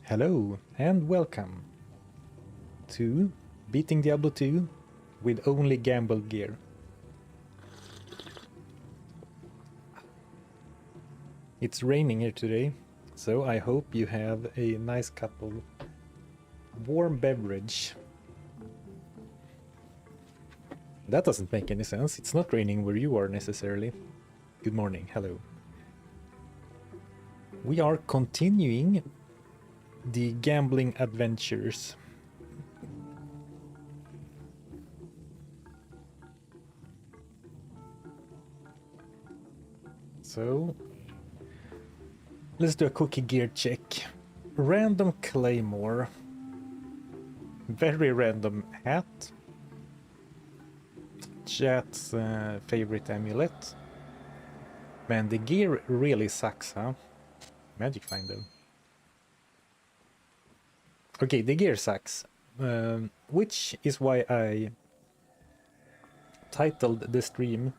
Hello and welcome to beating Diablo 2 with only gamble gear. It's raining here today, so I hope you have a nice cup of warm beverage. That doesn't make any sense. It's not raining where you are necessarily. Good morning, hello. We are continuing the gambling adventures. So let's do a quick gear check. Random claymore. Very random hat. Chat's favorite amulet. Man, the gear really sucks, huh? Magic finder. Okay, the gear sucks. Which is why I titled the stream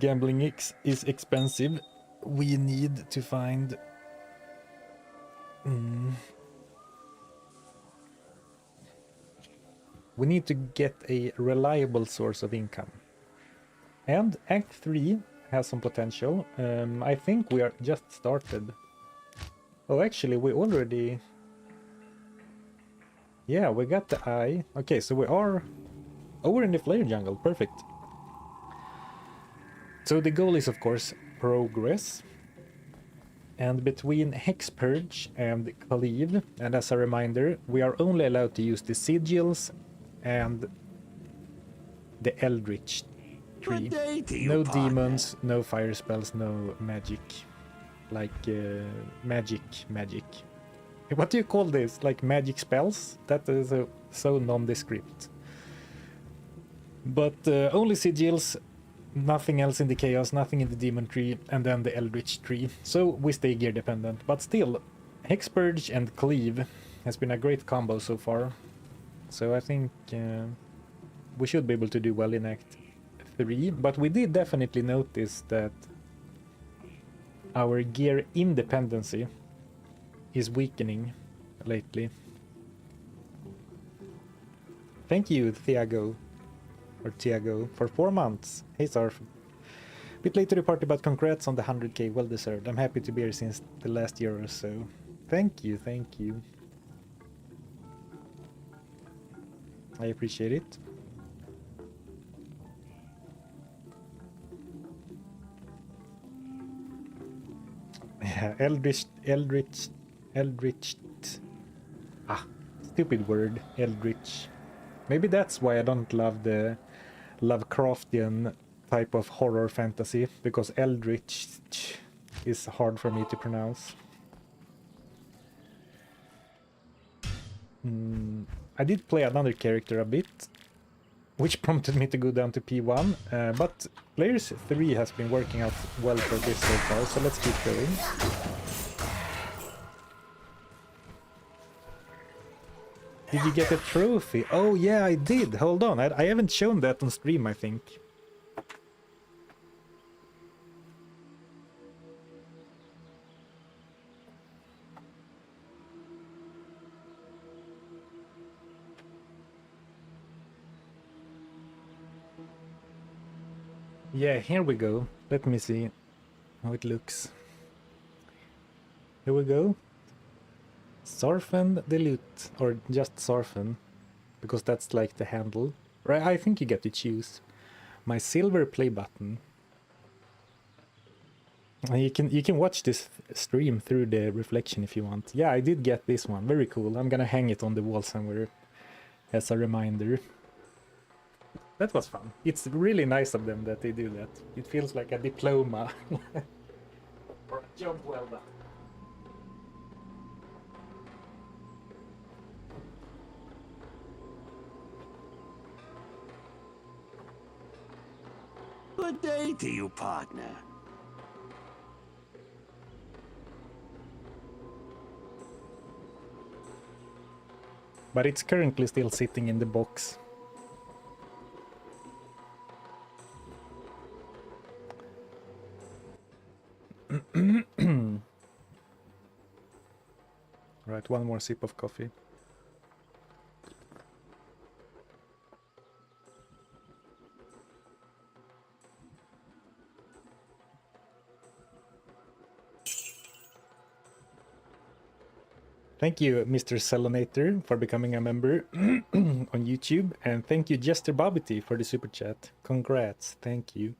Gambling is expensive. We need to find we need to get a reliable source of income. And Act 3 has some potential. I think we are just started. Oh, actually, we already... Yeah, we got the eye. Okay, so we are over in the Flare Jungle. Perfect. So the goal is, of course, progress. And between Hex Purge and Cleave, and as a reminder, we are only allowed to use the sigils and the Eldritch tree. No demons, no fire spells, no magic. Like magic. What do you call this? Like magic spells? That is so nondescript. But only sigils, nothing else in the chaos, nothing in the demon tree, and then the eldritch tree. So we stay gear dependent. But still, Hexpurge and Cleave has been a great combo so far. So I think we should be able to do well in Act 3. But we did definitely notice that our gear independency is weakening lately. Thank you, Thiago, for 4 months. Hey, Sarf. Bit late to the party, but congrats on the 100k, well deserved. I'm happy to be here since the last year or so. Thank you. I appreciate it. Yeah, Eldritch. Stupid word, Eldritch. Maybe that's why I don't love the Lovecraftian type of horror fantasy, because Eldritch is hard for me to pronounce. I did play another character a bit, which prompted me to go down to P1, but Players 3 has been working out well for this so far, so let's keep going. Did you get a trophy? Oh yeah, I did. Hold on, I haven't shown that on stream, I think. Yeah, here we go. Let me see how it looks. Here we go. Sarfen the loot, or just Sarfen, because that's like the handle. Right, I think you get to choose. My silver play button. You can watch this stream through the reflection if you want. Yeah, I did get this one. Very cool. I'm gonna hang it on the wall somewhere as a reminder. That was fun. It's really nice of them that they do that. It feels like a diploma. Or a job well done. Good day to you, partner. But it's currently still sitting in the box. Right, one more sip of coffee. Thank you, Mr. Selonator, for becoming a member on YouTube. And thank you, Jester Bobbity, for the super chat. Congrats. Thank you.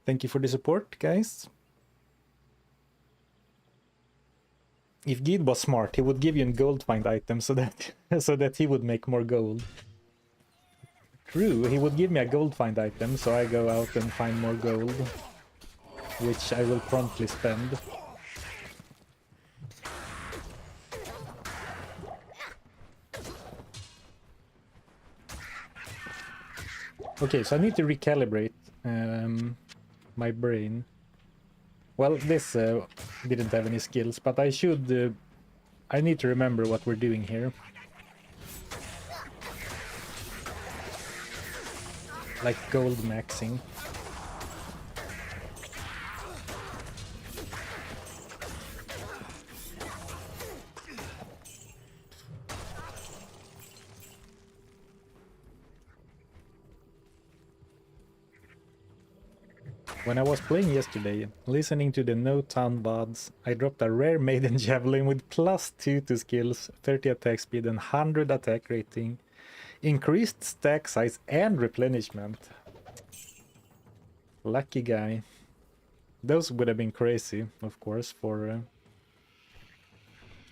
Thank you for the support, guys. If Gheed was smart, he would give you a gold find item so that so that he would make more gold. True, he would give me a gold find item, so I go out and find more gold, which I will promptly spend. Okay, so I need to recalibrate my brain. Well, this didn't have any skills, but I should... I need to remember what we're doing here. Like gold maxing. When I was playing yesterday, listening to the No Town VODs, I dropped a rare maiden javelin with +2 to skills, 30 attack speed and 100 attack rating, increased stack size and replenishment. Lucky guy. Those would have been crazy, of course, for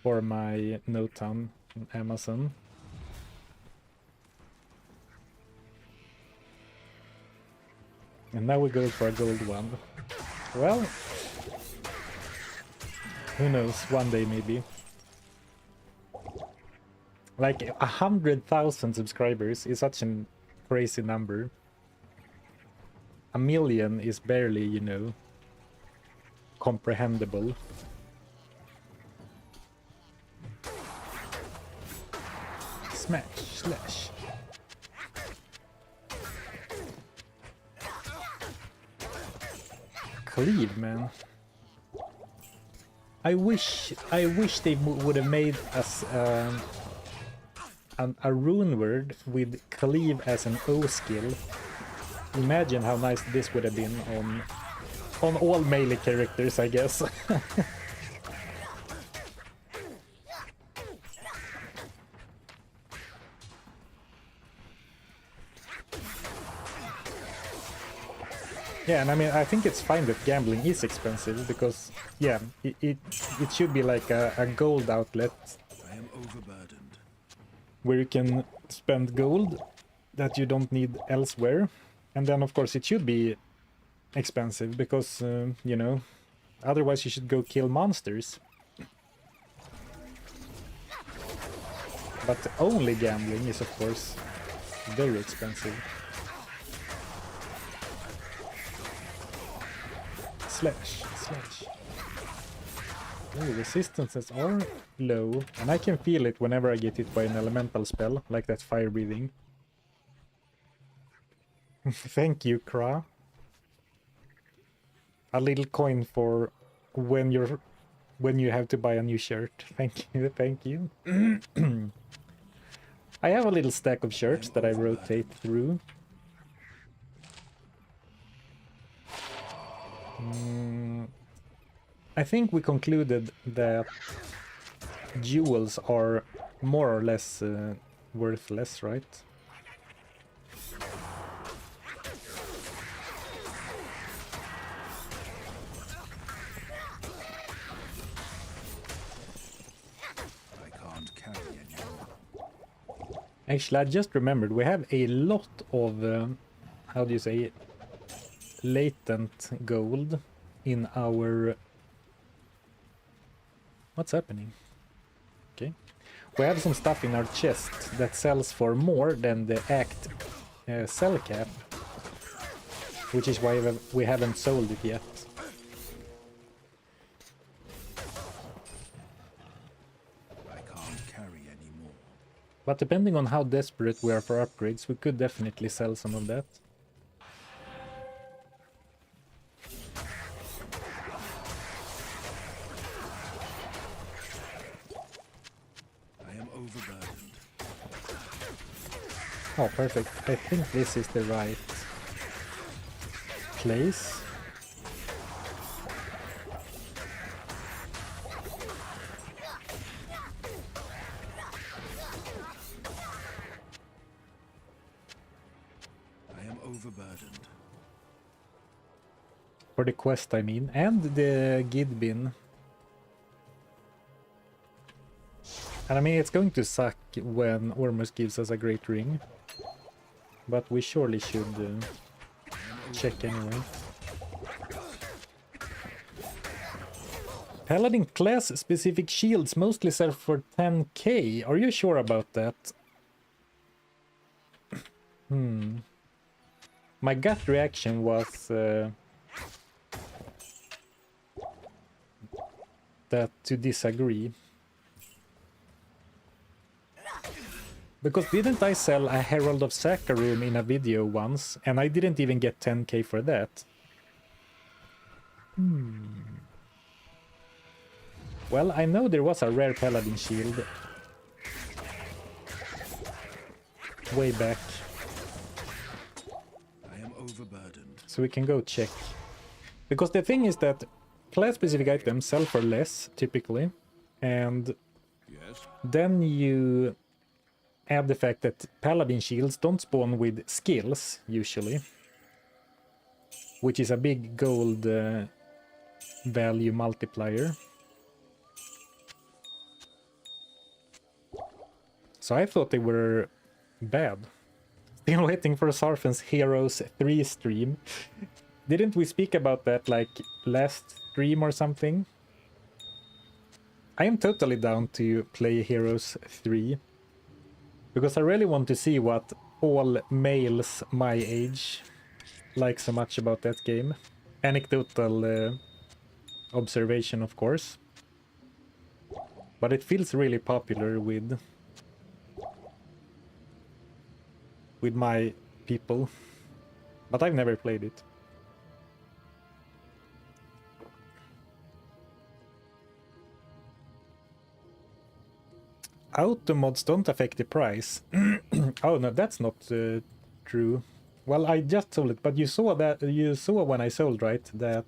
my No Town on Amazon. And now we go for a gold one. Well, who knows, one day maybe. Like 100,000 subscribers is such a crazy number. A million is barely, you know, comprehensible. Smash, slash. Cleave, man. I wish they would have made us a rune word with cleave as an O skill. Imagine how nice this would have been on all melee characters, I guess. Yeah, and I mean, I think it's fine that gambling is expensive because, yeah, it should be like a gold outlet I am overburdened. where you can spend gold that you don't need elsewhere. And then, of course, it should be expensive because, you know, otherwise you should go kill monsters. But only gambling is, of course, very expensive. Slash, slash. Ooh, resistances are low, and I can feel it whenever I get hit by an elemental spell, like that fire breathing. Thank you, Kra. A little coin for when you have to buy a new shirt. Thank you, thank you. I have a little stack of shirts that I rotate through. I think we concluded that jewels are more or less worthless, right? I can't carry anymore. Actually, I just remembered we have a lot of, how do you say, latent gold in our... What's happening? Okay. We have some stuff in our chest that sells for more than the act sell cap, which is why we haven't sold it yet. I can't carry anymore. But depending on how desperate we are for upgrades, we could definitely sell some of that. Oh, perfect. I think this is the right place. I am overburdened. For the quest, I mean. And the Gheed bin. And I mean, it's going to suck when Ormus gives us a great ring. But we surely should check anyway. Paladin class specific shields mostly sell for 10k. Are you sure about that? My gut reaction was that to disagree. Because didn't I sell a Herald of Sakarum in a video once, and I didn't even get 10k for that? Well, I know there was a rare Paladin shield way back. I am overburdened. So we can go check. Because the thing is that class-specific items sell for less, typically. And Yes. then you add the fact that Paladin shields don't spawn with skills, usually. Which is a big gold value multiplier. So I thought they were bad. Still waiting for Sarfen's Heroes 3 stream. Didn't we speak about that like last stream or something? I am totally down to play Heroes 3. Because I really want to see what all males my age like so much about that game. Anecdotal observation, of course. But it feels really popular with my people. But I've never played it. Auto mods don't affect the price. Oh no, that's not true. Well, I just sold it, but you saw when I sold, right? That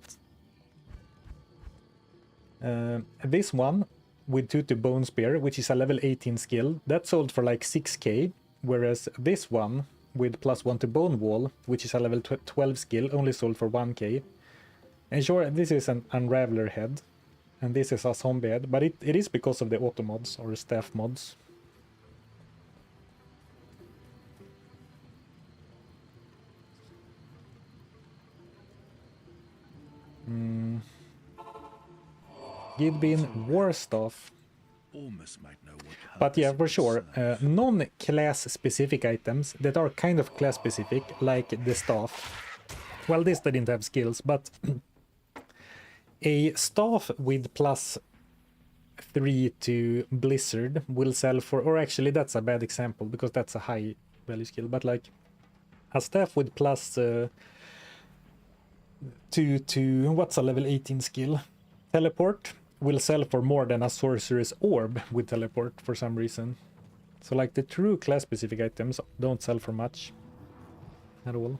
this one with 2 to Bone Spear, which is a level 18 skill, that sold for like 6k, whereas this one with +1 to Bone Wall, which is a level 12 skill, only sold for 1k. And sure, this is an Unraveler head. And this is a zombie head, but it is because of the auto mods or staff mods. Gheed bin War Staff. Ormus might know what. But yeah, for purpose it sure, serves. non-class specific items that are kind of class specific, like the staff. Well, this didn't have skills, but a staff with +3 to Blizzard will sell for, or actually that's a bad example because that's a high value skill, but like a staff with +2 to, what's a level 18 skill? Teleport will sell for more than a sorcerer's orb with teleport for some reason. So like the true class specific items don't sell for much at all.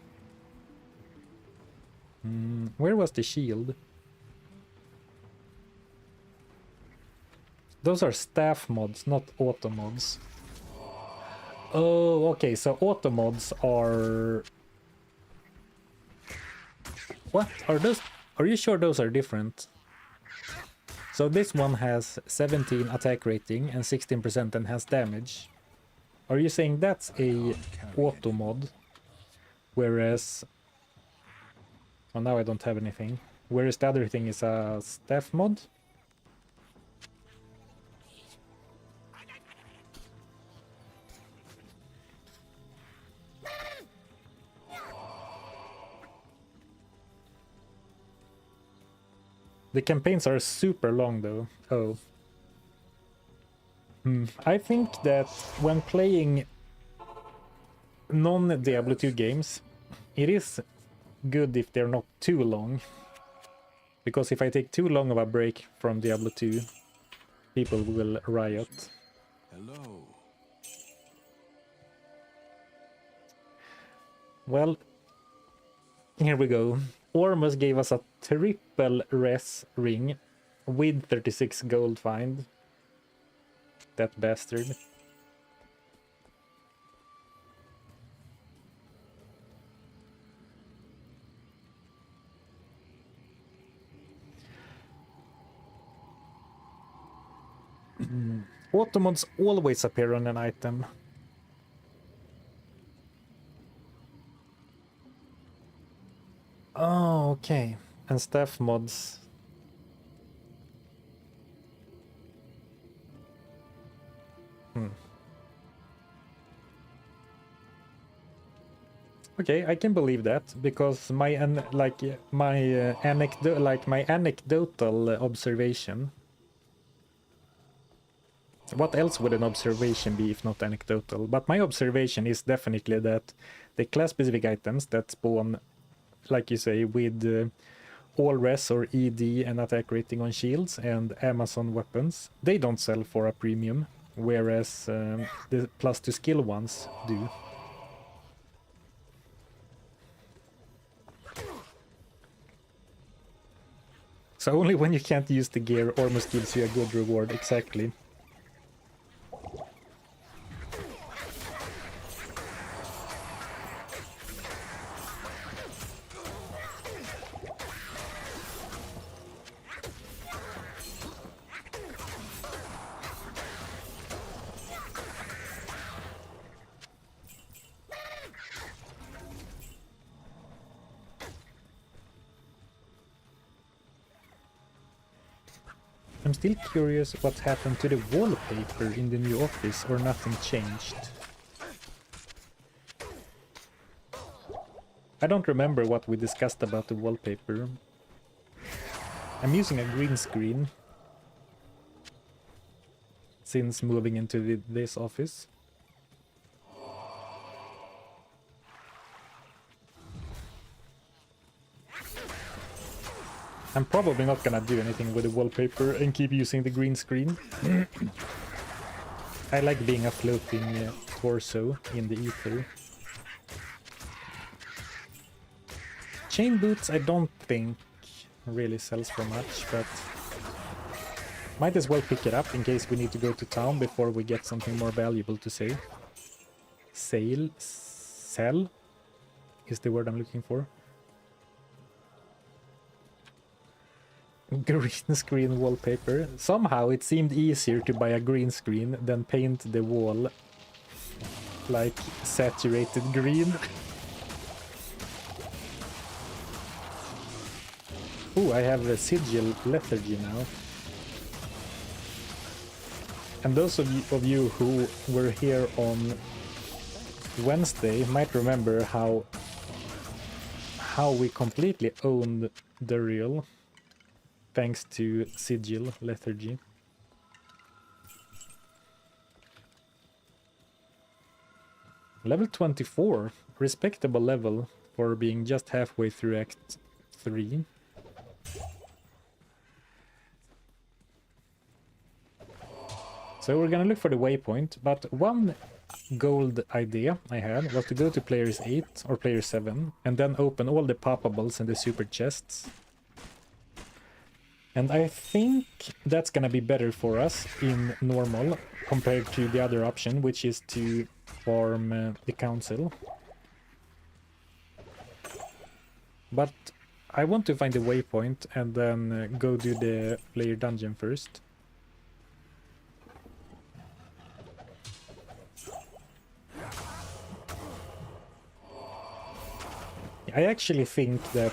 Where was the shield? Those are staff mods, not auto mods. Oh, okay, so auto mods are... What are those? Are you sure those are different? So this one has 17 attack rating and 16% enhanced damage. Are you saying that's a auto mod? Whereas... Oh, now I don't have anything. Whereas the other thing is a staff mod? The campaigns are super long though. Oh. I think that when playing non-Diablo 2 games, it is good if they're not too long. Because if I take too long of a break from Diablo 2, people will riot. Hello. Well, here we go. Ormus gave us a triple res ring with 36 gold find. That bastard. Automods always appear on an item. Oh, okay. And staff mods. Okay, I can believe that because my anecdotal observation. What else would an observation be if not anecdotal? But my observation is definitely that the class-specific items that spawn, like you say, with all res or ED and attack rating on shields and Amazon weapons, they don't sell for a premium, whereas the plus to skill ones do. So only when you can't use the gear almost gives you a good reward, exactly. I'm still curious what happened to the wallpaper in the new office, or nothing changed. I don't remember what we discussed about the wallpaper. I'm using a green screen since moving into this office. I'm probably not gonna do anything with the wallpaper and keep using the green screen. I like being a floating torso in the ether. Chain boots I don't think really sells for much, but might as well pick it up in case we need to go to town before we get something more valuable to say. Sell is the word I'm looking for. Green screen wallpaper. Somehow it seemed easier to buy a green screen than paint the wall like saturated green. Ooh, I have a sigil lethargy now. And those of you who were here on Wednesday might remember how we completely owned the real. Thanks to Sigil Lethargy. Level 24. Respectable level for being just halfway through Act 3. So we're gonna look for the waypoint, but one gold idea I had was to go to players 8 or player 7 and then open all the poppables and the super chests. And I think that's gonna be better for us in normal compared to the other option, which is to farm the council. But I want to find the waypoint and then go do the player dungeon first. I actually think that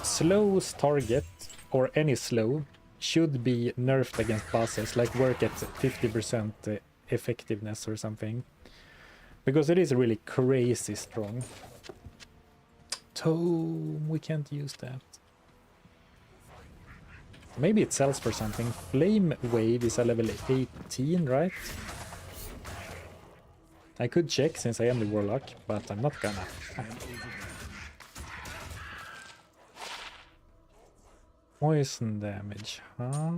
slow's target, or any slow, should be nerfed against bosses, like work at 50% effectiveness or something. Because it is really crazy strong. Tome, we can't use that. Maybe it sells for something. Flame Wave is a level 18, right? I could check since I am the Warlock, but I'm not gonna. Poison damage, huh?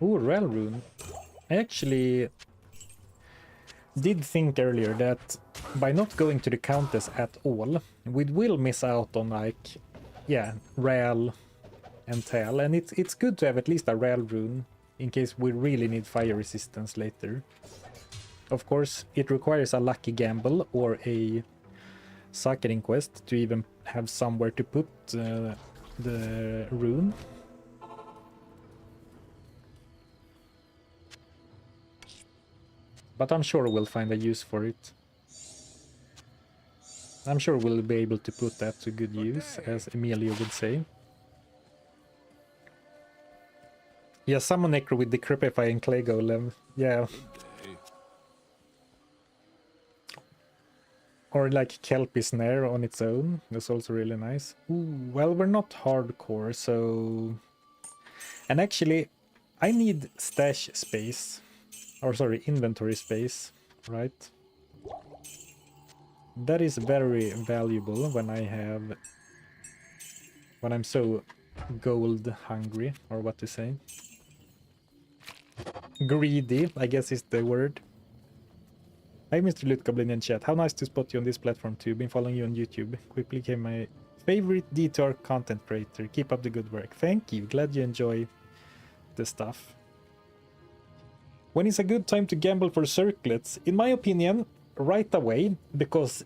Ooh, Rel Rune. I actually did think earlier that by not going to the Countess at all, we will miss out on, like, yeah, Rel and Tel, and it's good to have at least a Rel Rune in case we really need fire resistance later. Of course, it requires a lucky gamble or a suckering quest to even have somewhere to put the rune. But I'm sure we'll find a use for it. I'm sure we'll be able to put that to good use, as Emilio would say. Yeah, summon Necro with the Decrepifying Clay Golem. Yeah. Or like Kelpie Snare on its own. That's also really nice. Ooh, well, we're not hardcore, so... And actually, I need stash space. Or sorry, inventory space, right? That is very valuable when I'm so gold hungry, or what to say. Greedy, I guess is the word. Hi Mr. Loot Goblin in chat. How nice to spot you on this platform too. Been following you on YouTube. Quickly became my favorite D2R content creator. Keep up the good work. Thank you. Glad you enjoy the stuff. When is a good time to gamble for circlets? In my opinion, right away, because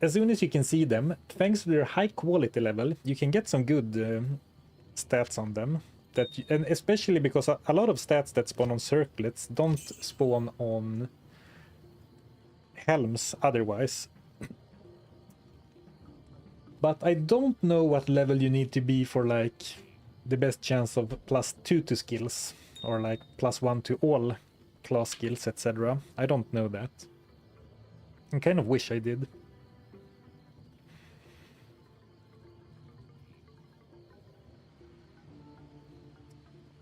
as soon as you can see them, thanks to their high quality level, you can get some good stats on them. And especially because a lot of stats that spawn on circlets don't spawn on helms otherwise. But I don't know what level you need to be for like the best chance of +2 to skills, or like +1 to all class skills, etc. I don't know that. I kind of wish I did.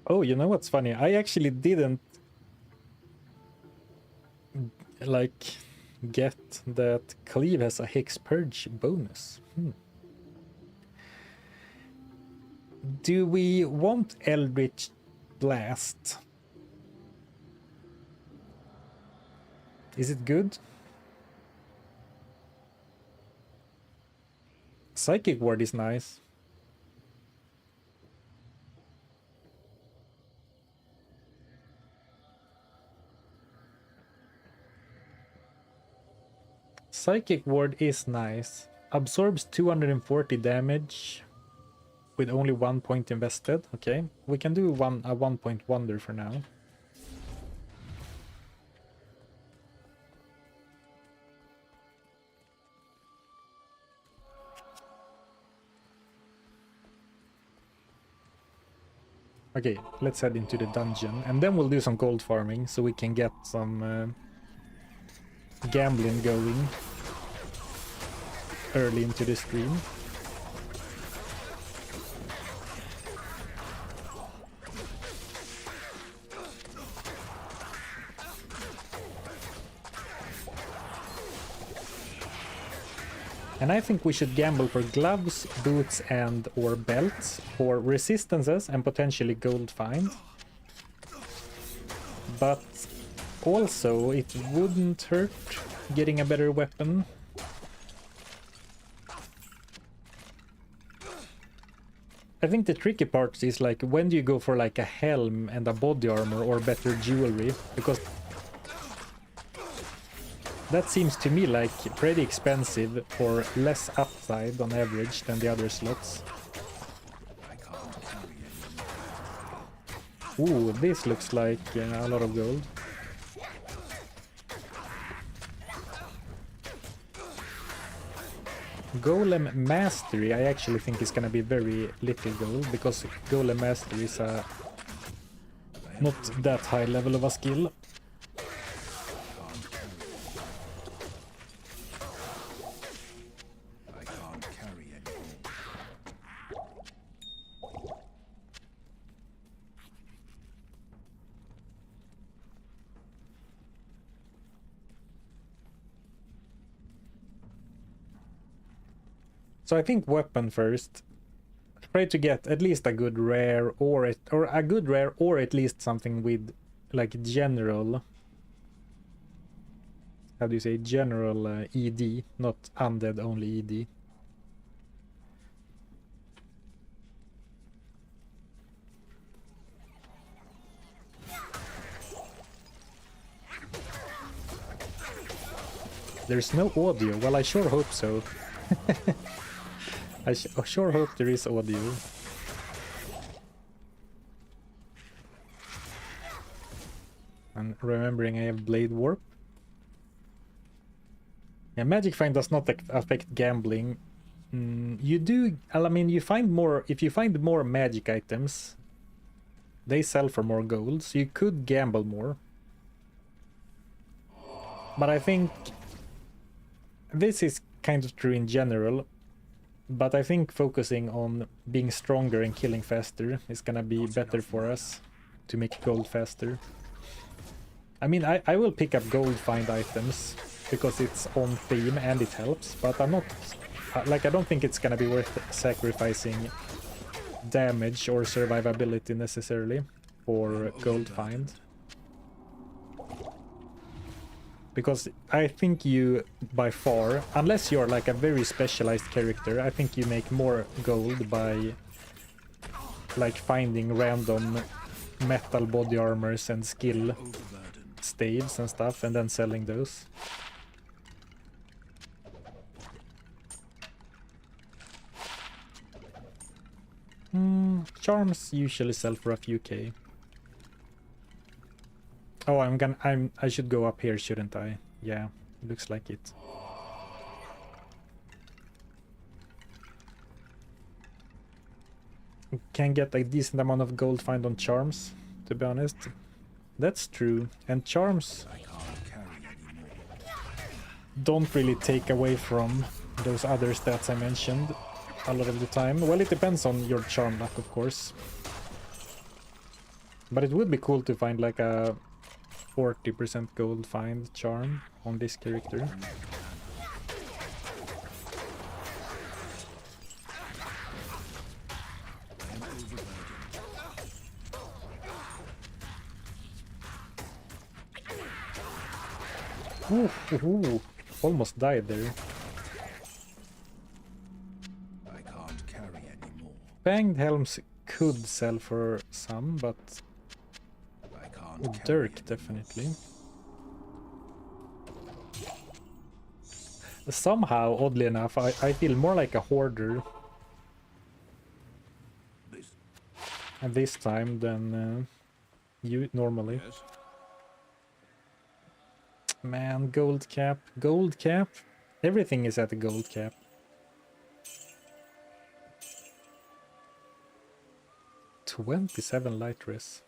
Oh, you know what's funny? I actually didn't like get that Cleave has a Hex Purge bonus. Do we want Eldritch Blast? Is it good? Psychic Ward is nice. Psychic Ward is nice. Absorbs 240 damage with only 1 point invested. Okay, we can do a 1 point wonder for now. Okay, let's head into the dungeon, and then we'll do some gold farming so we can get some gambling going early into the stream. And I think we should gamble for gloves, boots, and or belts for resistances and potentially gold find. But also, it wouldn't hurt getting a better weapon. I think the tricky part is like, when do you go for like a helm and a body armor or better jewelry? Because that seems to me like pretty expensive for less upside on average than the other slots. Ooh, this looks like a lot of gold. Golem Mastery I actually think is gonna be very little gold, because Golem Mastery is a not that high level of a skill. So I think weapon first. Try to get at least a good rare or at least something with like general, how do you say, general ED, not undead only ED. There's no audio. Well, I sure hope so. I sure hope there is audio. And remembering I have Blade Warp. Yeah, Magic Find does not affect gambling. You do, I mean, you find more, if you find more magic items, they sell for more gold, so you could gamble more. But I think this is kind of true in general, but I think focusing on being stronger and killing faster is gonna be better for us to make gold faster. I mean, I will pick up gold find items because it's on theme and it helps, but I'm not, like, I don't think it's gonna be worth sacrificing damage or survivability necessarily for gold find. Because I think you, by far, unless you're like a very specialized character, I think you make more gold by like finding random metal body armors and skill staves and stuff and then selling those. Charms usually sell for a few K. Oh, I should go up here, shouldn't I? Yeah, looks like it. We can get a decent amount of gold find on charms, to be honest. That's true. And charms don't really take away from those other stats I mentioned a lot of the time. Well, it depends on your charm luck, of course. But it would be cool to find like a 40% gold find charm on this character. Ooh, almost died there. I can't carry anymore. Banged helms could sell for some, but Dirk definitely. Somehow, oddly enough, I feel more like a hoarder at this time than you normally. Yes. Man, gold cap. Gold cap? Everything is at the gold cap. $27 light res.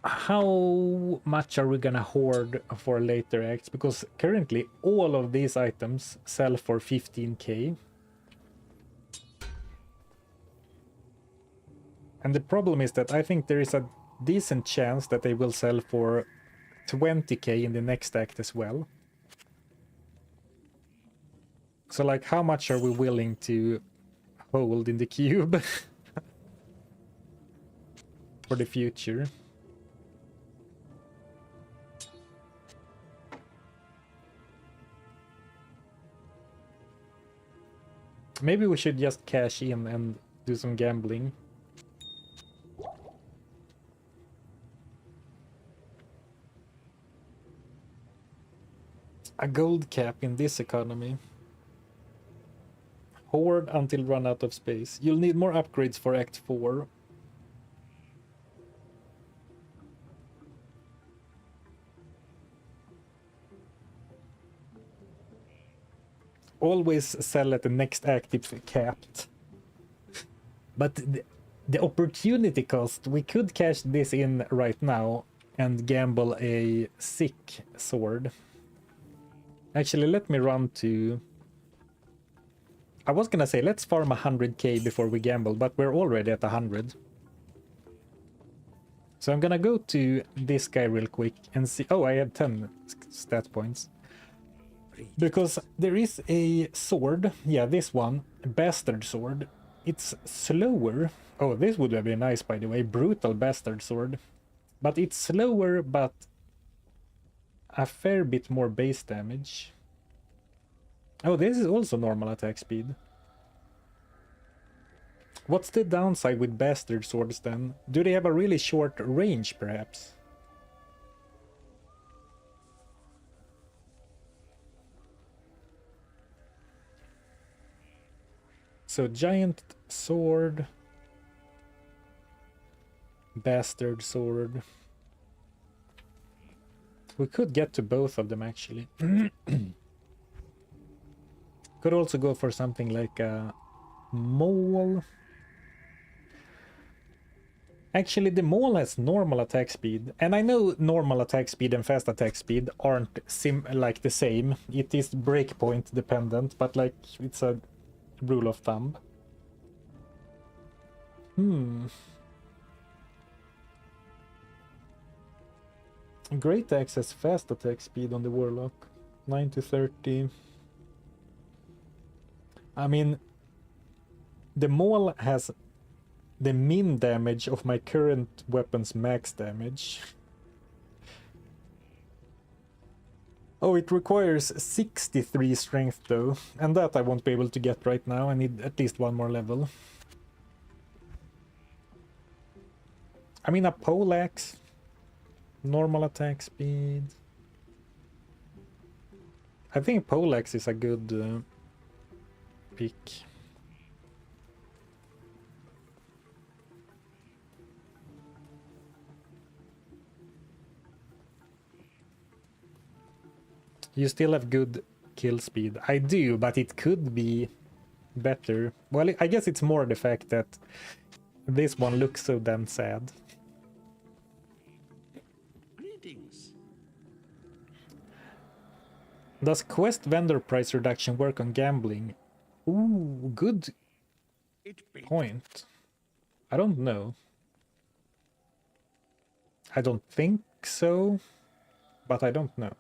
How much are we gonna hoard for later acts? Because currently all of these items sell for 15k. And the problem is that I think there is a decent chance that they will sell for 20k in the next act as well. So like, how much are we willing to hold in the cube for the future? Maybe we should just cash in and do some gambling. A gold cap in this economy. Hoard until run out of space. You'll need more upgrades for Act 4. Always sell at the next act if capped. But the opportunity cost, we could cash this in right now and gamble a sick sword. Actually, let me run to... I was gonna say, let's farm 100k before we gamble, but we're already at 100. So I'm gonna go to this guy real quick and see... Oh, I have 10 stat points. Because there is a sword, yeah, this one, a bastard sword. It's slower. Oh, this would have been nice, by the way, brutal bastard sword. But it's slower, but a fair bit more base damage. Oh, this is also normal attack speed. What's the downside with bastard swords then? Do they have a really short range, perhaps? So giant sword, bastard sword. We could get to both of them actually. Could also go for something like a maul. Actually, the maul has normal attack speed, and I know normal attack speed and fast attack speed aren't like the same. It is breakpoint dependent, but like it's a rule of thumb. Great axe has fast attack speed on the warlock, 9 to 30. I mean, the maul has the min damage of my current weapon's max damage. Oh, it requires 63 strength though, and that I won't be able to get right now. I need at least one more level. I mean, a poleaxe, normal attack speed. I think poleaxe is a good pick. You still have good kill speed. I do, but it could be better. Well, I guess it's more the fact that this one looks so damn sad. Greetings. Does quest vendor price reduction work on gambling? Ooh, good point. I don't know. I don't think so, but I don't know.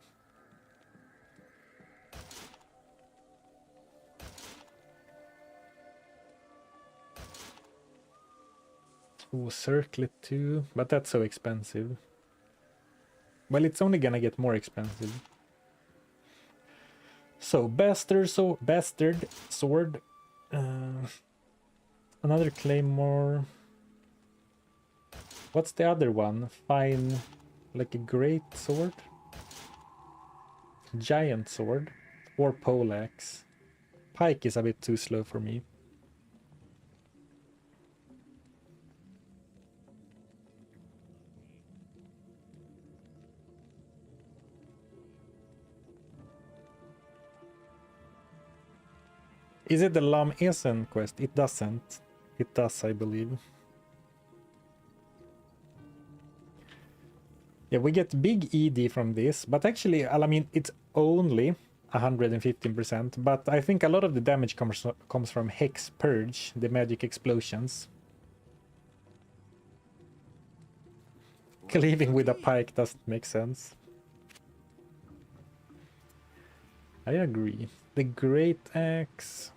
Ooh, circlet too, but that's so expensive. Well, it's only gonna get more expensive. So, bastard sword. Another claymore. What's the other one? Fine, like a great sword? Giant sword? Or poleaxe? Pike is a bit too slow for me. Is it the Lam Esen quest? It doesn't. It does, I believe. Yeah, we get big ED from this, but actually, I mean, it's only 115%, but I think a lot of the damage comes from Hex Purge, the magic explosions. Cleaving with a pike doesn't make sense. I agree. The Great Axe.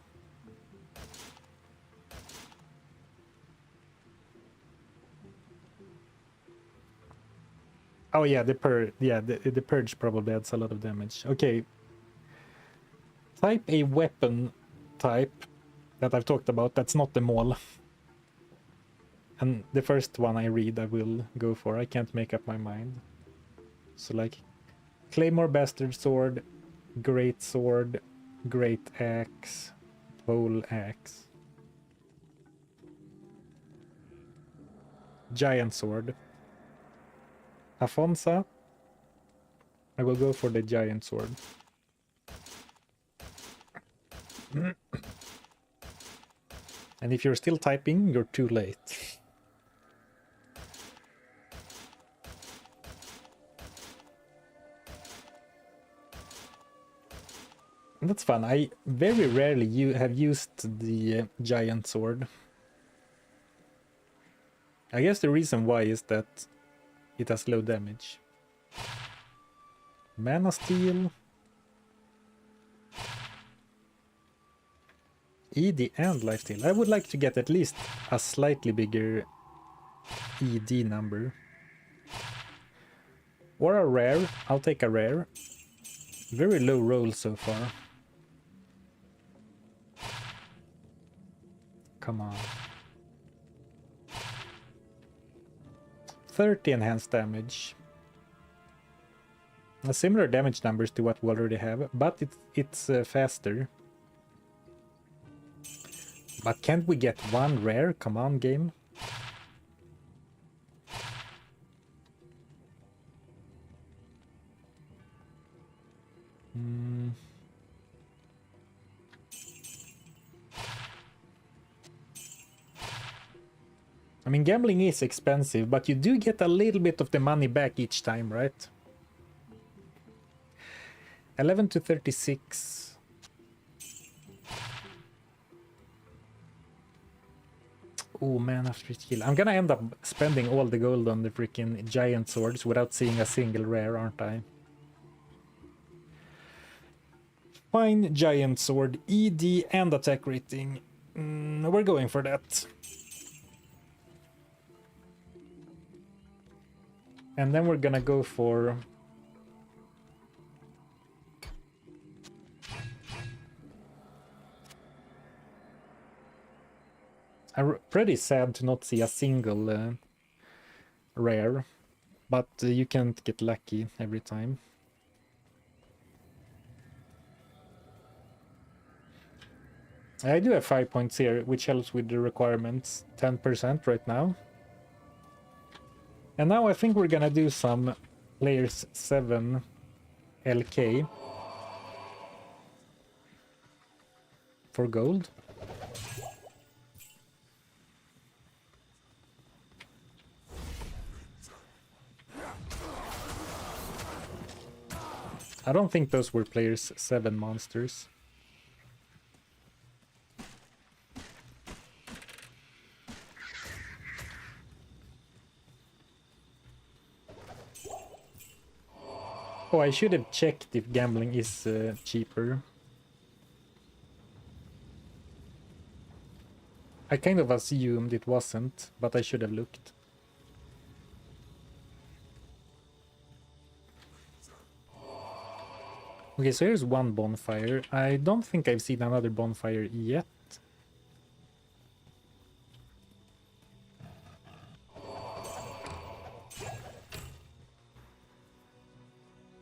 Oh yeah, the purge probably adds a lot of damage. Okay. Type a weapon type that I've talked about that's not the maul. And the first one I read I will go for. I can't make up my mind. So like Claymore Bastard Sword, Great Sword, Great Axe, Pole Axe. Giant Sword. Afonso. I will go for the Giant Sword. And if you're still typing, you're too late. That's fun. I very rarely have used the Giant Sword. I guess the reason why is that it has low damage. Mana Steel. ED and lifesteal. I would like to get at least a slightly bigger ED number. Or a rare. I'll take a rare. Very low roll so far. Come on. 30 enhanced damage. Similar damage numbers to what we already have, but it's faster. But can't we get one rare? Come on, game. I mean, gambling is expensive, but you do get a little bit of the money back each time, right? 11 to 36. Oh man, after each kill. I'm gonna end up spending all the gold on the freaking giant swords without seeing a single rare, aren't I? Fine, giant sword, ED and attack rating. We're going for that. And then we're gonna go for... pretty sad to not see a single rare, but you can't get lucky every time. I do have 5 points here, which helps with the requirements, 10% right now. And now I think we're gonna do some players 7 LK for gold. I don't think those were players 7 monsters. Oh, I should have checked if gambling is cheaper. I kind of assumed it wasn't, but I should have looked. Okay, so here's one bonfire. I don't think I've seen another bonfire yet.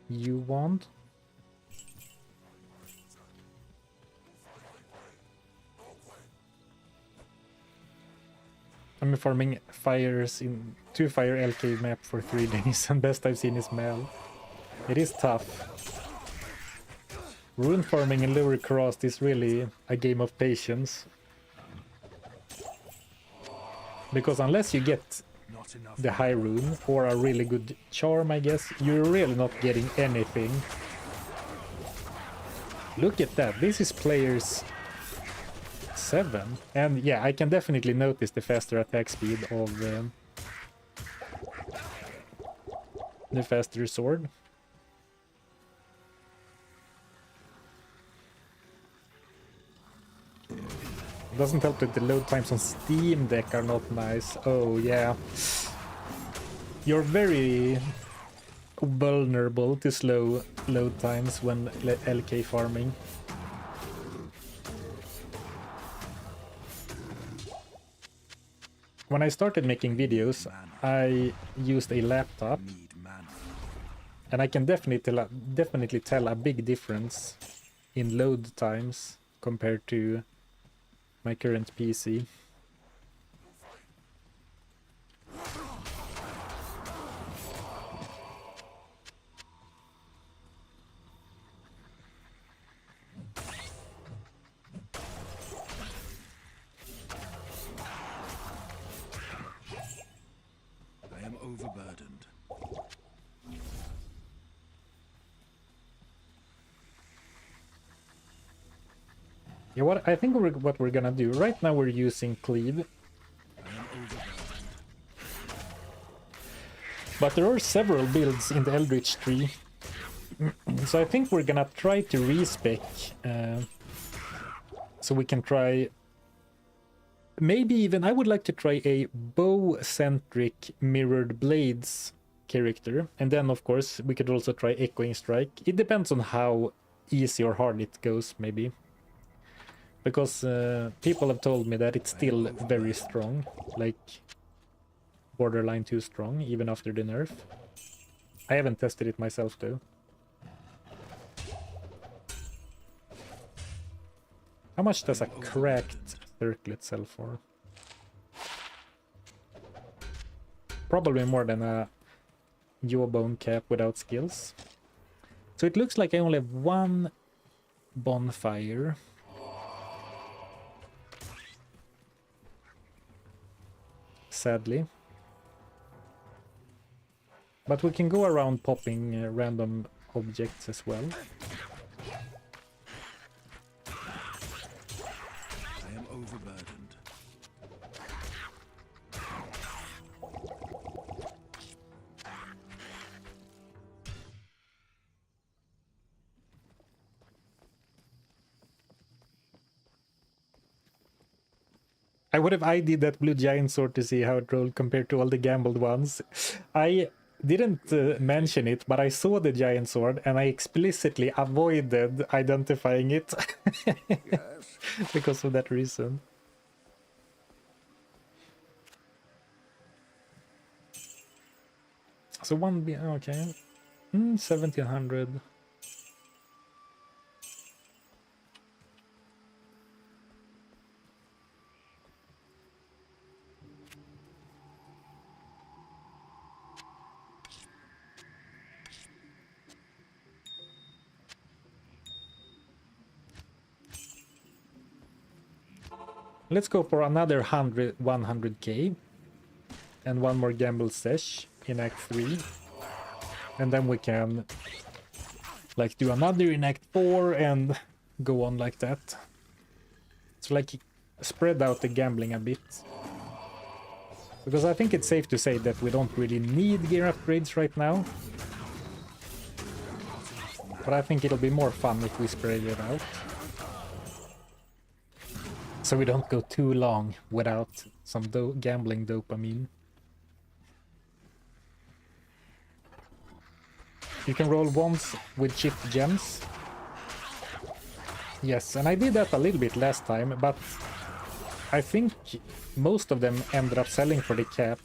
You want? I'm farming fires in 2 fire LK map for 3 days, and best I've seen is Mel. It is tough. Rune farming in lower crossed is really a game of patience. Because unless you get the high rune or a really good charm, I guess, you're really not getting anything. Look at that, this is players 7. And yeah, I can definitely notice the faster attack speed of the faster sword. Doesn't help that the load times on Steam Deck are not nice. Oh yeah. You're very vulnerable to slow load times when LK farming. When I started making videos, I used a laptop, and I can definitely tell a big difference in load times compared to my current PC. I am overburdened. Yeah, what I think what we're gonna do right now, we're using cleave, but there are several builds in the Eldritch tree, so I think we're gonna try to respec So we can try... Maybe even I would like to try a bow-centric mirrored blades character. And then, of course, we could also try Echoing Strike. It depends on how easy or hard it goes, maybe. Because people have told me that it's still very strong. Like, borderline too strong, even after the nerf. I haven't tested it myself, though. How much does a cracked circlet sell for? Probably more than a jawbone cap without skills. So it looks like I only have one bonfire. Sadly. But we can go around popping random objects as well. I am overburdened. I would have ID'd that blue giant sword to see how it rolled compared to all the gambled ones. I didn't mention it, but I saw the giant sword and I explicitly avoided identifying it. Yes. Because of that reason. So one... okay. 1700. Let's go for another 100k and one more gamble sesh in Act 3. And then we can like do another in Act 4 and go on like that. So like spread out the gambling a bit. Because I think it's safe to say that we don't really need gear upgrades right now. But I think it'll be more fun if we spread it out. So we don't go too long without some gambling dopamine. You can roll once with shift gems. Yes, and I did that a little bit last time, but I think most of them ended up selling for the cap.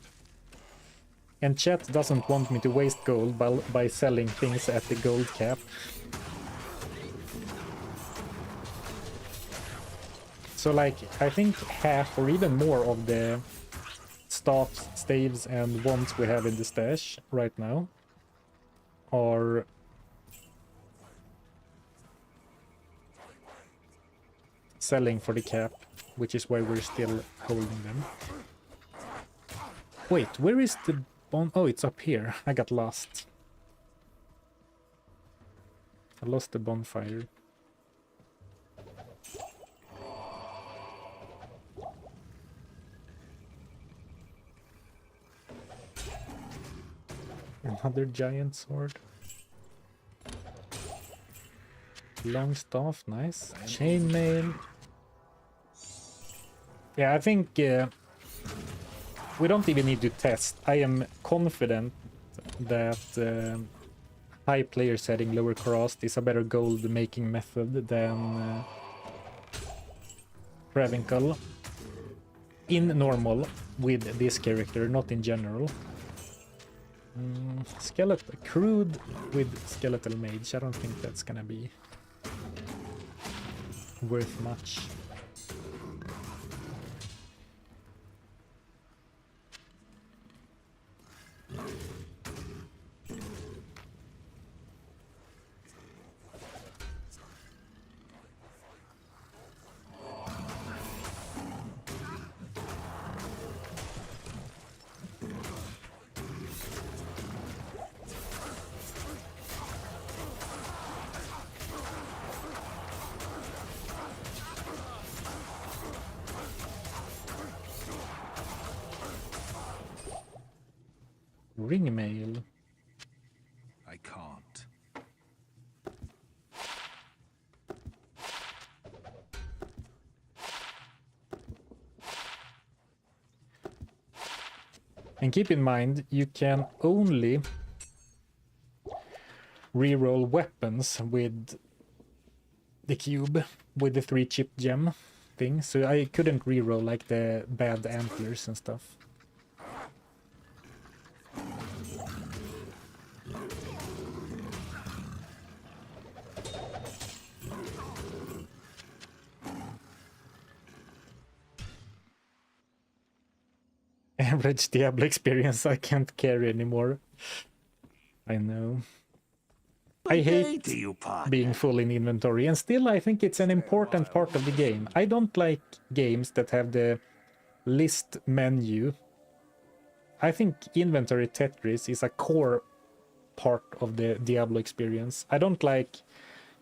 And chat doesn't want me to waste gold by selling things at the gold cap. So like, I think half or even more of the staffs, staves and wands we have in the stash right now are selling for the cap, which is why we're still holding them. Wait, where is the bond? Oh, it's up here. I got lost. I lost the bonfire. Another giant sword. Long staff, nice. Chainmail. Yeah, I think we don't even need to test. I am confident that high player setting lower cost is a better gold making method than Ravenclaw in normal with this character, not in general. Skeletal crude with skeletal mage. I don't think that's gonna be worth much. Ringmail. I can't. And keep in mind, you can only reroll weapons with the cube, with the 3-chip gem thing. So I couldn't reroll like the bad antlers and stuff. Average Diablo experience, I can't carry anymore. I know. I hate being full in inventory, and still I think it's an important part of the game. I don't like games that have the list menu. I think inventory Tetris is a core part of the Diablo experience. I don't like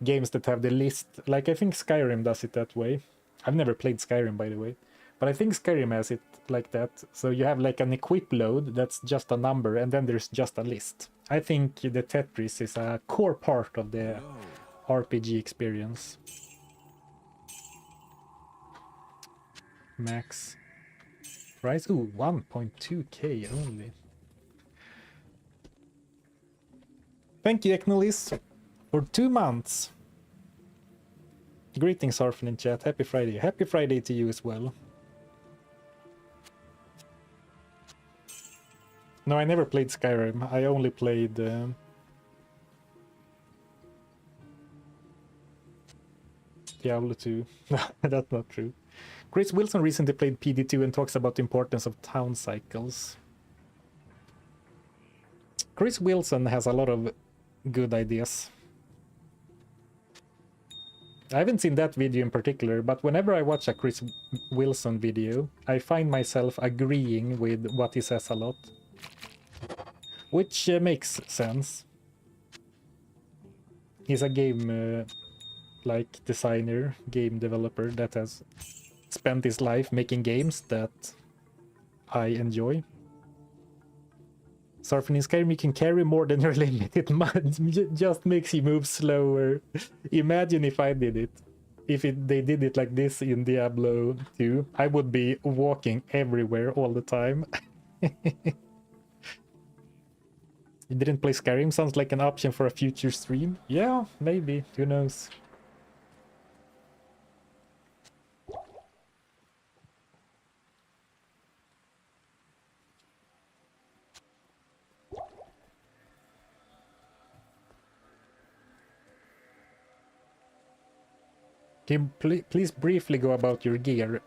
games that have the list, like I think Skyrim does it that way. I've never played Skyrim, by the way, but I think Skyrim has it like that. So you have like an equip load that's just a number, and then there's just a list. I think the Tetris is a core part of the RPG experience. Max price, ooh, 1.2k only. Thank you, Eknolis, for 2 months. Greetings, Arfin in chat. Happy Friday. Happy Friday to you as well. No, I never played Skyrim. I only played... Diablo 2. That's not true. Chris Wilson recently played PD2 and talks about the importance of town cycles. Chris Wilson has a lot of good ideas. I haven't seen that video in particular, but whenever I watch a Chris Wilson video, I find myself agreeing with what he says a lot. Which makes sense. He's a game like designer, game developer that has spent his life making games that I enjoy. Surfing in Skyrim, you can carry more than your limit. It just makes you move slower. Imagine if I did it. If they did it like this in Diablo 2, I would be walking everywhere all the time. You didn't play Skyrim? Sounds like an option for a future stream. Yeah, maybe. Who knows? Can you please briefly go about your gear?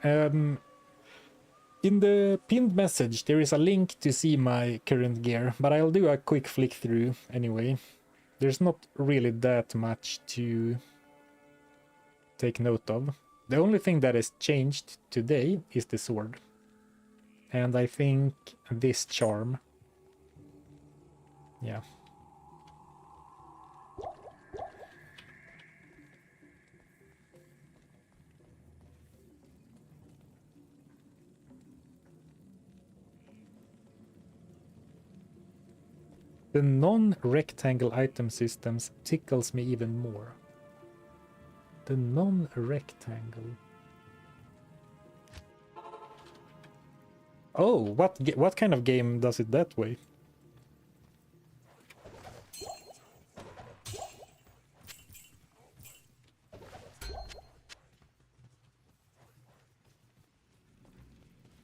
In the pinned message, there is a link to see my current gear, but I'll do a quick flick through anyway. There's not really that much to take note of. The only thing that has changed today is the sword. And I think this charm. Yeah. The non-rectangle item systems tickles me even more. The non-rectangle. Oh, what kind of game does it that way?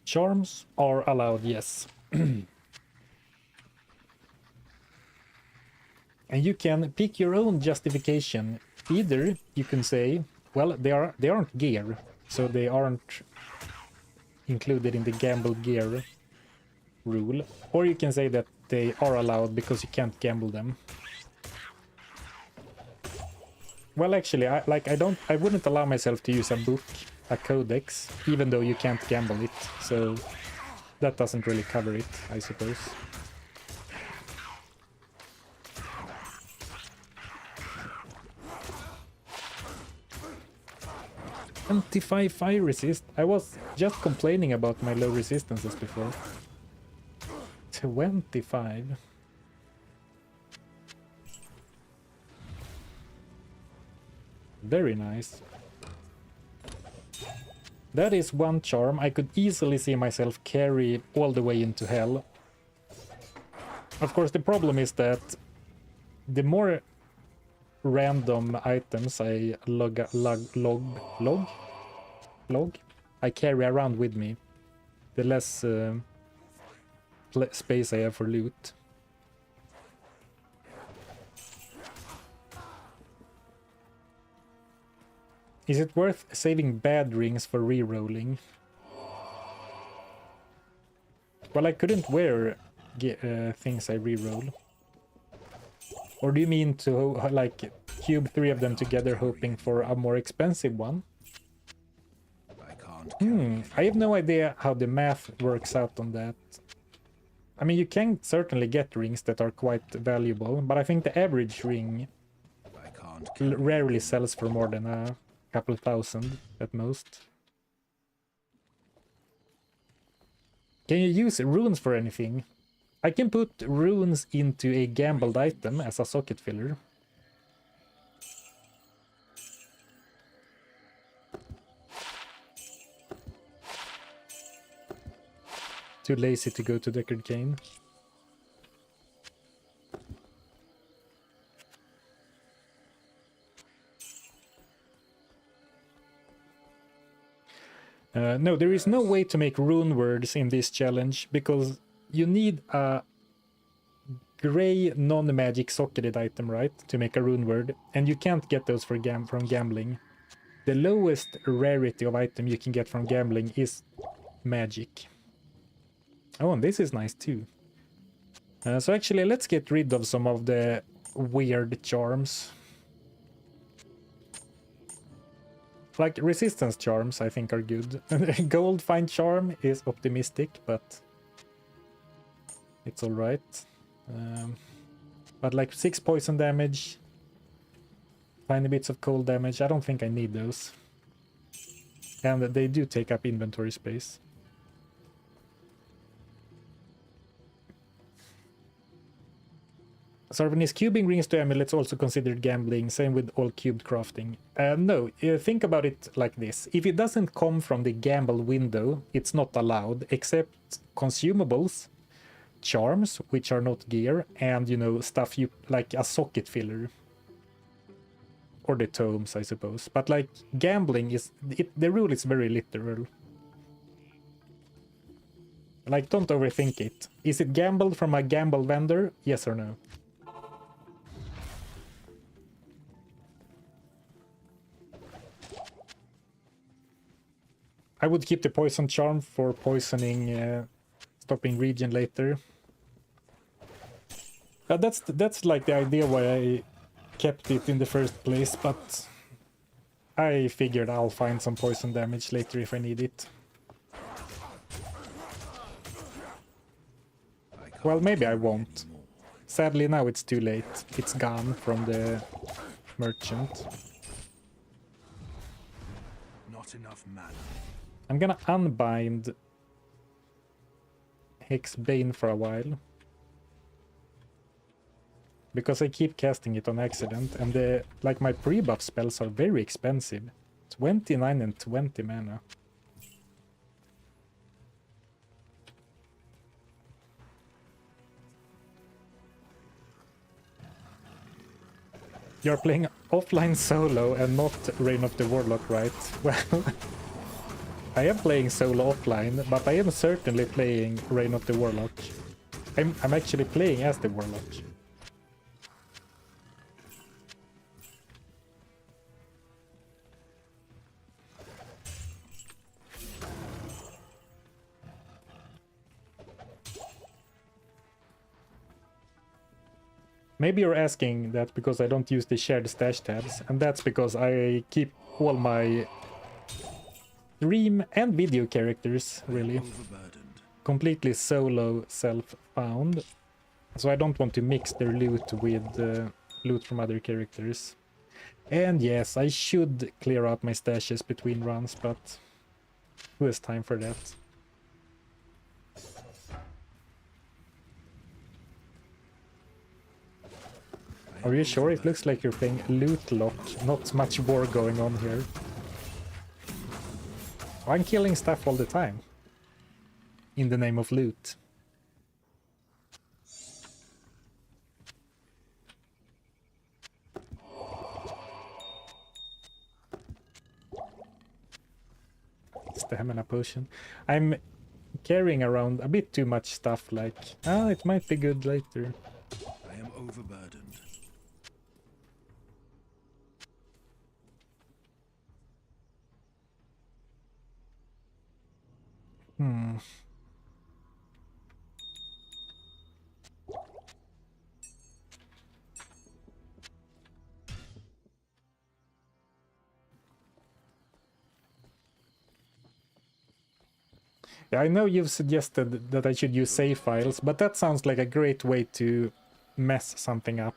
Charms are allowed, yes. And you can pick your own justification. Either you can say, well, they aren't gear, so they aren't included in the gamble gear rule, or you can say that they are allowed because you can't gamble them. Well, actually, I wouldn't allow myself to use a book, a codex, even though you can't gamble it. So that doesn't really cover it, I suppose. 25 fire resist. I was just complaining about my low resistances before. 25. Very nice. That is one charm I could easily see myself carry all the way into hell. Of course, the problem is that the more random items I log I carry around with me, the less space I have for loot. Is it worth saving bad rings for re-rolling? Well, I couldn't wear things I re-roll. Or do you mean to, like, cube 3 of them together hoping for a more expensive one? I have no idea how the math works out on that. I mean, you can certainly get rings that are quite valuable, but I think the average ring rarely sells for more than a couple thousand at most. Can you use runes for anything? I can put runes into a gambled item as a socket filler. Too lazy to go to Deckard Cain. No, there is no way to make rune words in this challenge because you need a gray non-magic socketed item, right, to make a rune word, and you can't get those from gambling. The lowest rarity of item you can get from gambling is magic. Oh, and this is nice too. So actually, let's get rid of some of the weird charms. Like resistance charms, I think are good. Gold find charm is optimistic, but it's all right. But like 6 poison damage, tiny bits of cold damage, I don't think I need those. And they do take up inventory space. Sarvin, is cubing rings to amulets also considered gambling? Same with all cubed crafting. No, think about it like this. If it doesn't come from the gamble window, it's not allowed, except consumables, charms, which are not gear, and, you know, stuff you like a socket filler. Or the tomes, I suppose. But like gambling is, the rule is very literal. Like, don't overthink it. Is it gambled from a gamble vendor? Yes or no? I would keep the poison charm for poisoning, stopping regen later. That's like the idea why I kept it in the first place, but I figured I'll find some poison damage later if I need it. Well, maybe I won't. Sadly, now it's too late. It's gone from the merchant. Not enough mana. I'm gonna unbind Hexbane for a while. Because I keep casting it on accident, and like my pre-buff spells are very expensive. 29 and 20 mana. You're playing offline solo and not Reign of the Warlock, right? Well, I am playing solo offline, but I am certainly playing Reign of the Warlock. I'm actually playing as the Warlock. Maybe you're asking that because I don't use the shared stash tabs, and that's because I keep all my stream and video characters, really, completely solo self-found. So I don't want to mix their loot with loot from other characters. And yes, I should clear out my stashes between runs, but who has time for that? Are you sure? It looks like you're playing Loot Lock. Not much war going on here. I'm killing stuff all the time. In the name of loot. stamina potion. I'm carrying around a bit too much stuff, like, it might be good later. I am overburdened. Hmm. Yeah, I know you've suggested that I should use save files, but that sounds like a great way to mess something up.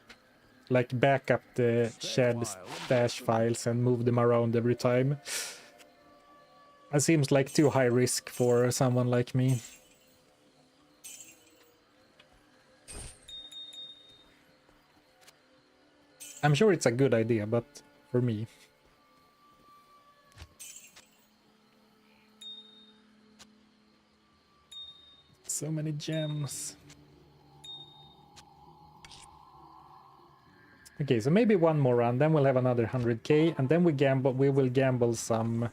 Like back up the shared stash files and move them around every time. That seems like too high risk for someone like me. I'm sure it's a good idea, but for me. So many gems. Okay, so maybe one more run, then we'll have another 100k, and then we will gamble some...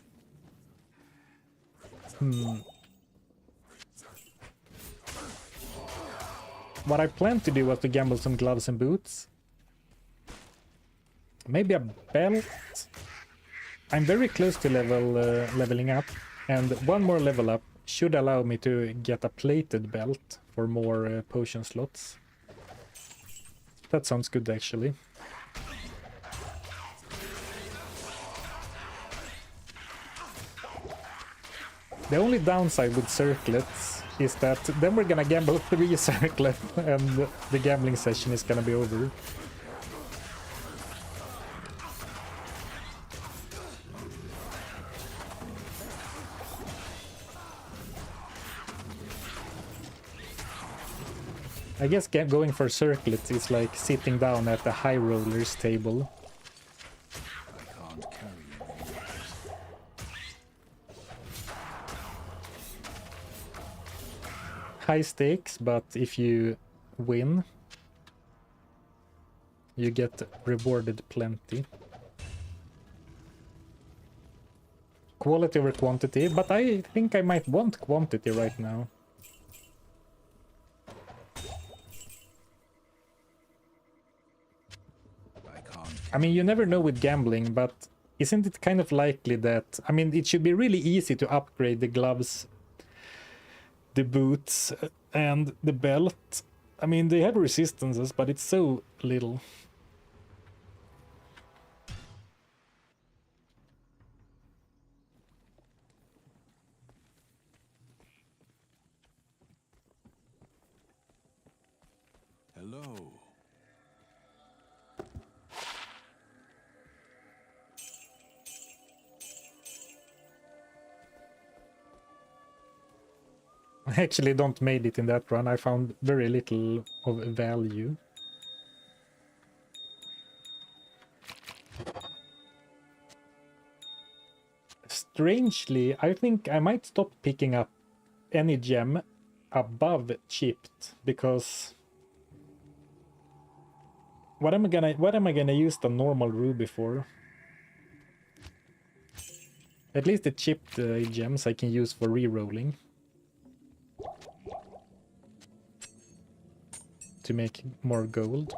What I planned to do was to gamble some gloves and boots. Maybe a belt. I'm very close to leveling up, and one more level up should allow me to get a plated belt for more potion slots. That sounds good, actually. The only downside with circlets is that then we're gonna gamble 3 circlets and the gambling session is gonna be over. I guess going for circlets is like sitting down at the high rollers table. I can't carry you. High stakes, but if you win, you get rewarded plenty. Quality over quantity, but I think I might want quantity right now. I mean, you never know with gambling, but isn't it kind of likely that... I mean, it should be really easy to upgrade the gloves, the boots, and the belt. I mean, they have resistances, but it's so little. Hello. I actually don't made it in that run. I found very little of value. Strangely, I think I might stop picking up any gem above chipped, because what am I gonna use the normal ruby for? At least the chipped gems I can use for re-rolling to make more gold.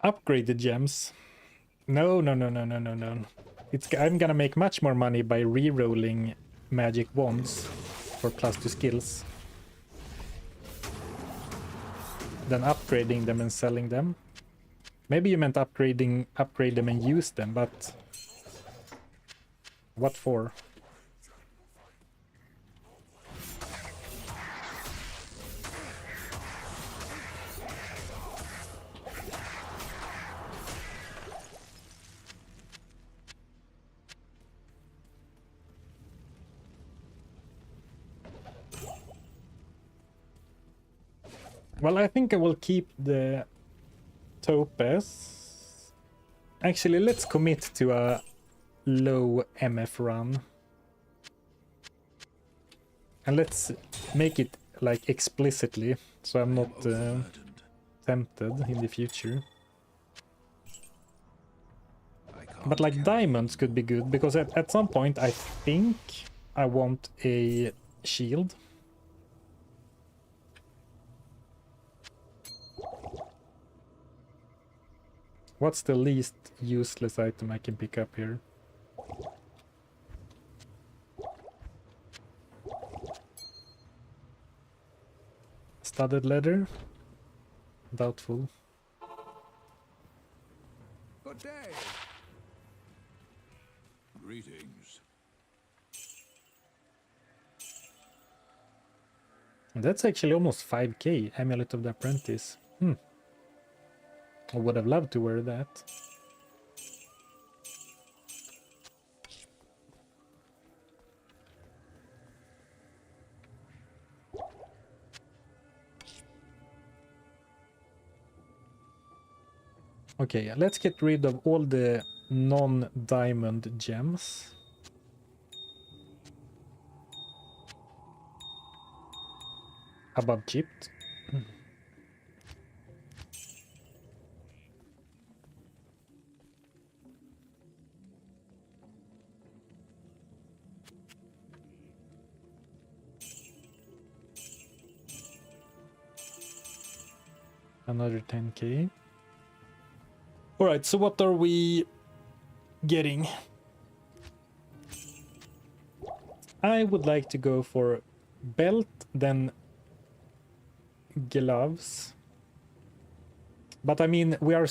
Upgrade the gems. No. I'm gonna make much more money by re-rolling magic wands for +2 skills than upgrading them and selling them. Maybe you meant upgrade them and use them, but what for? Well, I think I will keep the topaz. Actually, let's commit to a low MF run. And let's make it like explicitly, so I'm not Overburdened. tempted in the future. I But can't like carry diamonds could be good, because at some point I think I want a shield. What's the least useless item I can pick up here? Studded leather? Doubtful. Good day. Greetings. That's actually almost 5k, Amulet of the Apprentice. I would have loved to wear that. Okay, let's get rid of all the non-diamond gems. Above chipped. Another 10k. Alright, so what are we getting? I would like to go for belt, then gloves. But I mean, we are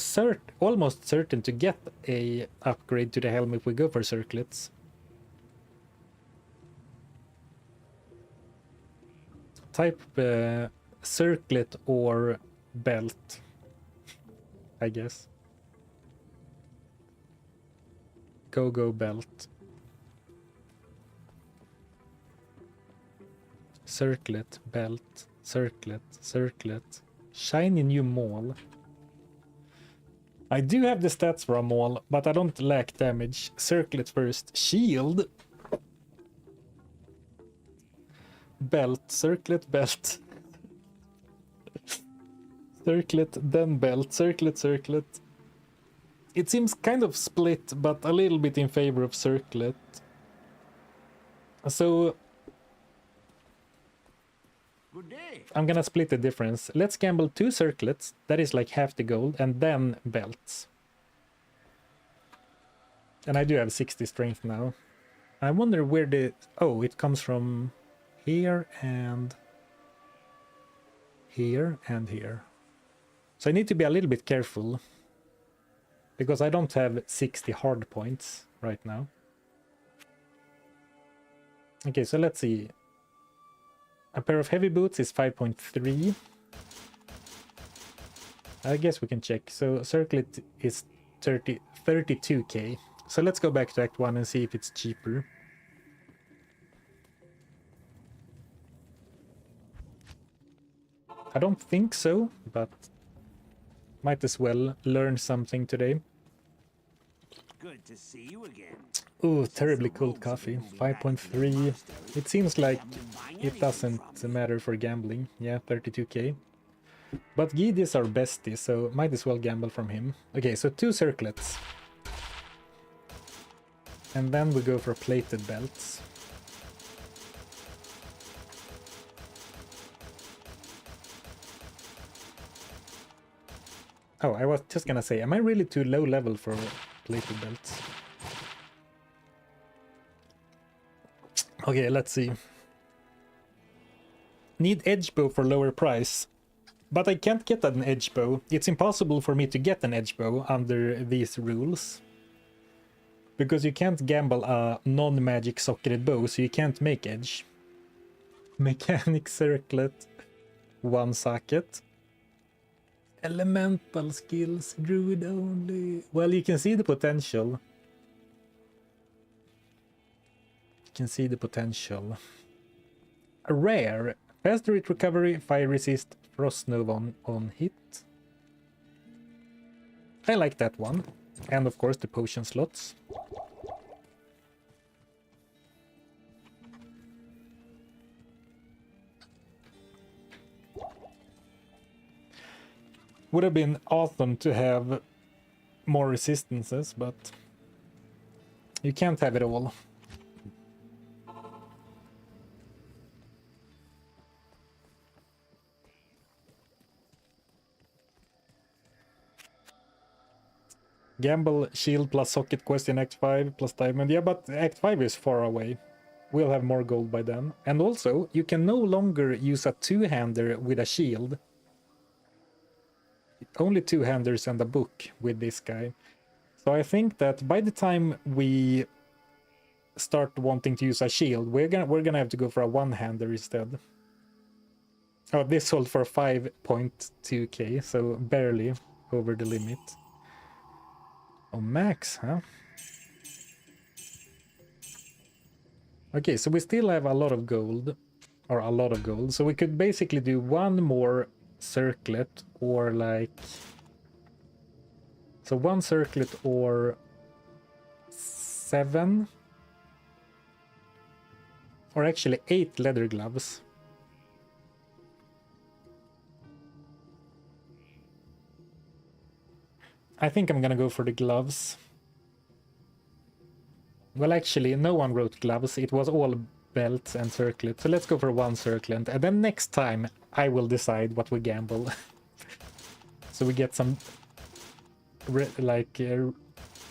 almost certain to get a upgrade to the helm if we go for circlets. Type circlet or belt, I guess. Go belt. Circlet, belt, circlet, circlet. Shiny new maul. I do have the stats for a maul, but I don't lack damage. Circlet first. Shield. Belt, circlet, belt. Circlet, then belt, circlet, circlet. It seems kind of split, but a little bit in favor of circlet. So Good day. I'm gonna split the difference. Let's gamble 2 circlets, that is like half the gold, and then belts. And I do have 60 strength now. I wonder where the... Oh, it comes from here and here and here. So I need to be a little bit careful, because I don't have 60 hard points right now. Okay, so let's see. A pair of heavy boots is 5.3. I guess we can check. So circlet is 32k. So let's go back to Act 1 and see if it's cheaper. I don't think so, but might as well learn something today. Good to see you again. Ooh, terribly cold coffee. 5.3. It seems like it doesn't matter for gambling. Yeah, 32k. But Gheed is our bestie, so might as well gamble from him. Okay, so 2 circlets. And then we go for plated belts. Oh, I was just gonna say, am I really too low level for plated belts? Okay, let's see. Need edge bow for lower price. But I can't get an edge bow. It's impossible for me to get an edge bow under these rules. Because you can't gamble a non-magic socketed bow, so you can't make edge. Mechanic circlet. 1 socket. Elemental skills, druid only. Well, you can see the potential. You can see the potential. A rare. Faster hit recovery, fire resist, frost nova on hit. I like that one. And of course the potion slots. Would have been awesome to have more resistances, but you can't have it all. Gamble, shield plus socket quest in Act 5 plus diamond. Yeah, but Act 5 is far away. We'll have more gold by then. And also, you can no longer use a two-hander with a shield. Only two-handers and a book with this guy. So I think that by the time we start wanting to use a shield, we're gonna have to go for a one-hander instead. Oh, this sold for 5.2k, so barely over the limit. Oh, max, huh? Okay, so we still have a lot of gold, or a lot of gold, so we could basically do one more circlet, or like... So one circlet or 7, or actually 8 leather gloves. I think I'm gonna go for the gloves. Well, actually, no one wrote gloves. It was all belts and circlets. So let's go for one circlet. And then next time, I will decide what we gamble. So we get some,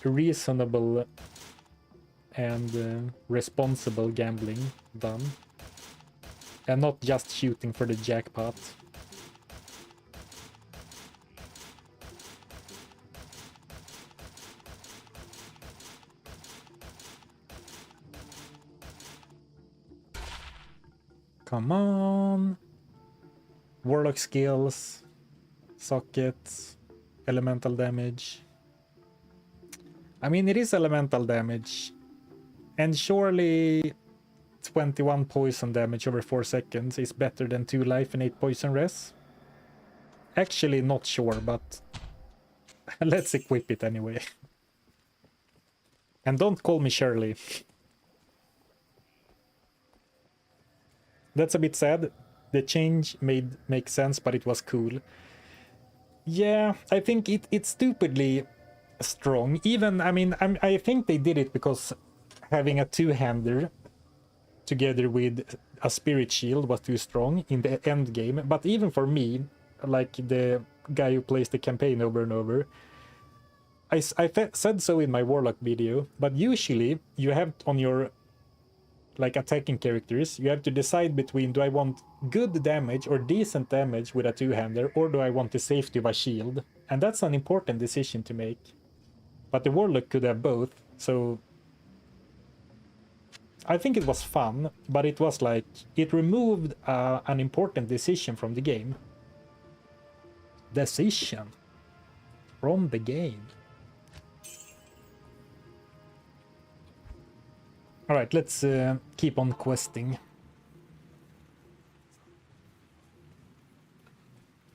reasonable and responsible gambling done. And not just shooting for the jackpot. Come on. Warlock skills, sockets, elemental damage. I mean, it is elemental damage. And surely 21 poison damage over 4 seconds is better than 2 life and 8 poison res. Actually, not sure, but let's equip it anyway. And don't call me Shirley. That's a bit sad. The change make sense, but it was cool. Yeah, I think it's stupidly strong. Even, I mean, I think they did it because having a two-hander together with a spirit shield was too strong in the end game. But even for me, like the guy who plays the campaign over and over, I said so in my Warlock video, but usually you have on your like attacking characters, you have to decide between, do I want good damage or decent damage with a two-hander, or do I want the safety of a shield? And that's an important decision to make. But the Warlock could have both, so I think it was fun, but it was like, it removed an important decision from the game. Decision from the game. Alright, let's keep on questing.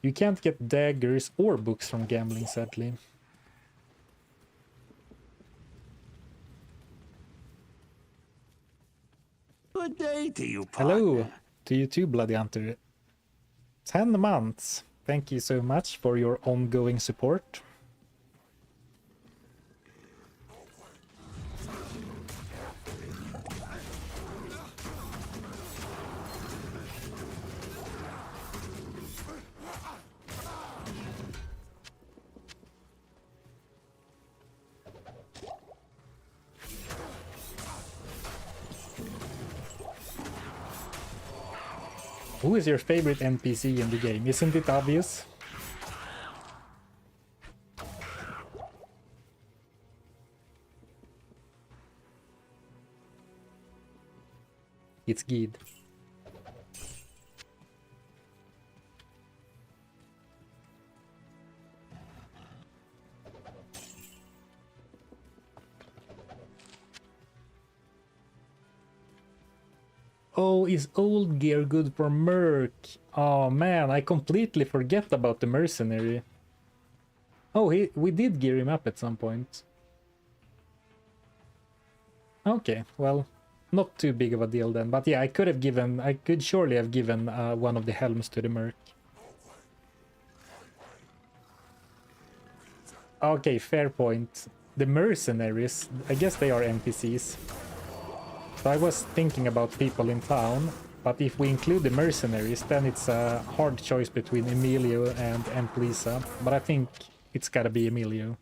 You can't get daggers or books from gambling, sadly. Good day to you, partner. Hello to you too, Bloody Hunter. 10 months. Thank you so much for your ongoing support. Who is your favorite NPC in the game? Isn't it obvious? It's Gheed. Oh, is old gear good for Merc? Oh man, I completely forget about the mercenary. Oh, we did gear him up at some point. Okay, well, not too big of a deal then. But yeah, I could surely have given one of the helms to the Merc. Okay, fair point. The mercenaries, I guess they are NPCs. So I was thinking about people in town, but if we include the mercenaries, then it's a hard choice between Emilio and Emplisa. But I think it's gotta be Emilio.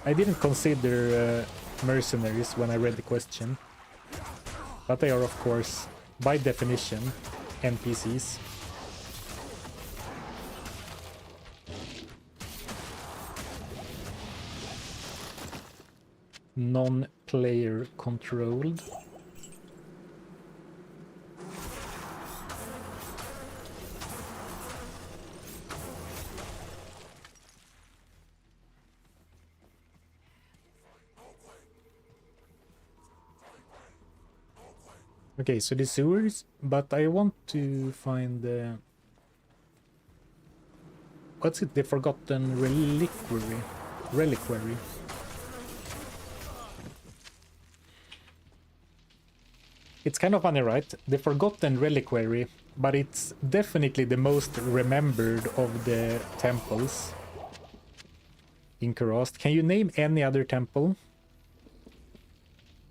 I didn't consider mercenaries when I read the question. But they are, of course, by definition, NPCs. Non-player controlled. Okay, so the sewers, but I want to find the... What's it? The Forgotten Reliquary. Reliquary. It's kind of funny, right? The Forgotten Reliquary, but it's definitely the most remembered of the temples in Kurast. Can you name any other temple?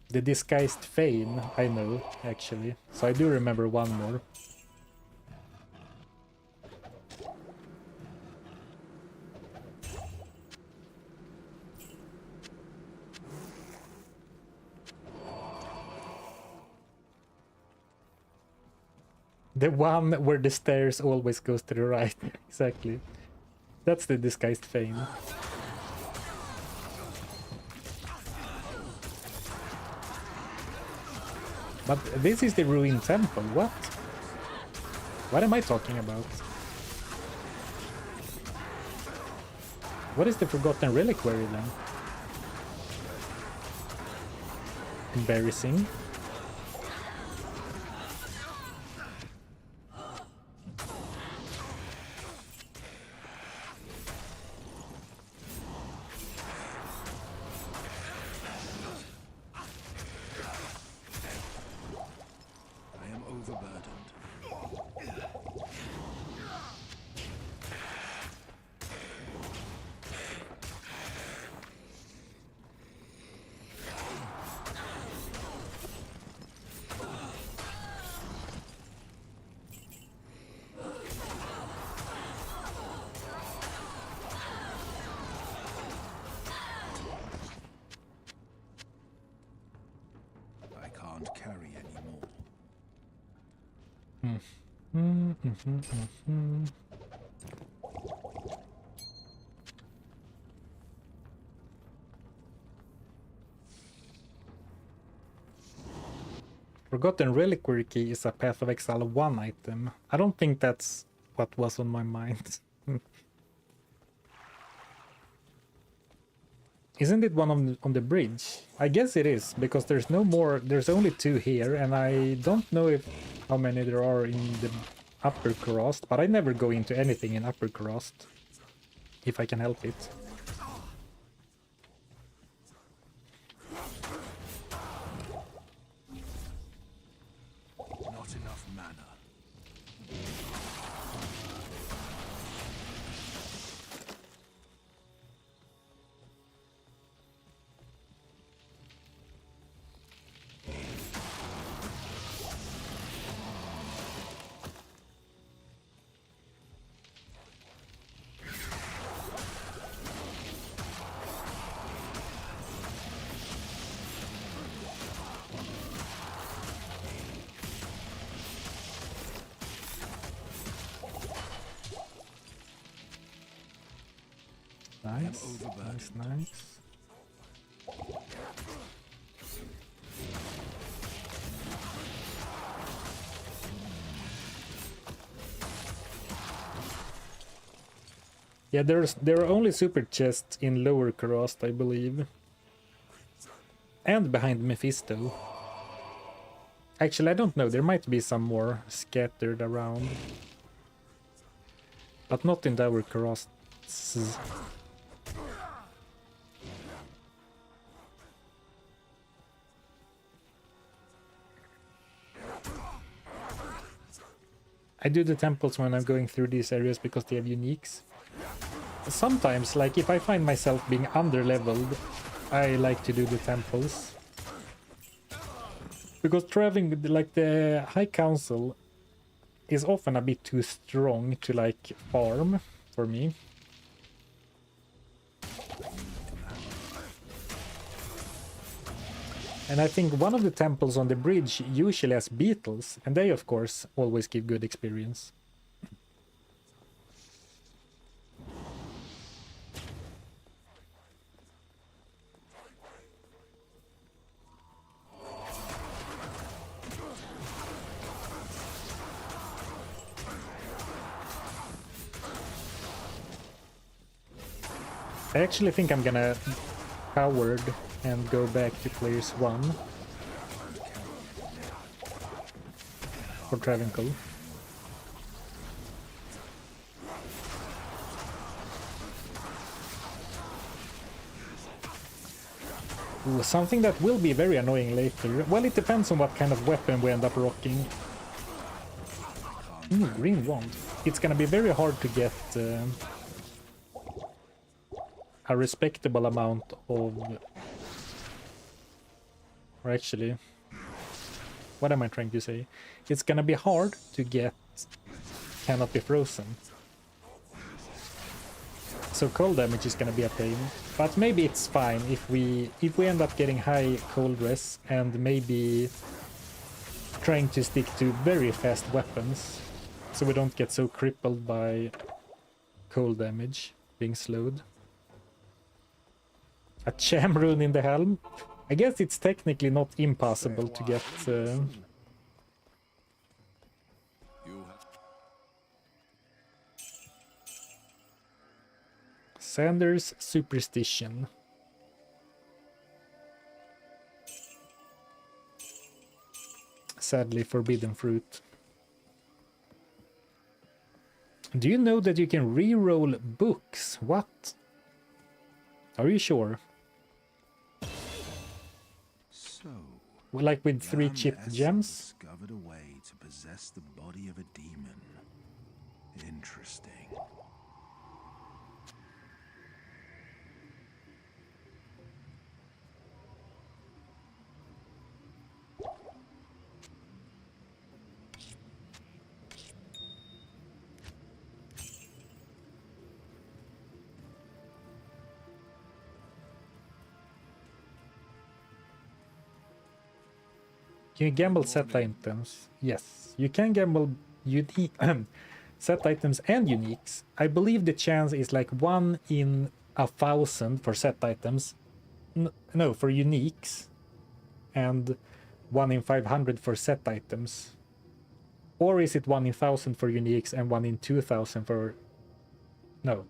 The Disguised Fane, I know, actually. So I do remember one more. The one where the stairs always goes to the right. Exactly. That's the Disguised Fane. But this is the ruined temple, what? What am I talking about? What is the Forgotten Reliquary then? Embarrassing. Carry anymore. Forgotten Reliquary Key is a Path of Exile 1 item. I don't think that's what was on my mind. Isn't it one on the bridge? I guess it is, because there's no more, there's only 2 here, and I don't know if how many there are in the Upper Kurast, but I never go into anything in Upper Kurast, if I can help it. Not enough mana. Nice, nice, nice. Yeah, there are only super chests in Lower Kurast, I believe. And behind Mephisto. Actually, I don't know, there might be some more scattered around. But not in Lower Kurast. I do the temples when I'm going through these areas because they have uniques. sometimes, like, if I find myself being under-leveled, I like to do the temples. Because traveling, like, the High Council is often a bit too strong to, like, farm for me. And I think one of the temples on the bridge usually has beetles, and they, of course, always give good experience. I actually think I'm gonna coward and go back to players 1 for Travincal. Ooh, something that will be very annoying later. Well, it depends on what kind of weapon we end up rocking. Green wand. It's gonna be very hard to get a respectable amount of... Or actually, what am I trying to say? It's gonna be hard to get cannot be frozen. So cold damage is gonna be a pain. But maybe it's fine if we end up getting high cold res and maybe trying to stick to very fast weapons, so we don't get so crippled by cold damage being slowed. A Cham rune in the helm? I guess it's technically not impossible to get... Sanders Superstition. Sadly, forbidden fruit. Do you know that you can re-roll books? What? Are you sure? So, Well, like with 3 chipped gems? discovered a way to possess the body of a demon. Interesting. Can you gamble set items? Yes, you can gamble unique set items and uniques. I believe the chance is like 1 in 1,000 for set items. No, for uniques. And 1 in 500 for set items. Or is it 1 in 1,000 for uniques and 1 in 2,000 for... No.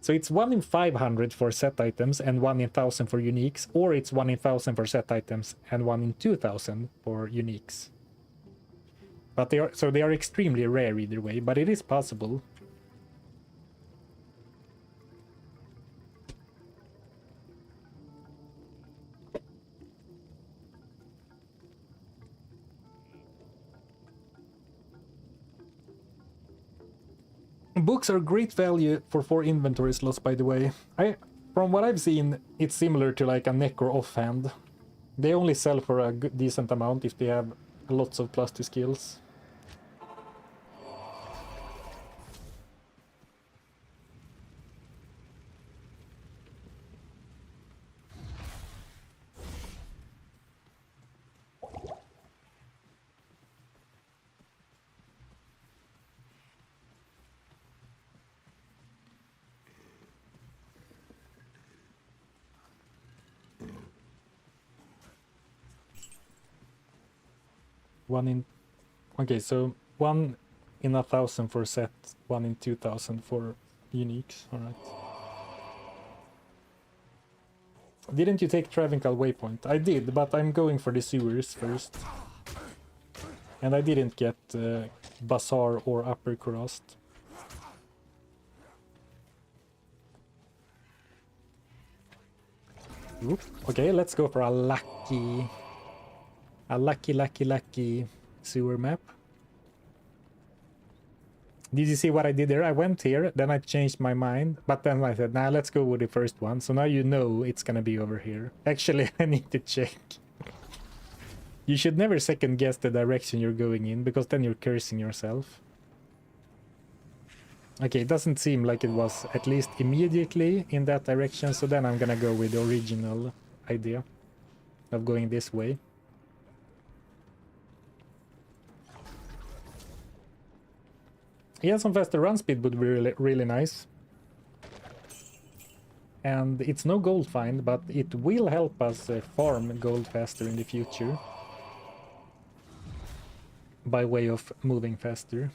So it's 1 in 500 for set items and 1 in 1,000 for uniques, or it's 1 in 1,000 for set items and 1 in 2,000 for uniques. But they are extremely rare either way, but it is possible. Books are great value for 4 inventory slots, by the way. From what I've seen, it's similar to like a Necro offhand. They only sell for a decent amount if they have lots of +2 skills. Okay, so 1 in 1,000 for set, 1 in 2,000 for uniques. All right. Didn't you take Travincal Waypoint? I did, but I'm going for the sewers first. And I didn't get Bazaar or Upper Crust. Oop. Okay, let's go for a lucky sewer map. Did you see what I did there? I went here, then I changed my mind, but then I said, nah, let's go with the first one. So now you know it's gonna be over here. Actually, I need to check. You should never second guess the direction you're going in, because then you're cursing yourself. Okay, it doesn't seem like it was at least immediately in that direction, so then I'm gonna go with the original idea of going this way. Yeah, some faster run speed would be really nice. And it's no gold find, but it will help us farm gold faster in the future. By way of moving faster.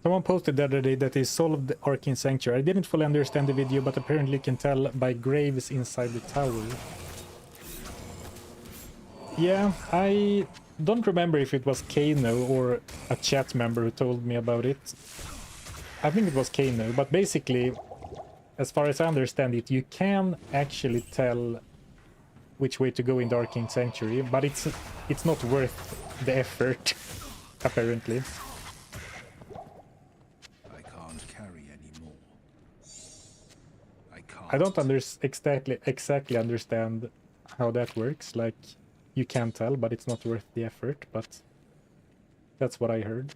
Someone posted the other day that they solved the Arcane Sanctuary. I didn't fully understand the video, but apparently you can tell by graves inside the tower. Yeah, I don't remember if it was Kano or a chat member who told me about it. I think it was Kano, but basically, as far as I understand it, you can actually tell which way to go in the Arcane Sanctuary, but it's not worth the effort, apparently. I don't exactly understand how that works. Like, you can tell, but it's not worth the effort. But that's what I heard.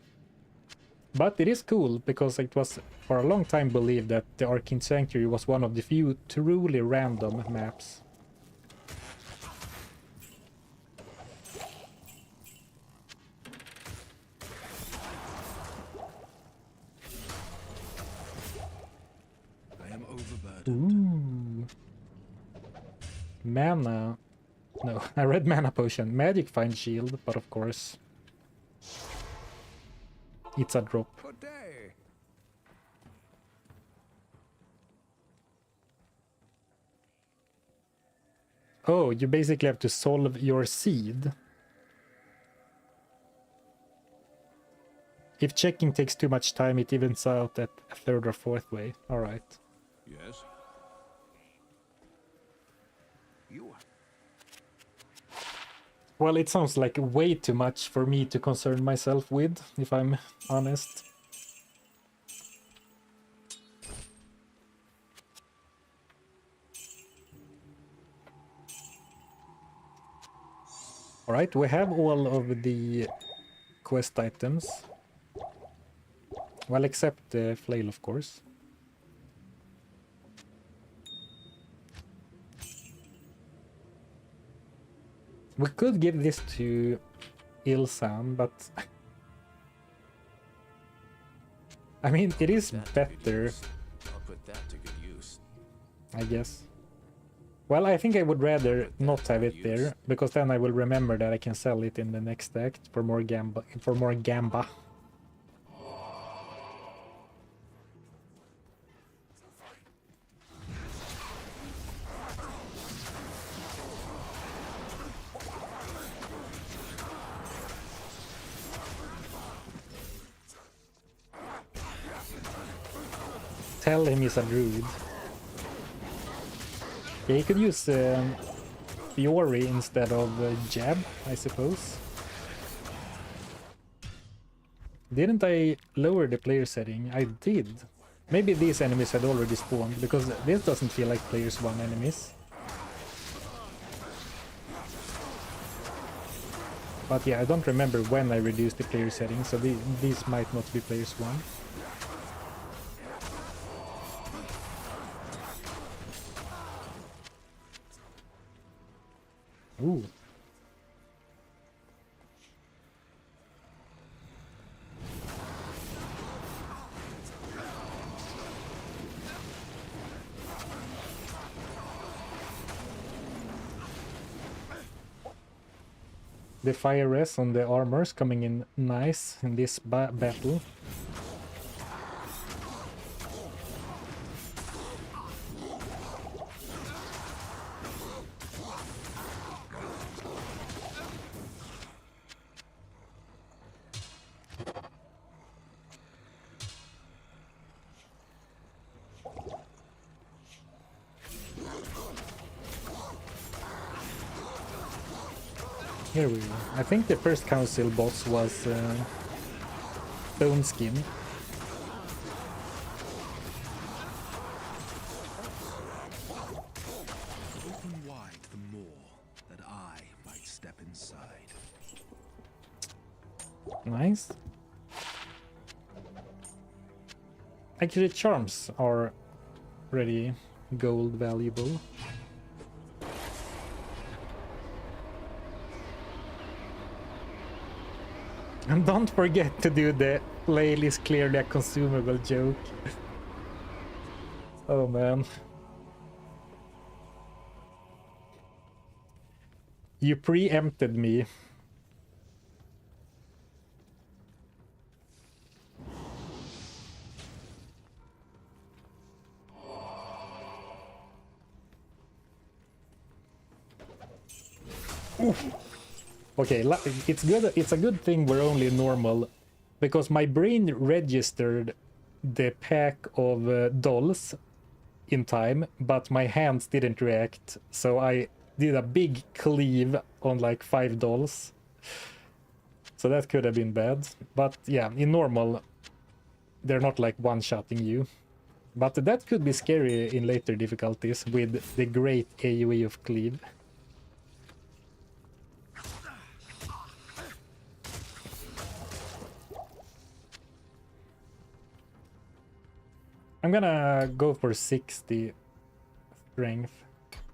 But it is cool because it was for a long time believed that the Arcane Sanctuary was one of the few truly random maps. Ooh. Mana. No, I read mana potion. Magic find shield, but of course it's a drop. Oh, you basically have to solve your seed. If checking takes too much time, it evens out at a third or fourth way. Alright. Yes. Well, it sounds like way too much for me to concern myself with, if I'm honest. Alright, we have all of the quest items. Well, except the flail, of course. We could give this to Ilsan, but I mean, it is better. I'll put that to good use. I guess. Well, I think I would rather not have it there, because then I will remember that I can sell it in the next act for more gamba. Tell him he's a druid. Yeah, he could use Fiori instead of Jab, I suppose. Didn't I lower the player setting? I did. Maybe these enemies had already spawned, because this doesn't feel like players 1 enemies. But yeah, I don't remember when I reduced the player setting, so these might not be players 1. Ooh. The fire res on the armors coming in nice in this battle. Here we go. I think the first council boss was Stone Skin. Open wide the maw, that I might step inside. Nice. Actually, charms are pretty gold valuable. And don't forget to do the flail is clearly a consumable joke. Oh man. You preempted me. Oof. Okay, it's good. It's a good thing we're only normal, because my brain registered the pack of dolls in time, but my hands didn't react. So I did a big cleave on like 5 dolls. So that could have been bad. But yeah, in normal, they're not like one-shotting you. But that could be scary in later difficulties with the great AoE of cleave. I'm gonna go for 60 strength,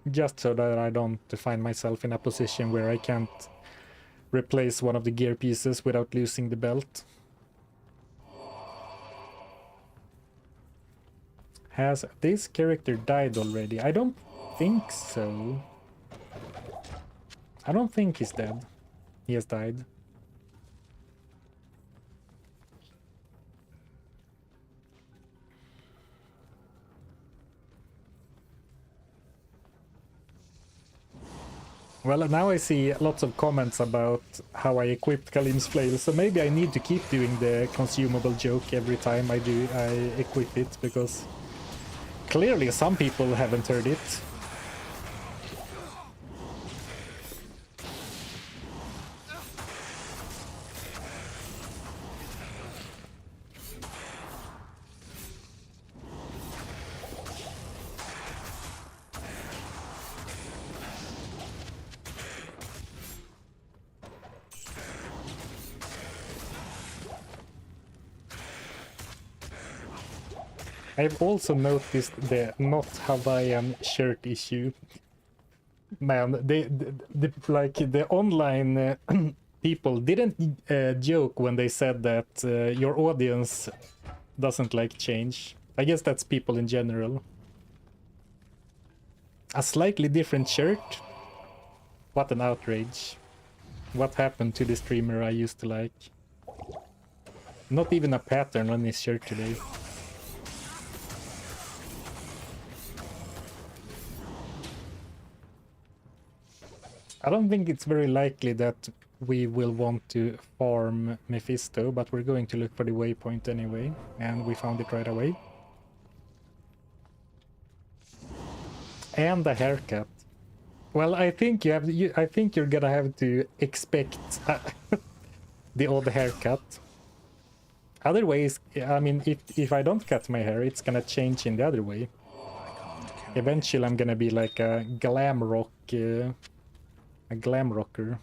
just so that I don't find myself in a position where I can't replace one of the gear pieces without losing the belt. Has this character died already? I don't think so. I don't think he's dead. He has died. Well, now I see lots of comments about how I equipped Kalim's flail, so maybe I need to keep doing the consumable joke every time I equip it, because clearly some people haven't heard it. I've also noticed the not Hawaiian shirt issue. Man, like the online people didn't joke when they said that your audience doesn't like change. I guess that's people in general. A slightly different shirt? What an outrage. What happened to the streamer I used to like? Not even a pattern on his shirt today. I don't think it's very likely that we will want to farm Mephisto, but we're going to look for the waypoint anyway, and we found it right away. And a haircut. Well, I think I think you're gonna have to expect the odd haircut. Otherwise, I mean, if I don't cut my hair, it's gonna change in the other way. Eventually, I'm gonna be like a glam rock. A glam rocker.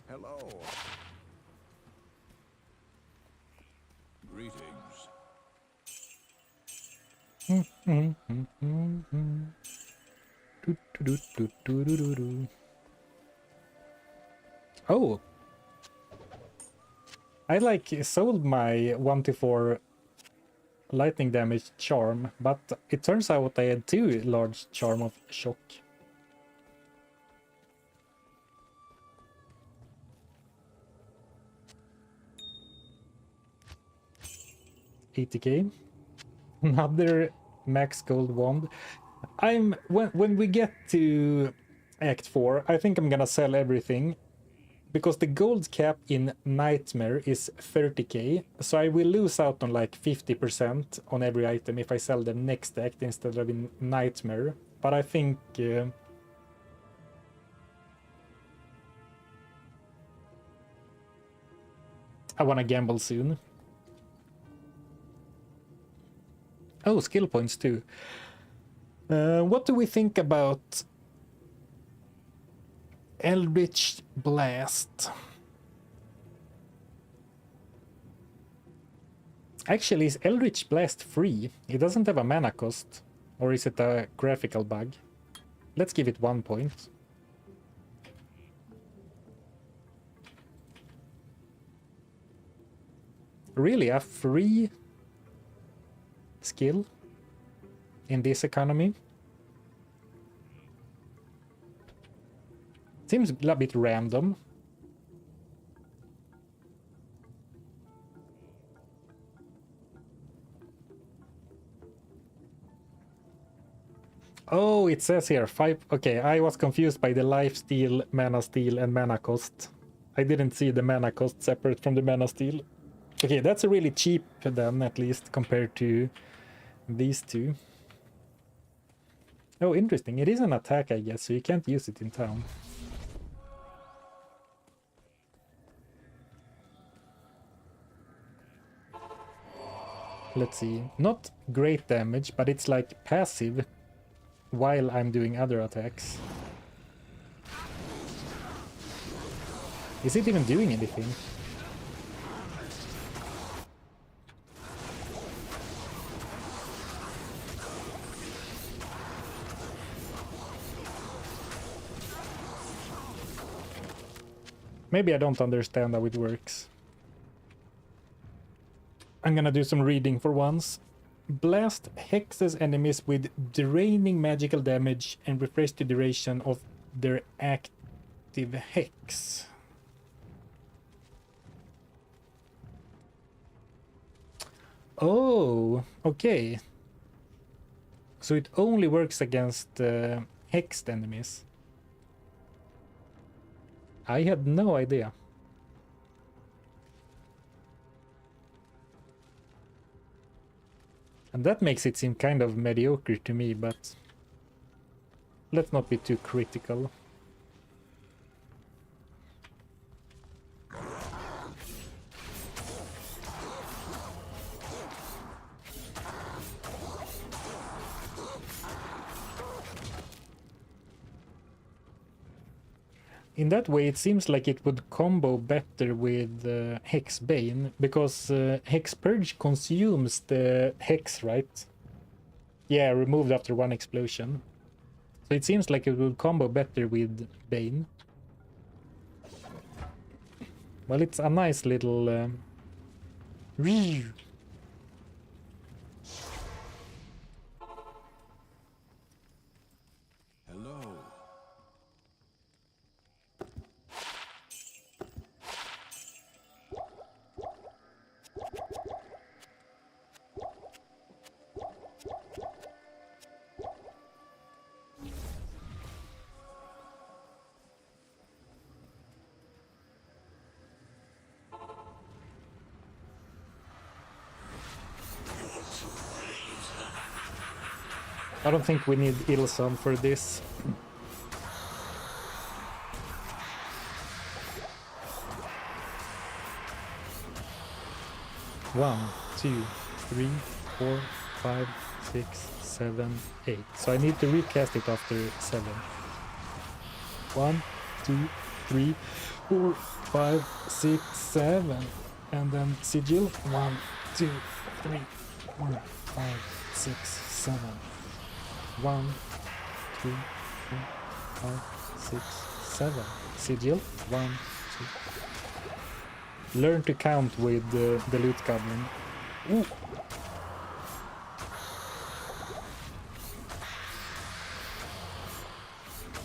Hello. Greetings. Oh, I like sold my 1-4 lightning damage charm, but it turns out I had 2 large charm of shock. $80k. Another max gold wand. When we get to Act 4, I think I'm gonna sell everything, because the gold cap in Nightmare is 30k, so I will lose out on like 50% on every item if I sell the next act instead of in Nightmare. But I think I wanna gamble soon. Oh, skill points too. What do we think about Eldritch Blast? Actually, is Eldritch Blast free? It doesn't have a mana cost. Or is it a graphical bug? Let's give it 1 point. Really, a free skill in this economy? Seems a bit random. Oh, it says here 5. Okay, I was confused by the life steal, mana steal, and mana cost. I didn't see the mana cost separate from the mana steal. Okay, that's a really cheap then, at least compared to these two. Oh, interesting. It is an attack, I guess, so you can't use it in town. Let's see. Not great damage, but it's like passive while I'm doing other attacks. Is it even doing anything? Maybe I don't understand how it works. I'm gonna do some reading for once. Blast hexes enemies with draining magical damage and refresh the duration of their active hex. Oh, okay. So it only works against hexed enemies. I had no idea. And that makes it seem kind of mediocre to me, but let's not be too critical. In that way, it seems like it would combo better with Hexbane, because Hex Purge consumes the Hex, right? Yeah, removed after one explosion. So it seems like it would combo better with Bane. Well, it's a nice little... I don't think we need Ilson for this. One, two, three, 4, 5, 6, 7, 8. So I need to recast it after 7. 1, 2, 3, 4, 5, 6, 7. And then sigil. 1, 2, 3, 4, 5, 6, 7. 1, 2, 3, 4, 5, 6, 7. Sigil. 1, 2. Learn to count with the loot goblin. Ooh.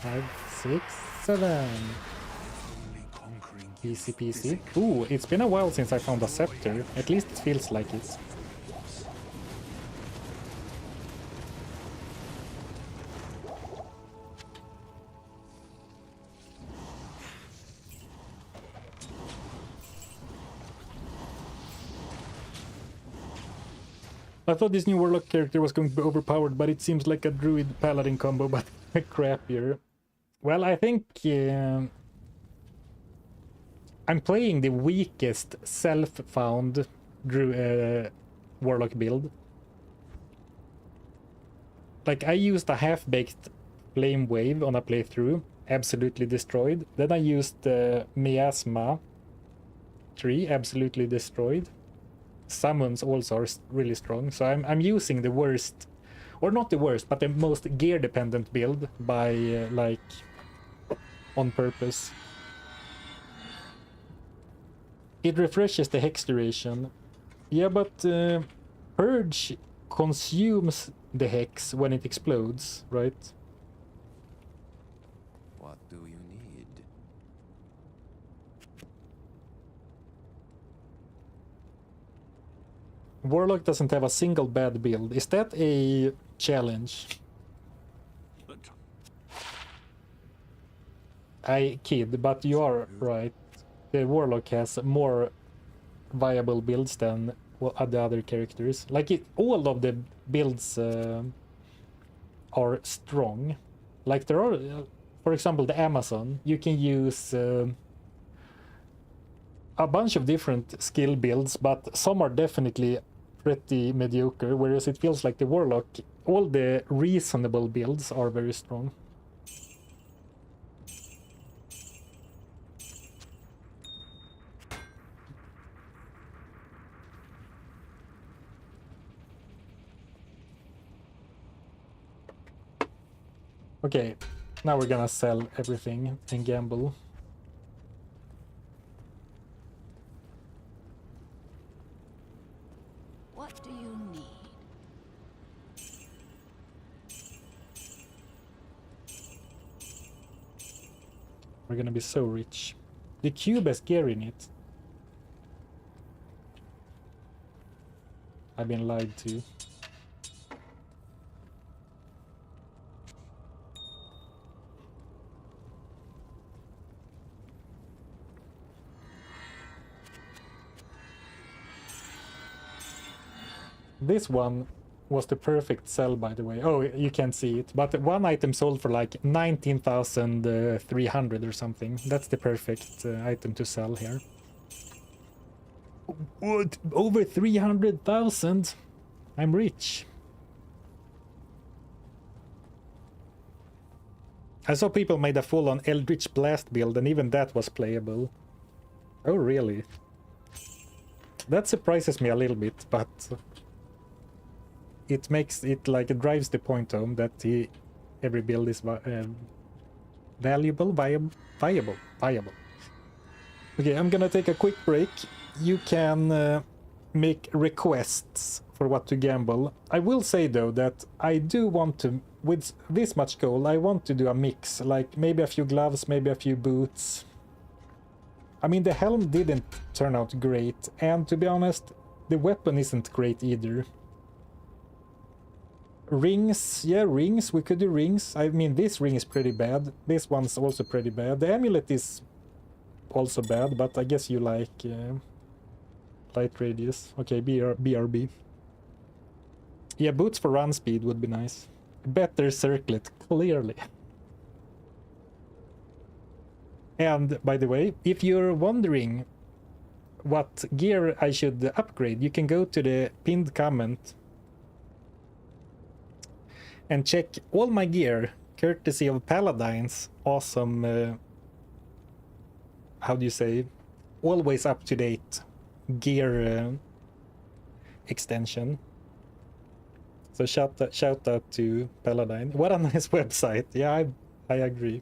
Five, 6, 7. Easy peasy. Ooh, it's been a while since I found a scepter. At least it feels like it. I thought this new Warlock character was going to be overpowered, but it seems like a Druid Paladin combo, but crappier. Well, I think I'm playing the weakest self-found Warlock build. Like, I used a half-baked Flame Wave on a playthrough, absolutely destroyed. Then I used Miasma tree, absolutely destroyed. Summons also are really strong, so I'm using the worst, or not the worst, but the most gear dependent build by like on purpose. It refreshes the hex duration. Yeah, but Purge consumes the hex when it explodes, right? What do you need? Warlock doesn't have a single bad build. Is that a challenge? I kid, but you are right. The Warlock has more viable builds than the other characters. Like, all of the builds are strong. Like, there are, for example, the Amazon. You can use a bunch of different skill builds, but some are definitely pretty mediocre, whereas it feels like the Warlock, all the reasonable builds are very strong. Okay, now we're gonna sell everything and gamble. What do you need? We're gonna be so rich. The cube has gear in it. I've been lied to. This one was the perfect sell, by the way. Oh, you can't see it, but one item sold for like 19,300 or something. That's the perfect item to sell here. What? Over 300,000? I'm rich. I saw people made a full-on Eldritch Blast build, and even that was playable. Oh, really? That surprises me a little bit, but it makes it like it drives the point home that every build is valuable, viable. Okay, I'm gonna take a quick break. You can make requests for what to gamble. I will say though that I do want to, with this much gold, I want to do a mix, like maybe a few gloves, maybe a few boots. I mean, the helm didn't turn out great, and to be honest, the weapon isn't great either. Rings, yeah, rings, we could do rings. I mean, this ring is pretty bad. This one's also pretty bad. The amulet is also bad, but I guess you like light radius. Okay, BRB. Yeah, boots for run speed would be nice. Better circlet, clearly. And by the way, if you're wondering what gear I should upgrade, you can go to the pinned comment and check all my gear, courtesy of Paladine's awesome, how do you say, always up to date gear extension. So shout out to Paladine. What a nice website. Yeah, I agree.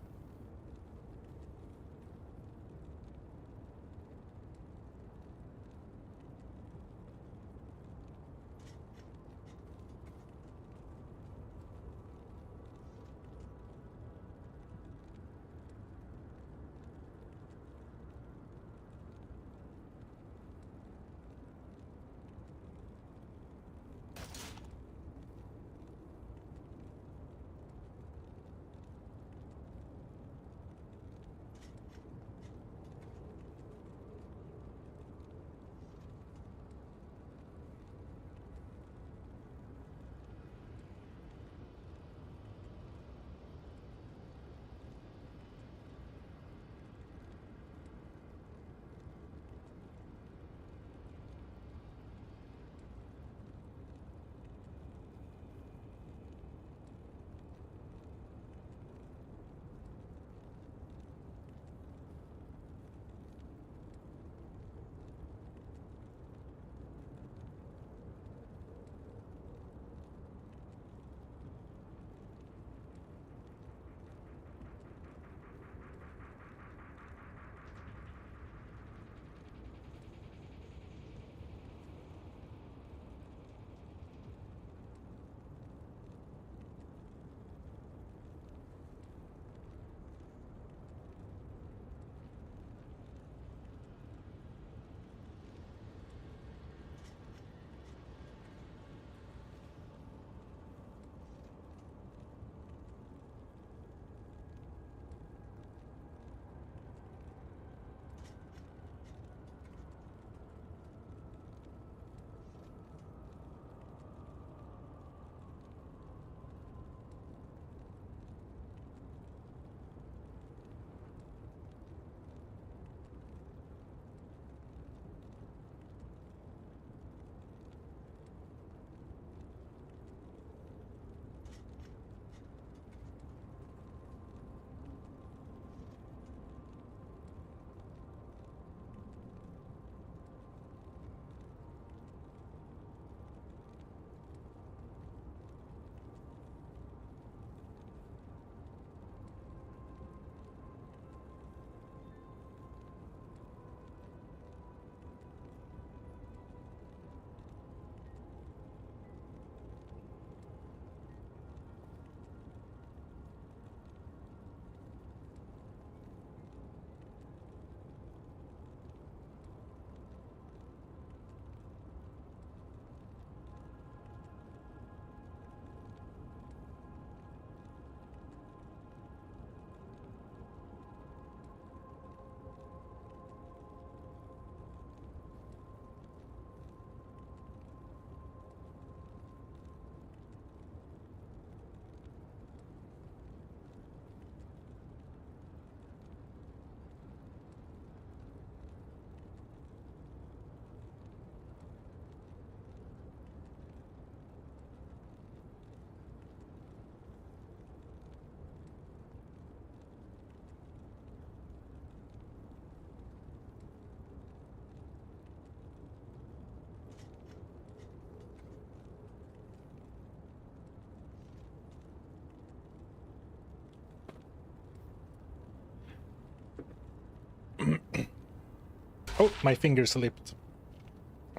Oh, my finger slipped.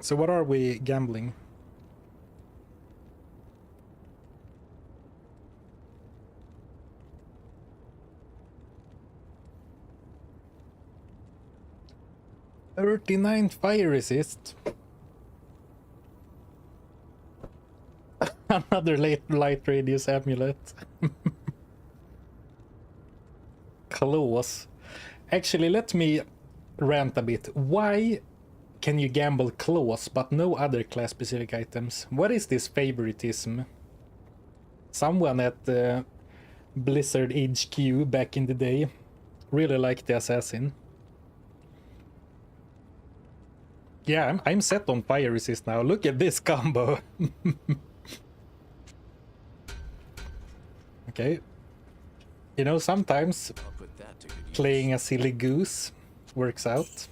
So what are we gambling? $39 fire resist. Another light radius amulet. Claws. Actually, let me rant a bit. Why can you gamble claws but no other class specific items? What is this favoritism? Someone at Blizzard HQ back in the day really liked the assassin. Yeah, I'm set on fire resist now. Look at this combo. Okay. You know, sometimes I'll put that to good use. playing a silly goose works out.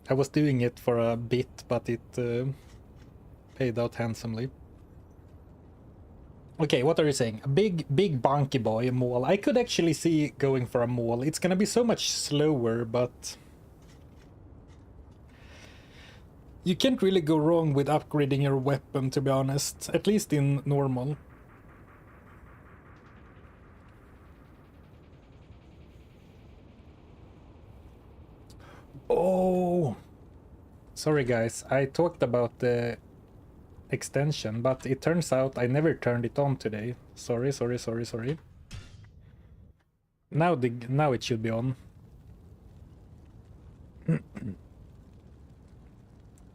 I was doing it for a bit, but it paid out handsomely. Okay, what are you saying? A big bonky boy maul. I could actually see going for a maul. It's gonna be so much slower, but you can't really go wrong with upgrading your weapon, to be honest. At least in normal. Oh! Sorry guys, I talked about the extension, but it turns out I never turned it on today. Sorry. Now it should be on.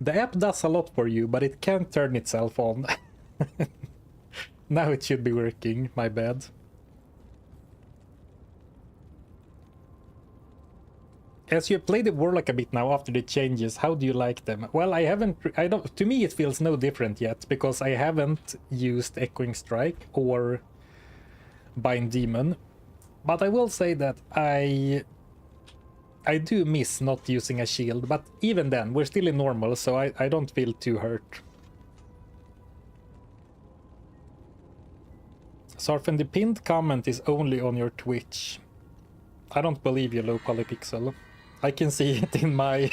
The app does a lot for you, but it can't turn itself on. Now it should be working, my bad. As you played the Warlock a bit now after the changes, how do you like them? Well, to me it feels no different yet, because I haven't used Echoing Strike or Bind Demon. But I will say that I do miss not using a shield, but even then, we're still in normal, so I don't feel too hurt. Sarfen, the pinned comment is only on your Twitch. I don't believe you, Low Polypixel. I can see it in my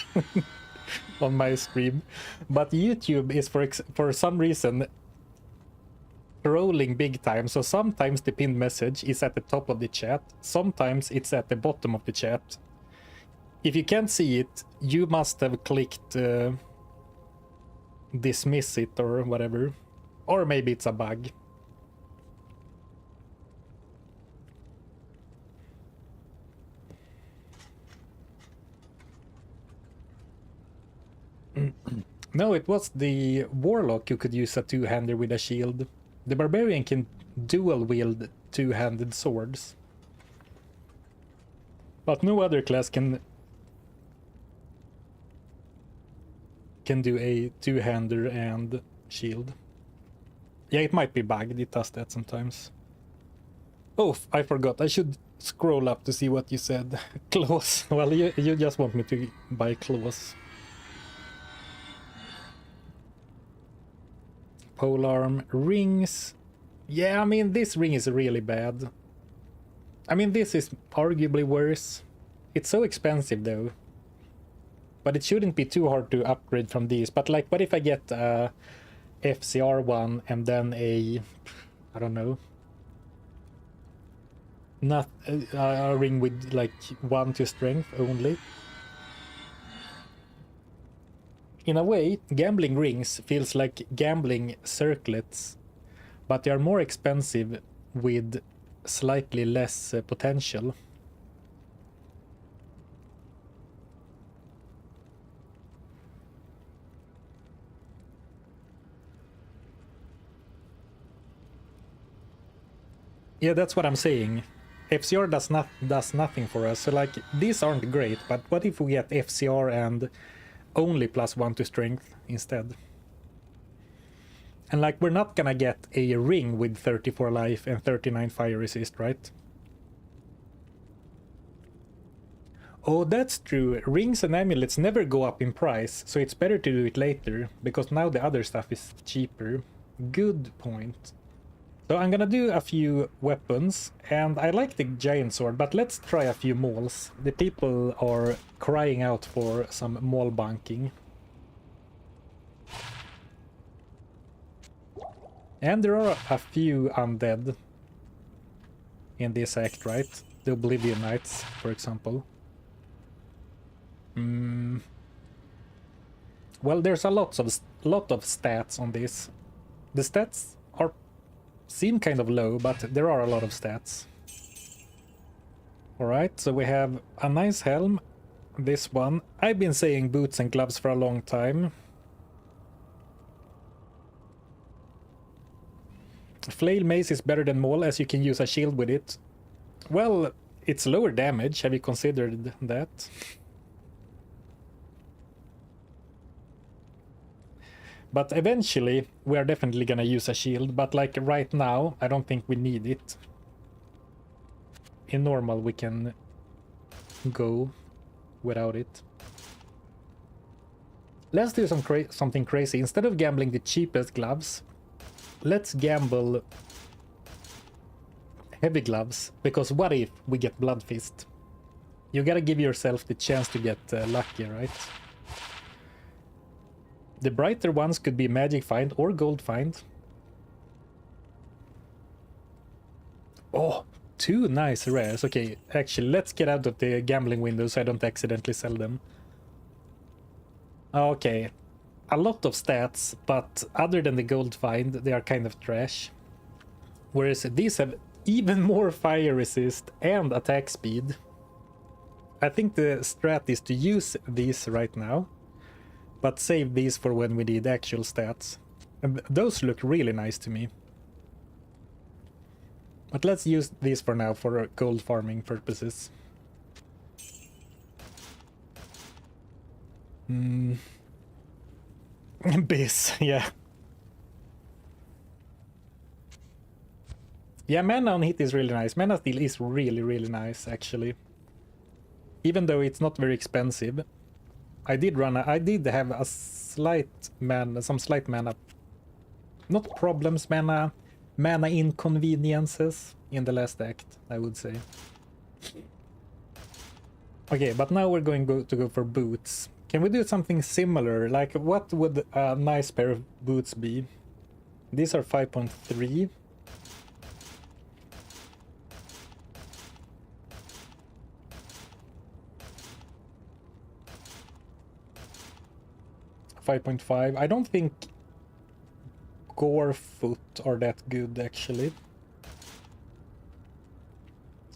on my stream, but YouTube is for some reason trolling big time. So sometimes the pinned message is at the top of the chat, sometimes it's at the bottom of the chat. If you can't see it, you must have clicked dismiss it or whatever, or maybe it's a bug. No, it was the Warlock who could use a two-hander with a shield. The Barbarian can dual-wield two-handed swords. But no other class can do a two-hander and shield. Yeah, it might be bugged, it does that sometimes. Oh, I forgot, I should scroll up to see what you said. Claws. Well, you just want me to buy claws. Polearm rings. Yeah, I mean, this ring is really bad. I mean, this is arguably worse. It's so expensive though. But it shouldn't be too hard to upgrade from these. But like, what if I get a FCR one and then a, I don't know, not a ring with like 1 to strength only? In a way, gambling rings feels like gambling circlets, but they are more expensive with slightly less potential. Yeah, that's what I'm saying. FCR does nothing for us. So like, these aren't great, but what if we get FCR and only +1 to strength instead? And like, we're not gonna get a ring with 34 life and 39 fire resist, right? Oh, that's true. Rings and amulets never go up in price, so it's better to do it later, because now the other stuff is cheaper. Good point. So I'm gonna do a few weapons, and I like the giant sword, but let's try a few mauls. The people are crying out for some maul bunking. And there are a few undead in this act, right? The Oblivion Knights, for example. Well, there's a lot of stats on this. The stats seem kind of low, but there are a lot of stats. Alright, so we have a nice helm. This one. I've been saying boots and gloves for a long time. Flail mace is better than maul as you can use a shield with it. Well, it's lower damage. Have you considered that? But eventually, we are definitely gonna use a shield, but like right now, I don't think we need it. In normal, we can go without it. Let's do something crazy. Instead of gambling the cheapest gloves, let's gamble heavy gloves, because what if we get Blood Fist? You gotta give yourself the chance to get lucky, right? The brighter ones could be Magic Find or Gold Find. Oh, 2 nice rares. Okay, actually, let's get out of the gambling window so I don't accidentally sell them. Okay, a lot of stats, but other than the Gold Find, they are kind of trash. Whereas these have even more fire resist and attack speed. I think the strat is to use these right now, but save these for when we need actual stats. And those look really nice to me. But let's use these for now for gold farming purposes. Biz, yeah. Yeah, mana on hit is really nice. Mana steal is really nice, actually. Even though it's not very expensive. I did have a some slight mana, not problems, mana inconveniences in the last act, I would say. Okay, but now we're going to go for boots. Can we do something similar? Like, what would a nice pair of boots be? These are 5.3. $5.5. I don't think Gorefoot are that good, actually.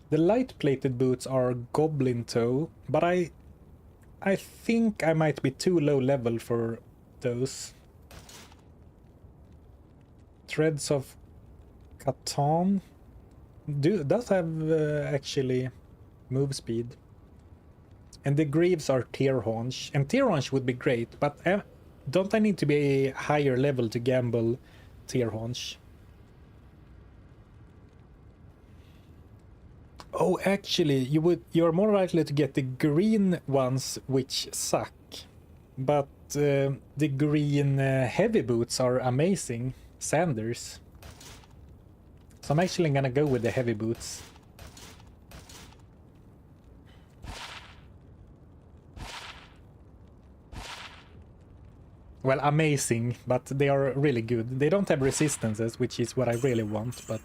The light-plated boots are Goblin Toe, but I think I might be too low level for those. Threads of Catan does have actually move speed. And the Greaves are Tearhaunch, and Tearhaunch would be great, but don't I need to be a higher level to gamble Tearhaunch? Oh, actually, you're more likely to get the green ones, which suck. But the green heavy boots are amazing. Sanders. So I'm actually gonna go with the heavy boots. Well, amazing, but they are really good. They don't have resistances, which is what I really want, but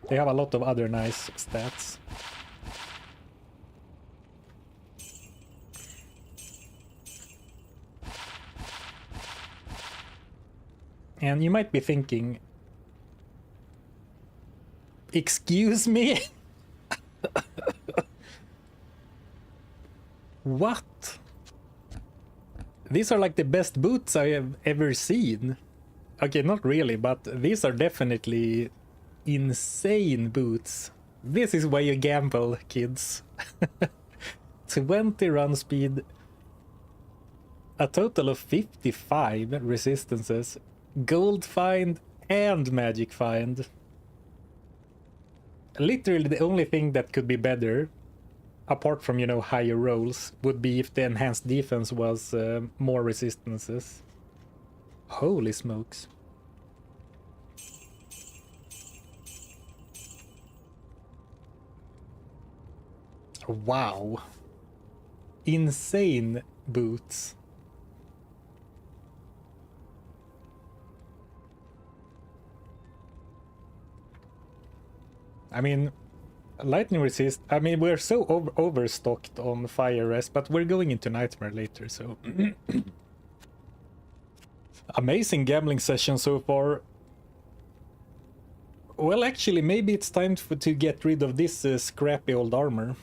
they have a lot of other nice stats. And you might be thinking, excuse me? What? These are like the best boots I have ever seen. Okay, not really, but these are definitely insane boots. This is why you gamble, kids. 20 run speed, a total of 55 resistances, gold find and magic find. Literally the only thing that could be better, apart from, you know, higher rolls, would be if the enhanced defense was more resistances. Holy smokes. Wow. Insane boots. I mean, lightning resist. I mean, we're so overstocked on fire rest, but we're going into nightmare later, so amazing gambling session so far. Well, actually, maybe it's time to get rid of this scrappy old armor.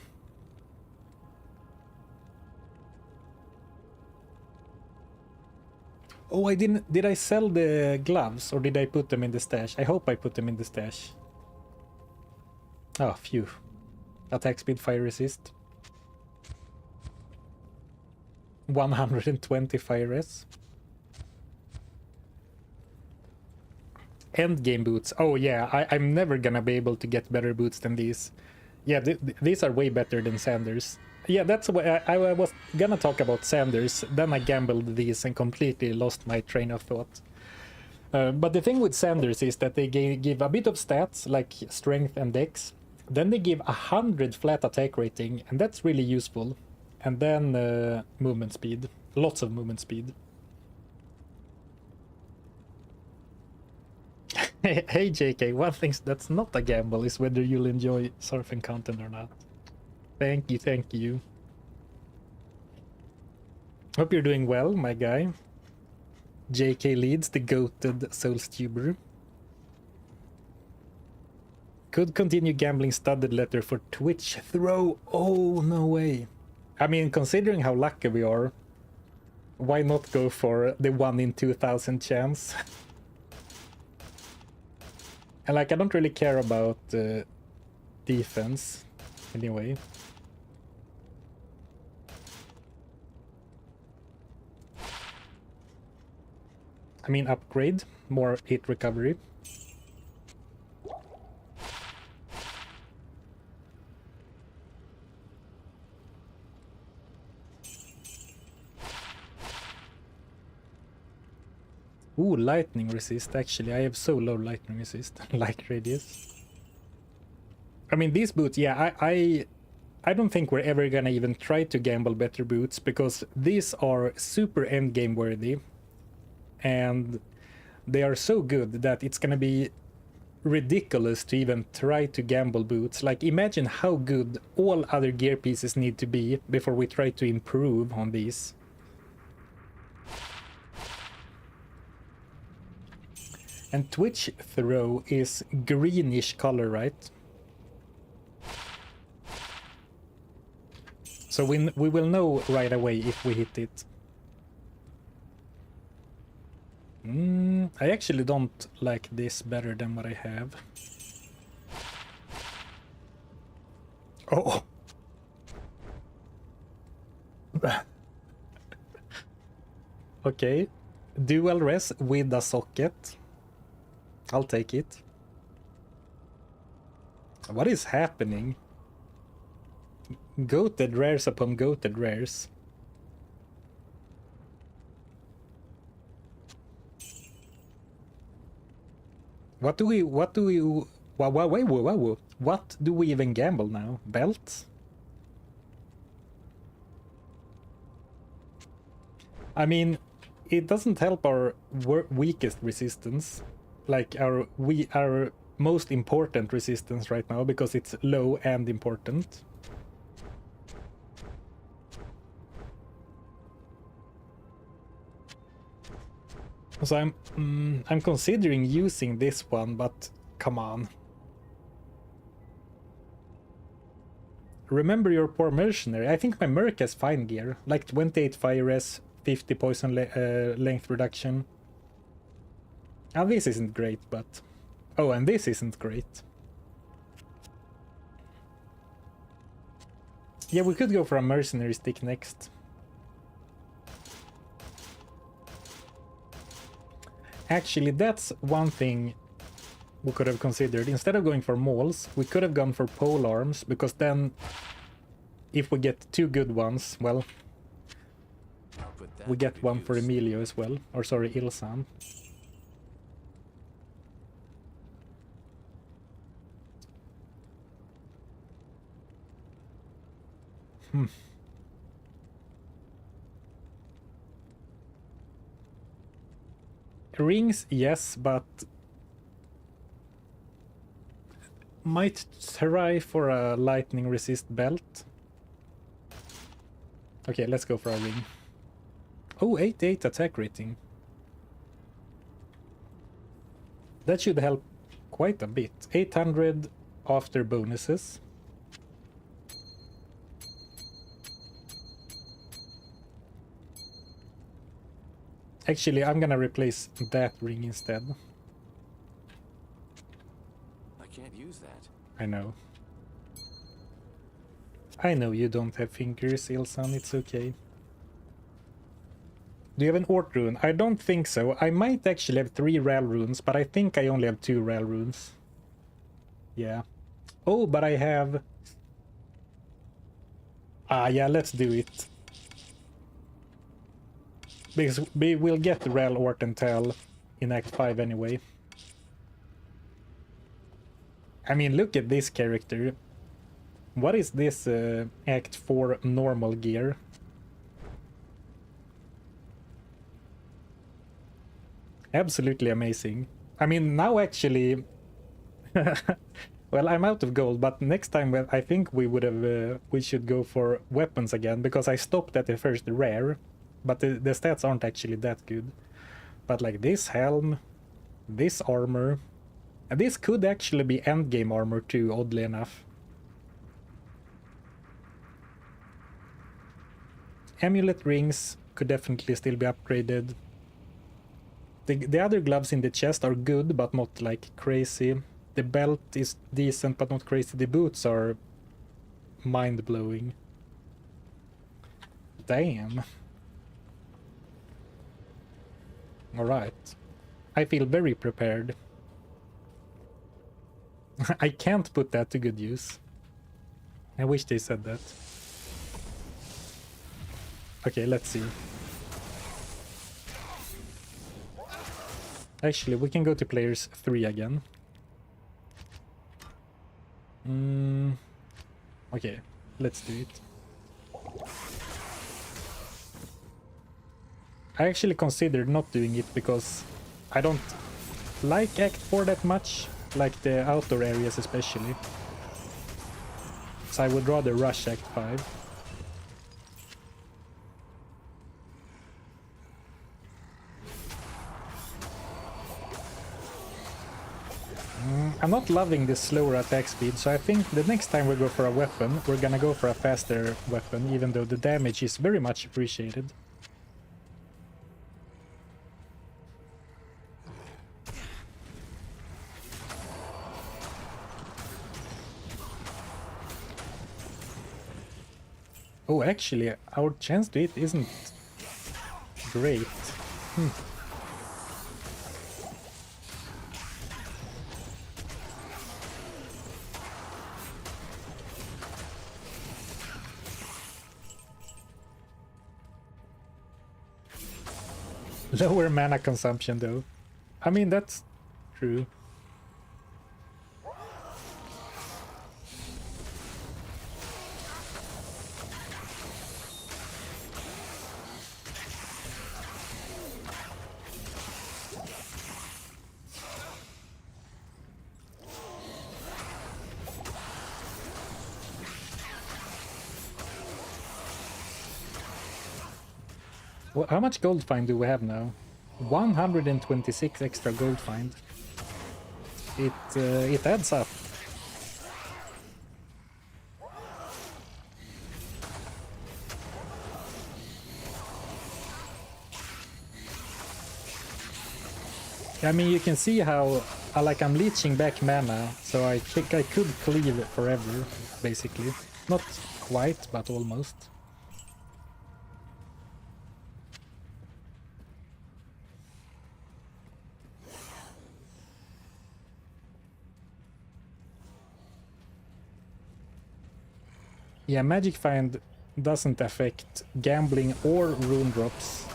Oh, I didn't. Did I sell the gloves or did I put them in the stash? I hope I put them in the stash. Oh, phew. Attack speed, fire resist. 120 fire res. Endgame boots. Oh yeah, I'm never gonna be able to get better boots than these. Yeah, these are way better than Sanders. Yeah, that's why I was gonna talk about Sanders, then I gambled these and completely lost my train of thought. But the thing with Sanders is that they give a bit of stats, like strength and dex. Then they give 100 flat attack rating, and that's really useful. And then movement speed. Lots of movement speed. Hey JK, one thing that's not a gamble is whether you'll enjoy surfing content or not. Thank you, thank you. Hope you're doing well, my guy. JK leads the goated Souls tuber. Could continue gambling studded letter for Twitch throw. Oh, no way. I mean, considering how lucky we are, why not go for the 1 in 2,000 chance? And like, I don't really care about defense anyway. I mean, upgrade, more hit recovery. Ooh, lightning resist. Actually, I have so low lightning resist. Light radius. I mean, these boots, yeah, I don't think we're ever gonna even try to gamble better boots, because these are super endgame worthy. And they are so good that it's gonna be ridiculous to even try to gamble boots. Like, imagine how good all other gear pieces need to be before we try to improve on these. And Twitch throw is greenish color, right? So we will know right away if we hit it. I actually don't like this better than what I have. Oh! Okay. Dual res with a socket. I'll take it. What is happening? Goated rares upon goated rares. What do we what do we even gamble now? Belts? I mean, it doesn't help our weakest resistance, like our most important resistance right now, because it's low and important. So I'm considering using this one, but come on. Remember your poor mercenary. I think my merc has fine gear, like 28 fire res, 50 poison length reduction. Now this isn't great, but oh, and this isn't great. Yeah, we could go for a mercenary stick next. Actually, that's one thing we could have considered. Instead of going for mauls, we could have gone for pole arms, because then if we get 2 good ones, well, we get one for Emilio as well. Or sorry, Ilsan. Rings, yes, but might try for a lightning resist belt. Okay, let's go for a ring. Oh, 88 attack rating. That should help quite a bit. 800 after bonuses. Actually, I'm gonna replace that ring instead. I can't use that. I know. I know you don't have fingers, Ilsan, it's okay. Do you have an Ort rune? I don't think so. I might actually have 3 Ral runes, but I think I only have 2 Ral runes. Yeah. Oh, but I have... yeah, let's do it. Because we will get the Ral Ort and Tel in Act 5 anyway. I mean, look at this character. What is this Act 4 normal gear? Absolutely amazing. I mean, now actually... Well, I'm out of gold, but next time I think we would have... we should go for weapons again, because I stopped at the first rare, but the stats aren't actually that good. But like this helm, this armor... And this could actually be endgame armor too, oddly enough. Amulet rings could definitely still be upgraded. The other gloves in the chest are good, but not like crazy. The belt is decent, but not crazy. The boots are mind-blowing. Damn. Alright. I feel very prepared. I can't put that to good use. I wish they said that. Okay, let's see. Actually, we can go to players 3 again. Okay, let's do it. I actually considered not doing it because I don't like Act 4 that much, like the outdoor areas especially. So I would rather rush Act 5. I'm not loving this slower attack speed, so I think the next time we go for a weapon, we're gonna go for a faster weapon, even though the damage is very much appreciated. Oh, actually, our chance to hit isn't great. Lower mana consumption, though. I mean, that's true. Well, how much gold find do we have now? 126 extra gold find. It adds up. I mean, you can see how like I'm leeching back mana, so I think I could cleave forever, basically. Not quite, but almost. Yeah, Magic Find doesn't affect gambling or rune drops.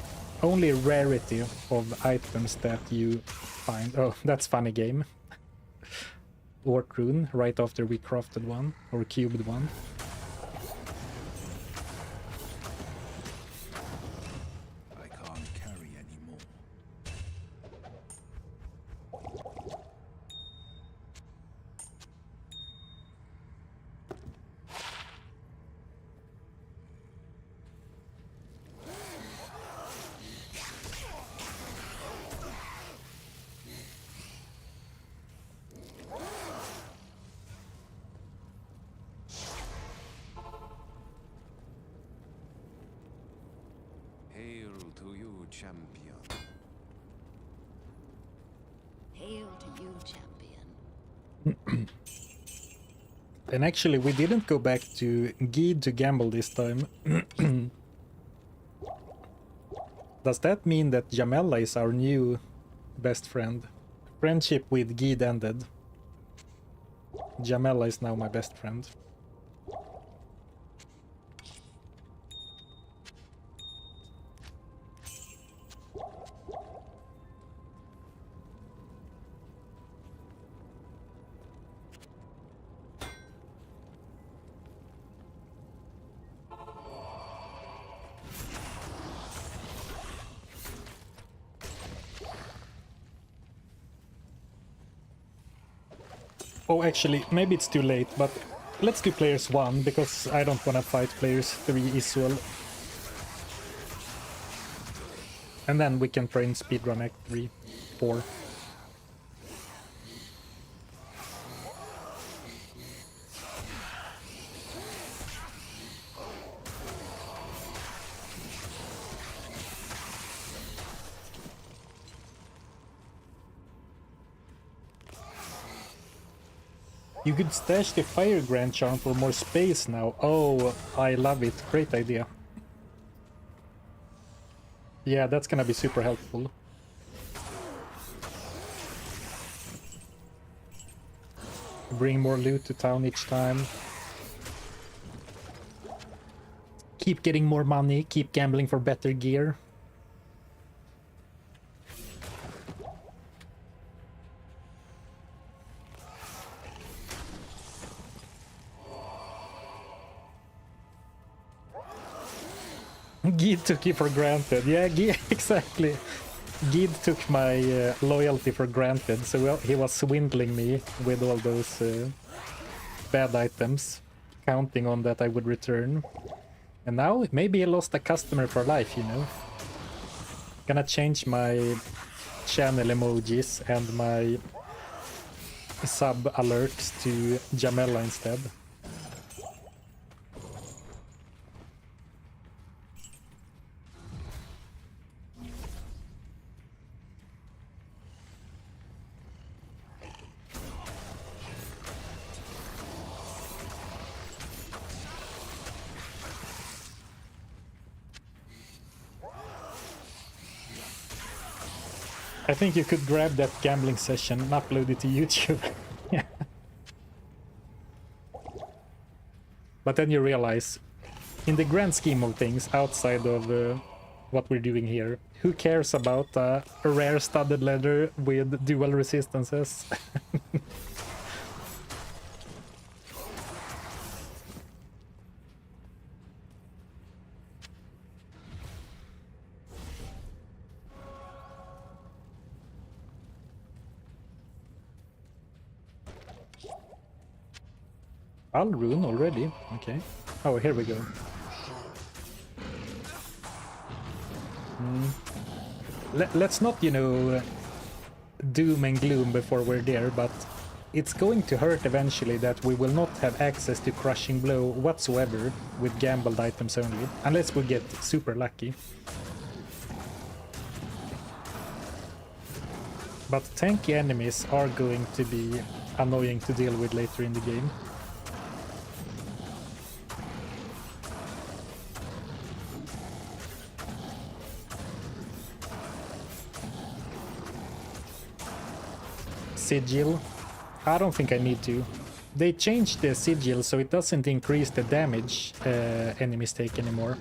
Only rarity of items that you find. Oh, that's funny game. Ort rune right after we crafted one or cubed one. to you, champion. Hail to you, champion. And actually, we didn't go back to Gheed to gamble this time. Does that mean that Jamella is our new best friend? Friendship with Gheed ended. Jamella is now my best friend. Oh, actually, maybe it's too late, but let's do players 1, because I don't want to fight players 3 as well. And then we can train speedrun Act 3, 4. You could stash the Fire Grand Charm for more space now. Oh, I love it. Great idea. Yeah, that's gonna be super helpful. Bring more loot to town each time. Keep getting more money, keep gambling for better gear. Gheed took you for granted. Yeah, exactly. Gheed took my loyalty for granted, so he was swindling me with all those bad items, counting on that I would return. And now, maybe he lost a customer for life, you know? Gonna change my channel emojis and my sub alerts to Jamella instead. I think you could grab that gambling session and upload it to YouTube. But then you realize, in the grand scheme of things, outside of what we're doing here, who cares about a rare studded leather with dual resistances? Rune already? Okay. Oh, here we go. Let's not, you know, doom and gloom before we're there, but it's going to hurt eventually that we will not have access to Crushing Blow whatsoever with gambled items only, unless we get super lucky. But tanky enemies are going to be annoying to deal with later in the game. Sigil. I don't think I need to. They changed the sigil so it doesn't increase the damage enemies take anymore.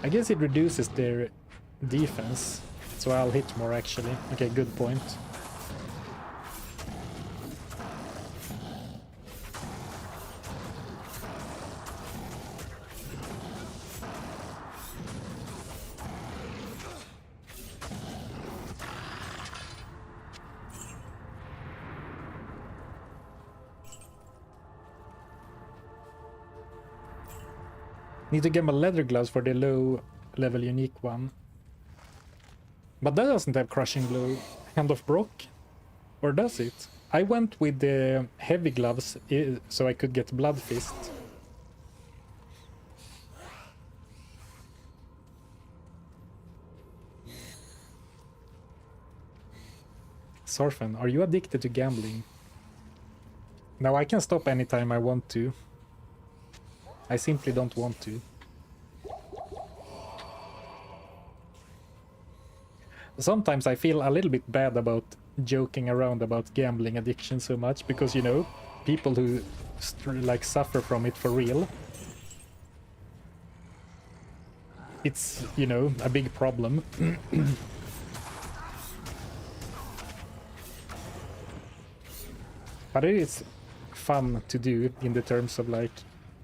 I guess it reduces their defense, so I'll hit more actually. Okay, good point. Need to get my leather gloves for the low level unique one. But that doesn't have Crushing Blow. Hand of Brock? Or does it? I went with the heavy gloves so I could get Blood Fist. Sorfen, are you addicted to gambling? No, I can stop anytime I want to. I simply don't want to. Sometimes I feel a little bit bad about joking around about gambling addiction so much because, you know, people who like suffer from it for real, it's, you know, a big problem. But it is fun to do in the terms of like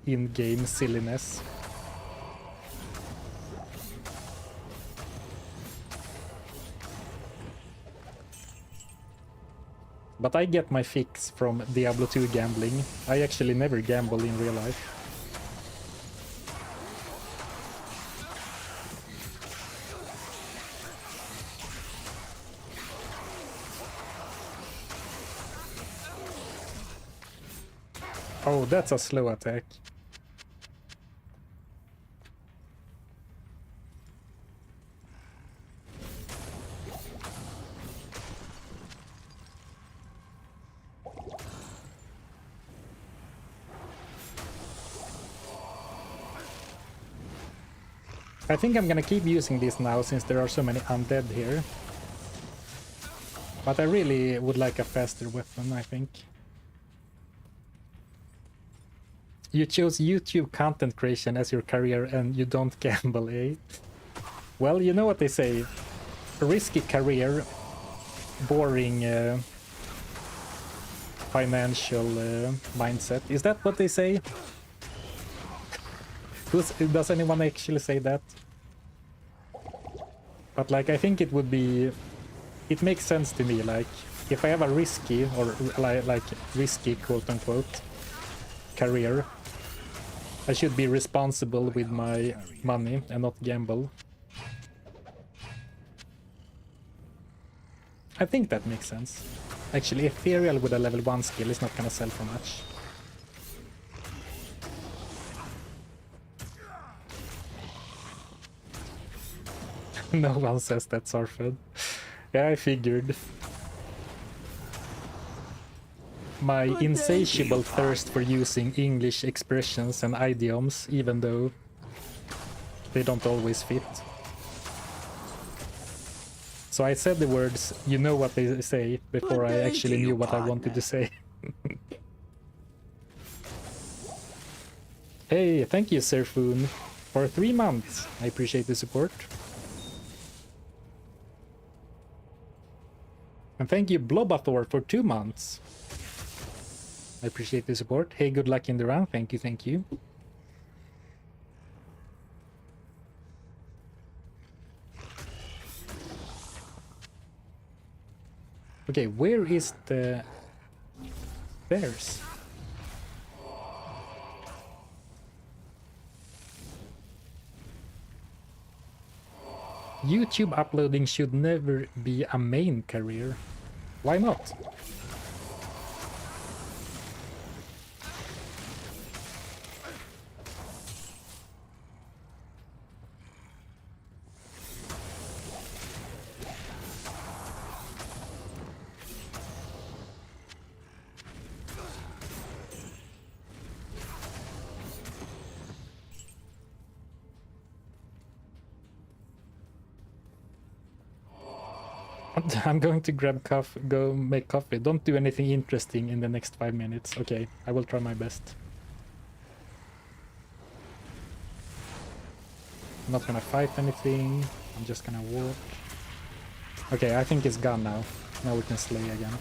in-game silliness. But I get my fix from Diablo 2 gambling. I actually never gamble in real life. Oh, that's a slow attack. I think I'm gonna keep using this now since there are so many undead here. But I really would like a faster weapon, I think. You chose YouTube content creation as your career and you don't gamble, eh? Well, you know what they say. A risky career, boring financial mindset. Is that what they say? Does anyone actually say that? But like, I think it would be... It makes sense to me, like, if I have a risky, or like risky quote-unquote, career, I should be responsible with my money and not gamble. I think that makes sense. Actually, Ethereal with a level 1 skill is not gonna sell for much. No one says that, Sarfed. Yeah, I figured. My insatiable thirst for using English expressions and idioms, even though they don't always fit. So I said the words, you know what they say, before I actually knew what I wanted to say. Hey, thank you, Serfoon, for 3 months. I appreciate the support. And thank you, Blobathor, for 2 months. I appreciate the support. Hey, good luck in the round. Thank you, thank you. Okay, where is the bears? YouTube uploading should never be a main career. Why not? I'm going to grab coffee, go make coffee. Don't do anything interesting in the next 5 minutes. Okay, I will try my best. I'm not gonna fight anything. I'm just gonna walk. Okay, I think it's gone now. Now we can slay again.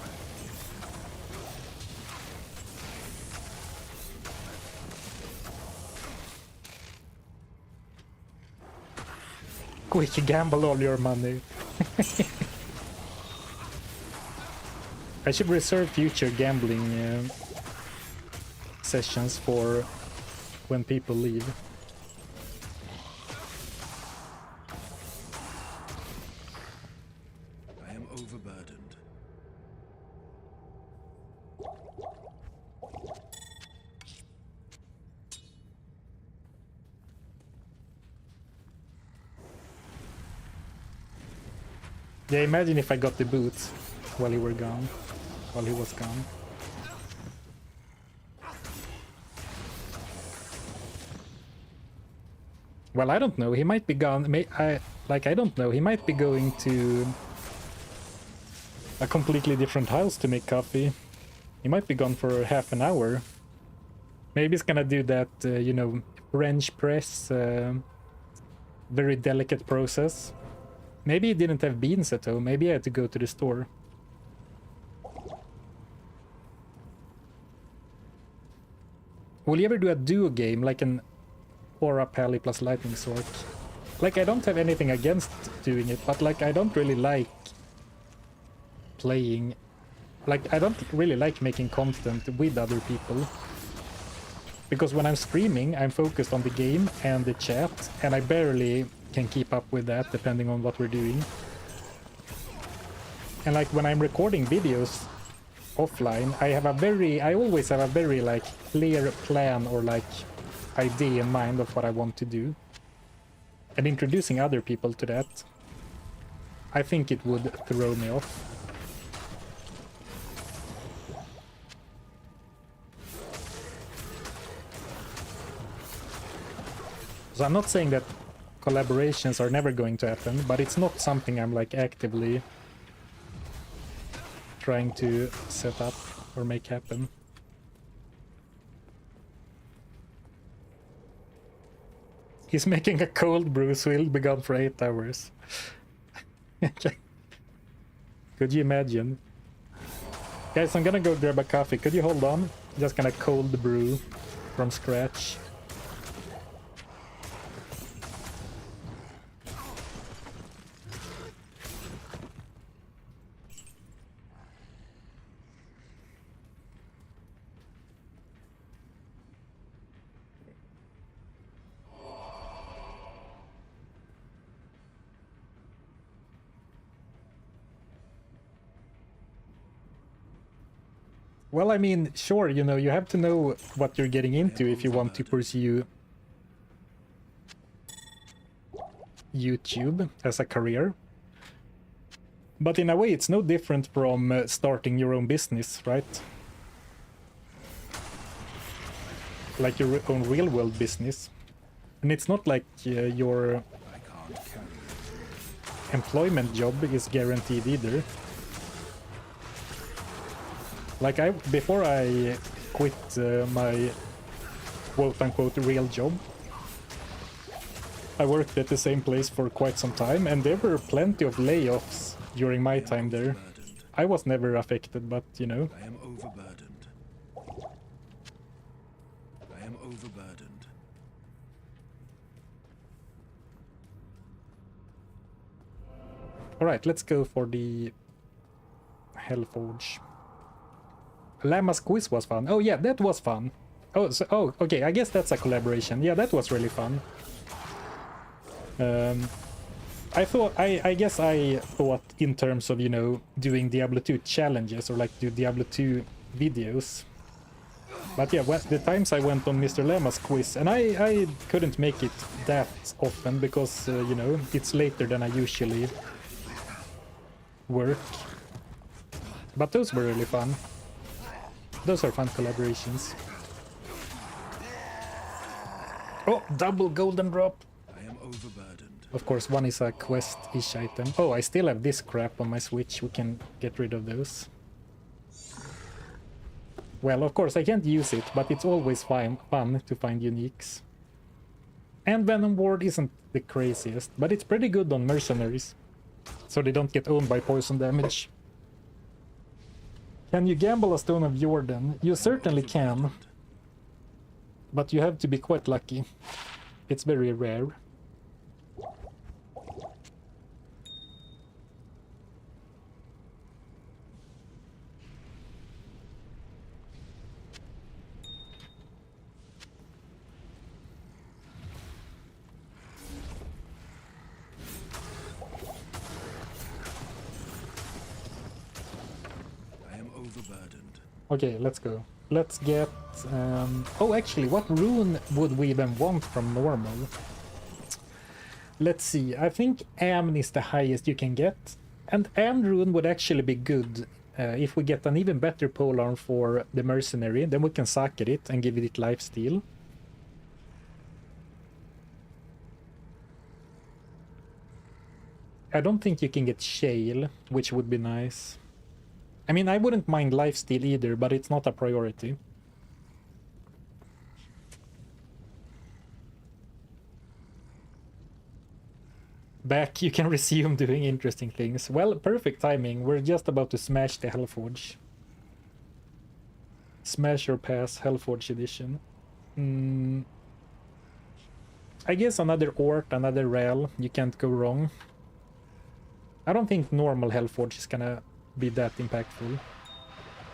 Quick, gamble all your money. I should reserve future gambling sessions for when people leave. I am overburdened. Yeah, imagine if I got the boots. while he were gone. While he was gone. Well, I don't know. He might be gone. I don't know. He might be going to a completely different house to make coffee. He might be gone for half an hour. Maybe he's gonna do that, you know, French press, very delicate process. Maybe he didn't have beans at home. Maybe I had to go to the store. Will you ever do a duo game, like an Aura Pally plus Lightning Sword? Like, I don't have anything against doing it, but like, I don't really like playing. Like, I don't really like making content with other people. Because when I'm streaming, I'm focused on the game and the chat, and I barely can keep up with that depending on what we're doing. And like, when I'm recording videos offline, I always have a very like clear plan or like idea in mind of what I want to do. And introducing other people to that, I think it would throw me off. So I'm not saying that collaborations are never going to happen, but it's not something I'm like actively trying to set up or make happen. He's making a cold brew, so he'll be gone for 8 hours. Could you imagine? Guys, I'm gonna go grab a coffee. Could you hold on? Just gonna cold brew from scratch. Well, I mean, sure, you know, you have to know what you're getting into if you want to pursue YouTube as a career. But in a way, it's no different from starting your own business, right? Like your own real-world business. And it's not like your employment job is guaranteed either. Like before I quit my quote-unquote real job, I worked at the same place for quite some time, and there were plenty of layoffs during my time there. I was never affected, but you know. I am overburdened. I am overburdened. Alright, let's go for the Hellforge. Llama's quiz was fun. Oh yeah, that was fun. Oh, okay, I guess that's a collaboration. Yeah, that was really fun. I guess I thought in terms of, you know, doing Diablo 2 challenges or like do Diablo 2 videos. But yeah, the times I went on Mr. Llama's quiz, and I couldn't make it that often because, you know, it's later than I usually work. But those were really fun. Those are fun collaborations. Oh, double golden drop! I am overburdened. Of course, one is a quest-ish item. Oh, I still have this crap on my Switch. We can get rid of those. Well, of course, I can't use it, but it's always fun to find uniques. And Venom Ward isn't the craziest, but it's pretty good on mercenaries. So they don't get owned by poison damage. Can you gamble a Stone of Jordan? You certainly can. But you have to be quite lucky. It's very rare. Okay, let's go. Let's get... oh, actually, what rune would we even want from normal? Let's see. I think Amn is the highest you can get. And Rune would actually be good if we get an even better polearm for the mercenary. Then we can socket it and give it lifesteal. I don't think you can get Shale, which would be nice. I mean, I wouldn't mind lifesteal either, but it's not a priority. Back, you can resume doing interesting things. Well, perfect timing. We're just about to smash the Hellforge. Smash or pass Hellforge edition. I guess another Ort, another Rel. You can't go wrong. I don't think normal Hellforge is gonna be that impactful.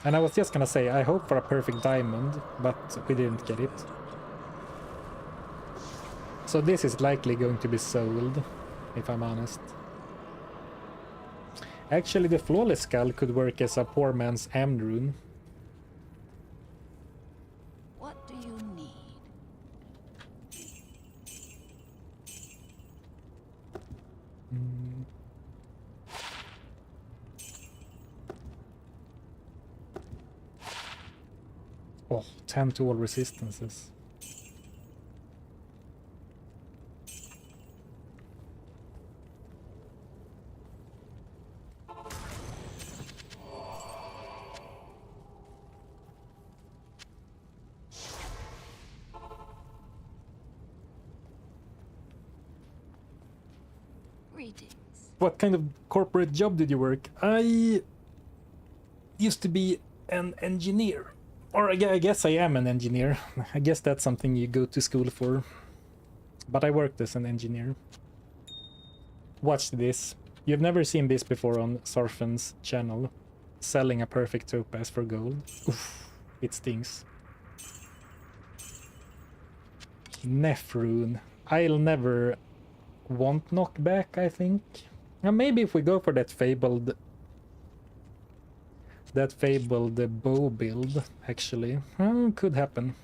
And I was just gonna say, I hope for a perfect diamond, but we didn't get it. So this is likely going to be sold, if I'm honest. Actually, the Flawless Skull could work as a poor man's Amrune. What do you need? Oh, 10 to all resistances. Greetings. What kind of corporate job did you work? I used to be an engineer. Or I guess I am an engineer. I guess that's something you go to school for. But I worked as an engineer. Watch this. You've never seen this before on Sarfen's channel. Selling a perfect topaz for gold. Oof, it stings. Nephrune. I'll never want knockback, I think. And maybe if we go for that fabled bow build, actually. Could happen.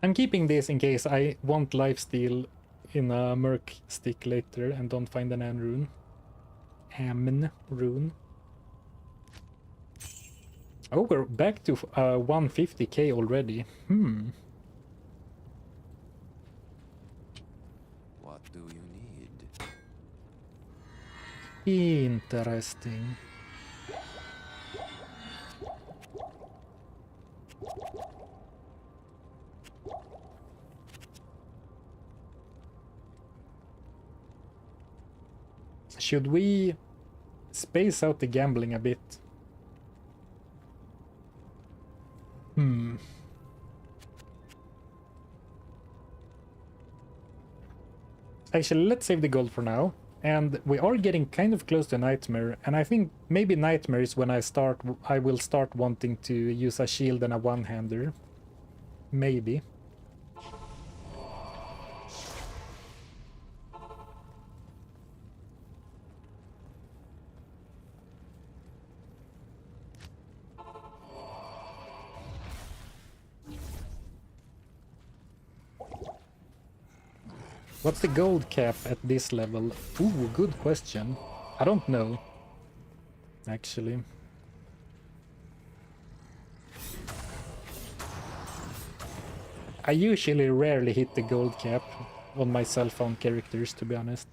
I'm keeping this in case I want lifesteal in a Merc stick later and don't find an Amrune. Amrune. Oh, we're back to 150k already. What do you need? Interesting. Should we space out the gambling a bit? Actually, let's save the gold for now. And we are getting kind of close to Nightmare, and I think maybe Nightmare is when I will start wanting to use a shield and a one-hander. Maybe. What's the gold cap at this level? Ooh, good question. I don't know, actually. I usually rarely hit the gold cap on my cell phone characters, to be honest.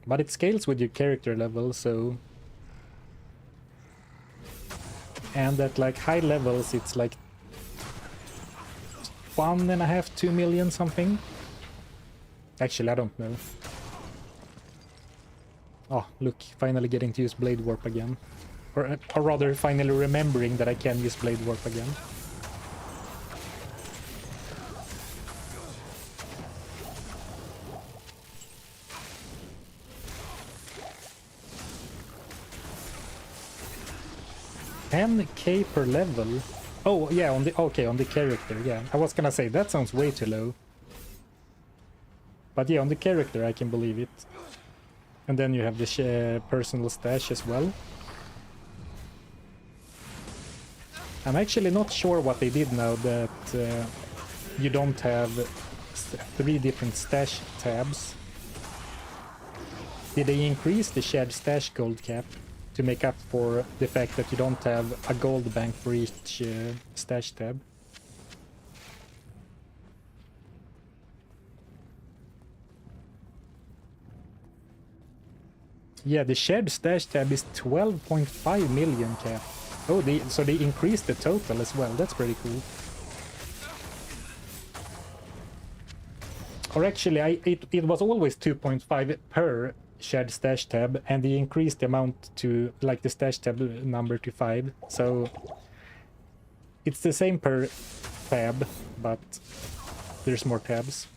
But it scales with your character level, so... And at like high levels it's like 1.5, 2 million something. Actually, I don't know. Oh, look, finally getting to use Blade Warp again. Or rather, finally remembering that I can use Blade Warp again. $10k per level. Oh yeah, on the character. Yeah, I was gonna say that sounds way too low. But yeah, on the character I can believe it. And then you have the personal stash as well. I'm actually not sure what they did now that you don't have 3 different stash tabs. Did they increase the shared stash gold cap to make up for the fact that you don't have a gold bank for each stash tab? Yeah, the shared stash tab is 12.5 million cap. Oh, so they increased the total as well. That's pretty cool. Or actually, it was always 2.5 per shared stash tab, and they increased the amount to, like, the stash tab number to 5. So it's the same per tab, but there's more tabs.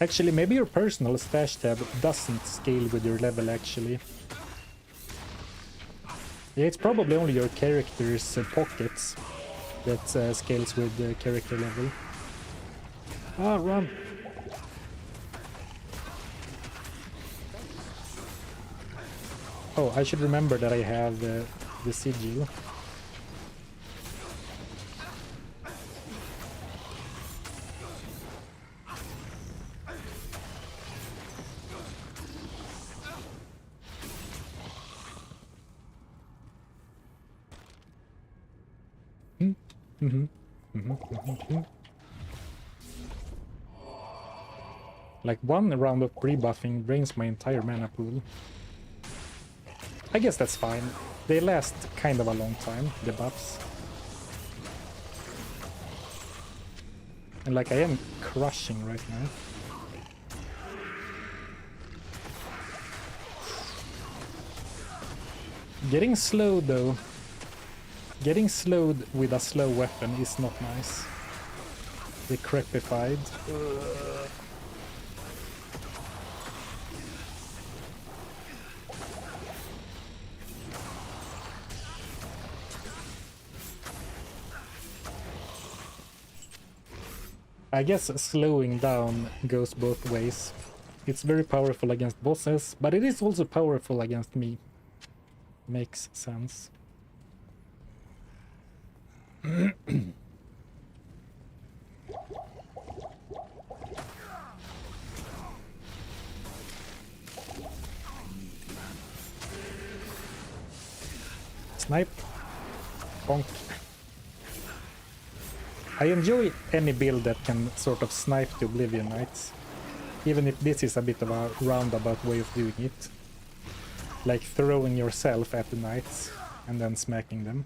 Actually, maybe your personal stash tab doesn't scale with your level, actually. Yeah, it's probably only your character's pockets that scales with the character level. Ah, run! Oh, I should remember that I have the sigil. Like, 1 round of pre-buffing drains my entire mana pool. I guess that's fine. They last kind of a long time, the buffs. And like, I am crushing right now. Getting slowed though. Getting slowed with a slow weapon is not nice. Decrepified. I guess slowing down goes both ways. It's very powerful against bosses, but it is also powerful against me. Makes sense. Snipe. Bonk. I enjoy any build that can sort of snipe the Oblivion Knights, even if this is a bit of a roundabout way of doing it. Like throwing yourself at the knights and then smacking them.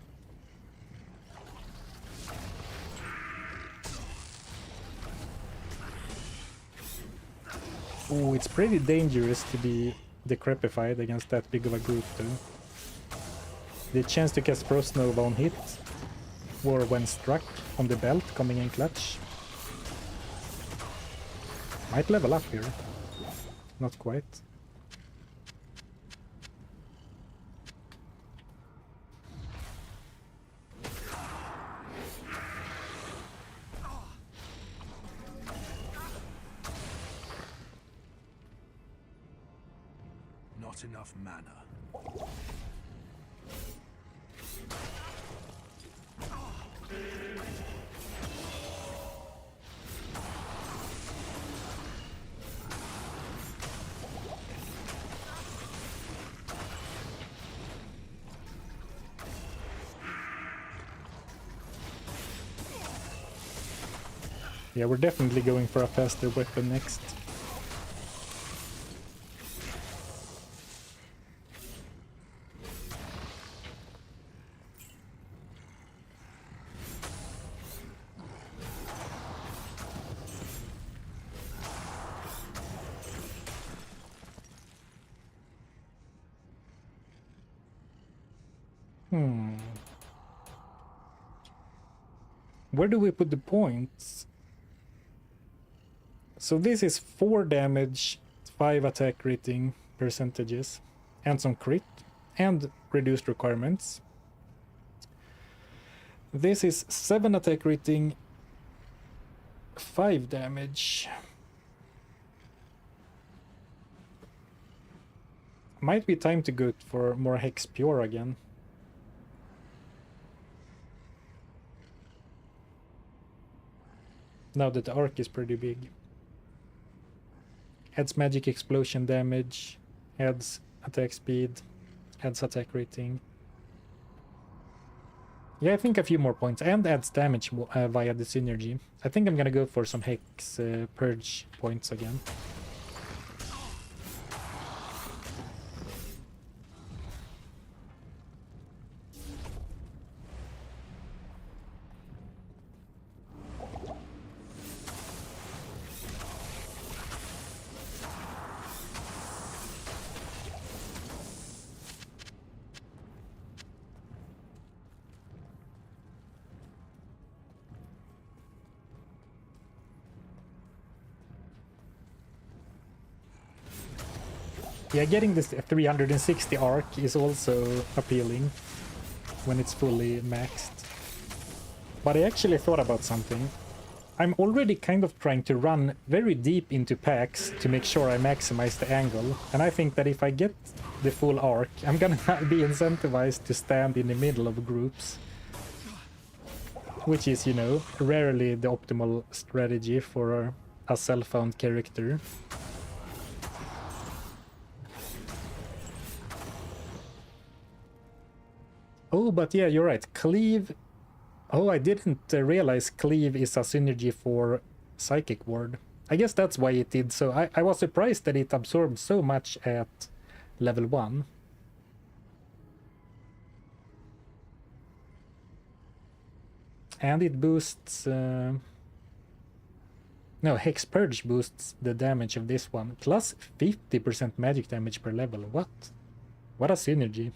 Ooh, it's pretty dangerous to be decrepified against that big of a group though. The chance to cast Frost Nova on hit, or when struck on the belt coming in clutch. Might level up here. Not quite. Not enough mana. Yeah, we're definitely going for a faster weapon next. Where do we put the points? So this is 4 damage, 5 attack rating percentages, and some crit. and reduced requirements. This is 7 attack rating, 5 damage. Might be time to go for more Hex Pure again. Now that the arc is pretty big. Adds magic explosion damage, adds attack speed, adds attack rating. Yeah, I think a few more points, and adds damage via the synergy. I think I'm gonna go for some Hex Purge points again. Yeah, getting this 360 arc is also appealing when it's fully maxed. But I actually thought about something. I'm already kind of trying to run very deep into packs to make sure I maximize the angle. And I think that if I get the full arc, I'm gonna be incentivized to stand in the middle of groups. Which is, you know, rarely the optimal strategy for a self-found character. Oh, but yeah, you're right. Cleave. Oh, I didn't realize Cleave is a synergy for Psychic Ward. I guess that's why it did so. I was surprised that it absorbed so much at level 1. And it boosts... No, Hex Purge boosts the damage of this one. Plus 50% magic damage per level. What? What a synergy.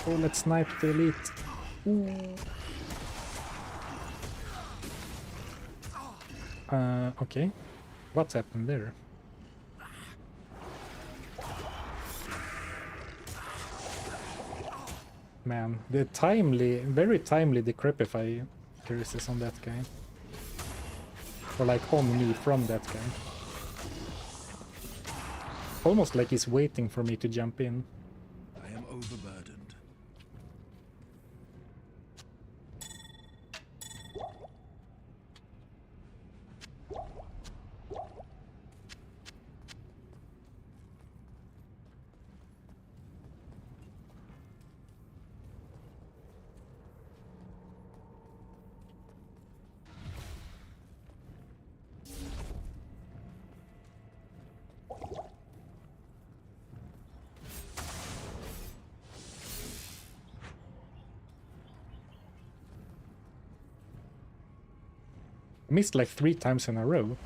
Oh, let's snipe the elite. Ooh. Okay. What's happened there? Man, the timely, very timely Decrepify curses on that guy. Or like on me from that guy. Almost like he's waiting for me to jump in. I am overburdened. Missed like 3 times in a row.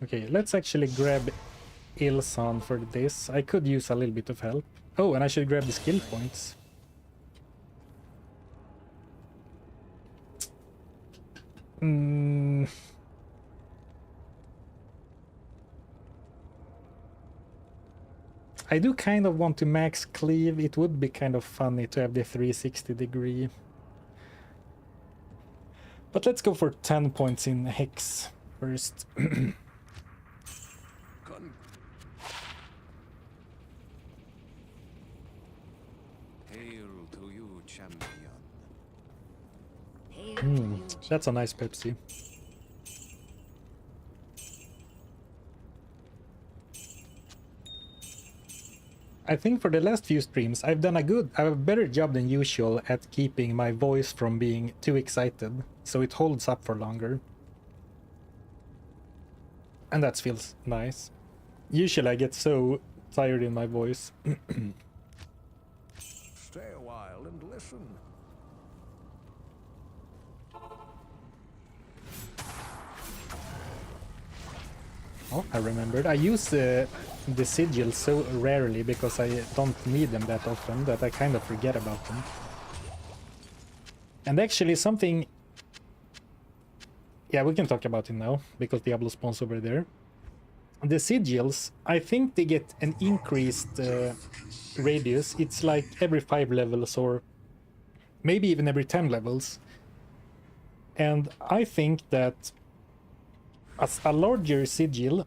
Okay, let's actually grab Ilsan for this. I could use a little bit of help. Oh, and I should grab the skill points. I do kind of want to max Cleave. It would be kind of funny to have the 360 degree. But let's go for 10 points in Hex first. Hail to you, champion. Hail to you, That's a nice Pepsi. I think for the last few streams I've done a better job than usual at keeping my voice from being too excited, so it holds up for longer. And that feels nice. Usually I get so tired in my voice. Stay a while and listen. Oh, I remembered. I use the sigils so rarely because I don't need them that often that I kind of forget about them. And actually something... Yeah, we can talk about it now because Diablo spawns over there. The sigils, I think they get an increased radius. It's like every 5 levels or maybe even every 10 levels. And I think that as a larger sigil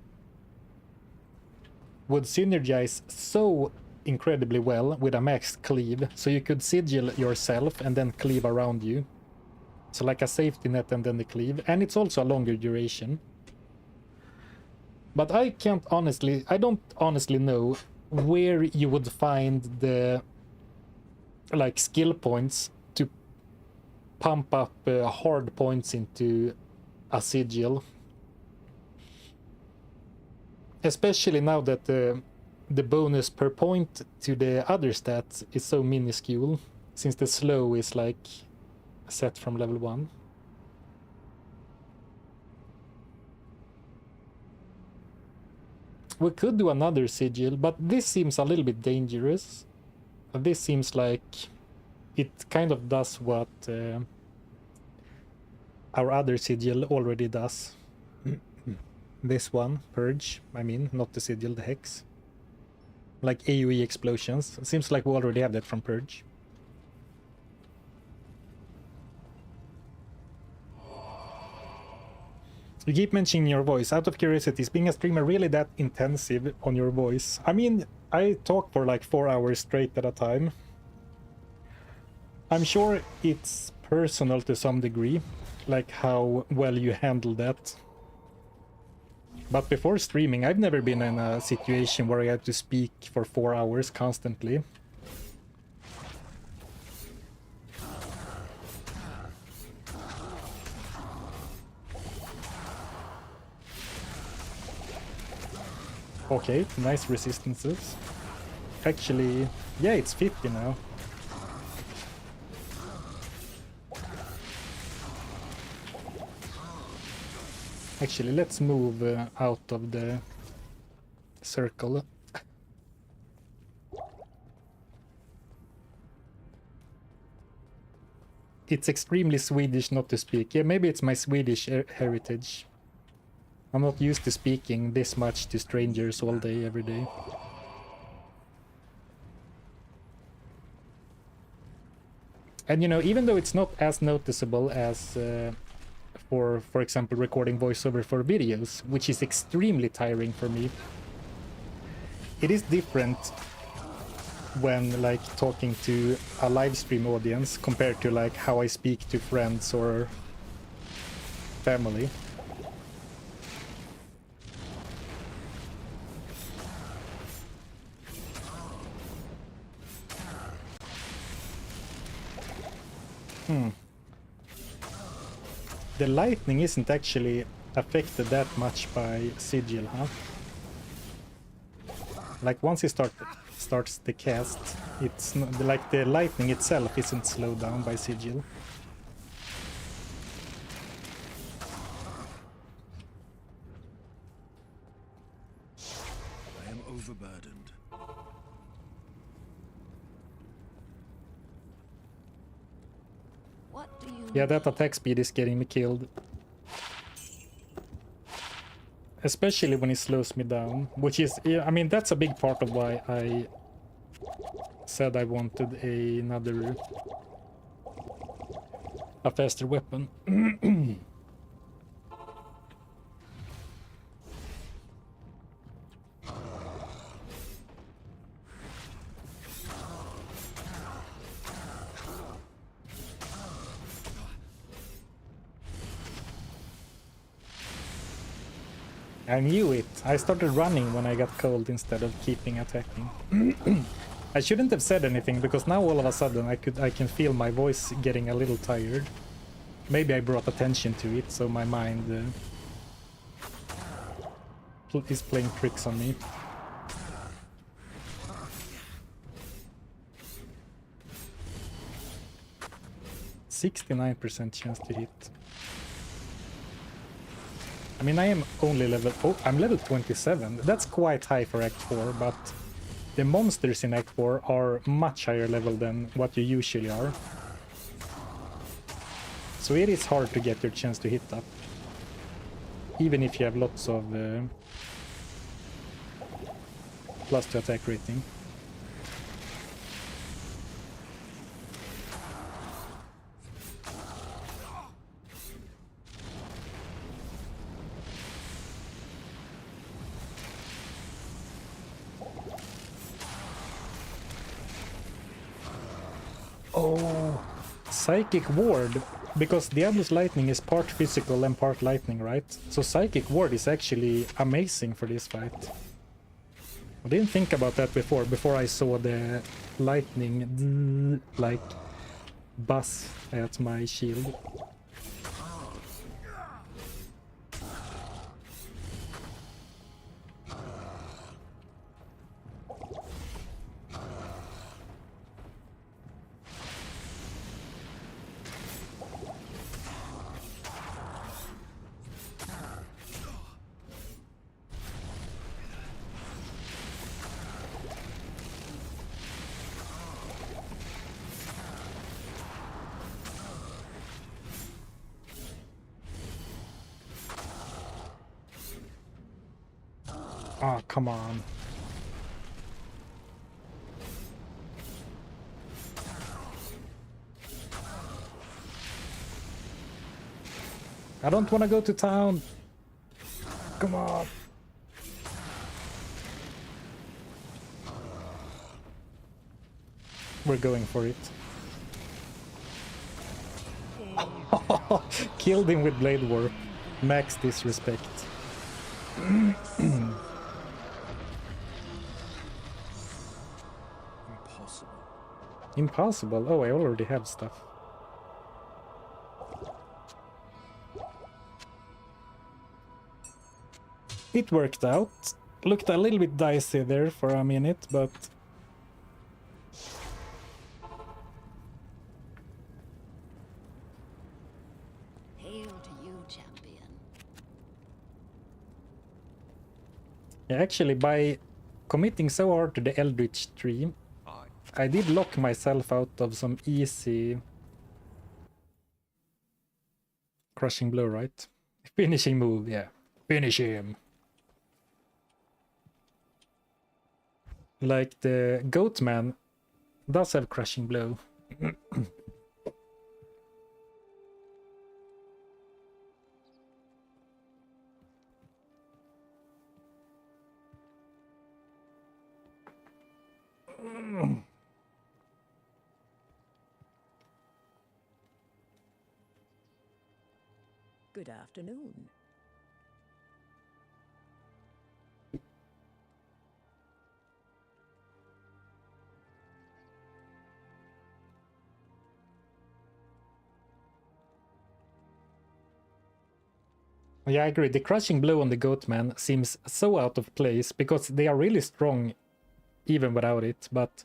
would synergize so incredibly well with a max cleave. So you could sigil yourself and then cleave around you. So like a safety net and then the cleave. And it's also a longer duration. But I don't honestly know where you would find the like skill points to pump up hard points into a sigil. Especially now that the bonus per point to the other stats is so minuscule, since the slow is like set from level 1. We could do another sigil, but this seems a little bit dangerous. This seems like it kind of does what our other sigil already does. This one, Purge, I mean, not the sigil, the Hex. Like AoE explosions. It seems like we already have that from Purge. You keep mentioning your voice. Out of curiosity, is being a streamer really that intensive on your voice? I mean, I talk for like 4 hours straight at a time. I'm sure it's personal to some degree, like how well you handle that. But before streaming, I've never been in a situation where I had to speak for 4 hours constantly. Okay, nice resistances. Actually, yeah, it's 50 now. Actually, let's move out of the circle. It's extremely Swedish not to speak. Yeah, maybe it's my Swedish heritage. I'm not used to speaking this much to strangers all day, every day. And you know, even though it's not as noticeable as for example, recording voiceover for videos, which is extremely tiring for me, it is different when like talking to a live stream audience compared to like how I speak to friends or family. The lightning isn't actually affected that much by sigil, huh? Like once he starts the cast, it's not, like the lightning itself isn't slowed down by sigil. I am overburdened. What do you Yeah, that need? attack speed is getting me killed. Especially when he slows me down, which is, I mean, that's a big part of why I said I wanted a faster weapon. I knew it. I started running when I got cold instead of keeping attacking. I shouldn't have said anything because now all of a sudden I can feel my voice getting a little tired. Maybe I brought attention to it, so my mind is playing tricks on me. %69% chance to hit. I mean, I am only level... Oh, I'm level 27. That's quite high for Act 4, but the monsters in Act 4 are much higher level than what you usually are. So it is hard to get your chance to hit up. Even if you have lots of plus to attack rating. Oh, Psychic Ward, because Diablo's lightning is part physical and part lightning, right? So Psychic Ward is actually amazing for this fight. I didn't think about that before I saw the lightning like buzz at my shield. Oh, come on. I don't want to go to town. Come on. We're going for it. Killed him with Blade Warp. Max disrespect. Impossible? Oh, I already have stuff. It worked out. Looked a little bit dicey there for a minute, but... Hail to you, champion. Yeah, actually, by committing so hard to the Eldritch tree, I did lock myself out of some easy crushing blow, right? Finishing move, yeah. Finish him. Like the goat man does have crushing blow. Good afternoon. Yeah, I agree. The crushing blow on the Goatman seems so out of place because they are really strong even without it, but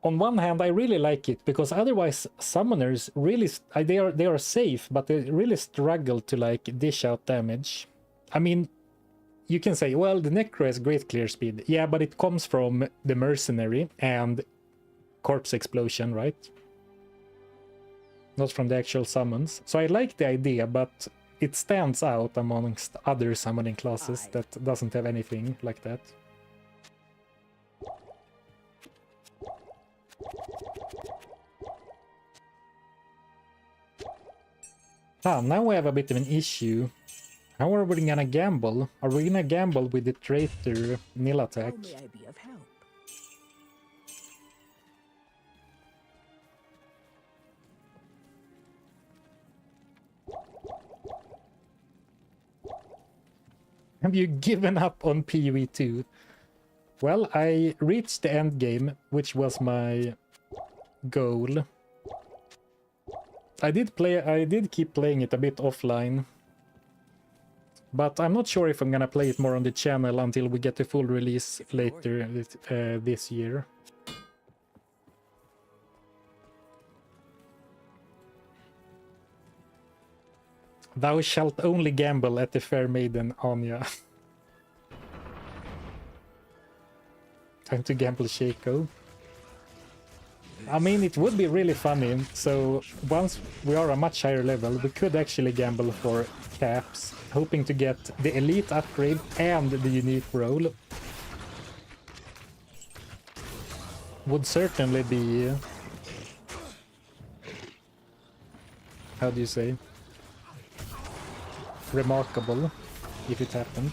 on one hand I really like it because otherwise summoners really they are safe, but they really struggle to like dish out damage. I mean, you can say, well, the Necro has great clear speed. Yeah, but it comes from the Mercenary and Corpse Explosion, right? Not from the actual summons. So I like the idea, but it stands out amongst other summoning classes that doesn't have anything like that. Ah, now we have a bit of an issue. How are we gonna gamble? Are we gonna gamble with the traitor nil attack? How may I be of help? Have you given up on PvE2? Well, I reached the end game, which was my goal. I did keep playing it a bit offline. But I'm not sure if I'm gonna play it more on the channel until we get the full release later this year. Thou shalt only gamble at the fair maiden, Anya. Time to gamble, Shaco. I mean, it would be really funny. So once we are a much higher level, we could actually gamble for caps, hoping to get the elite upgrade and the unique role. Would certainly be... how do you say? Remarkable if it happened.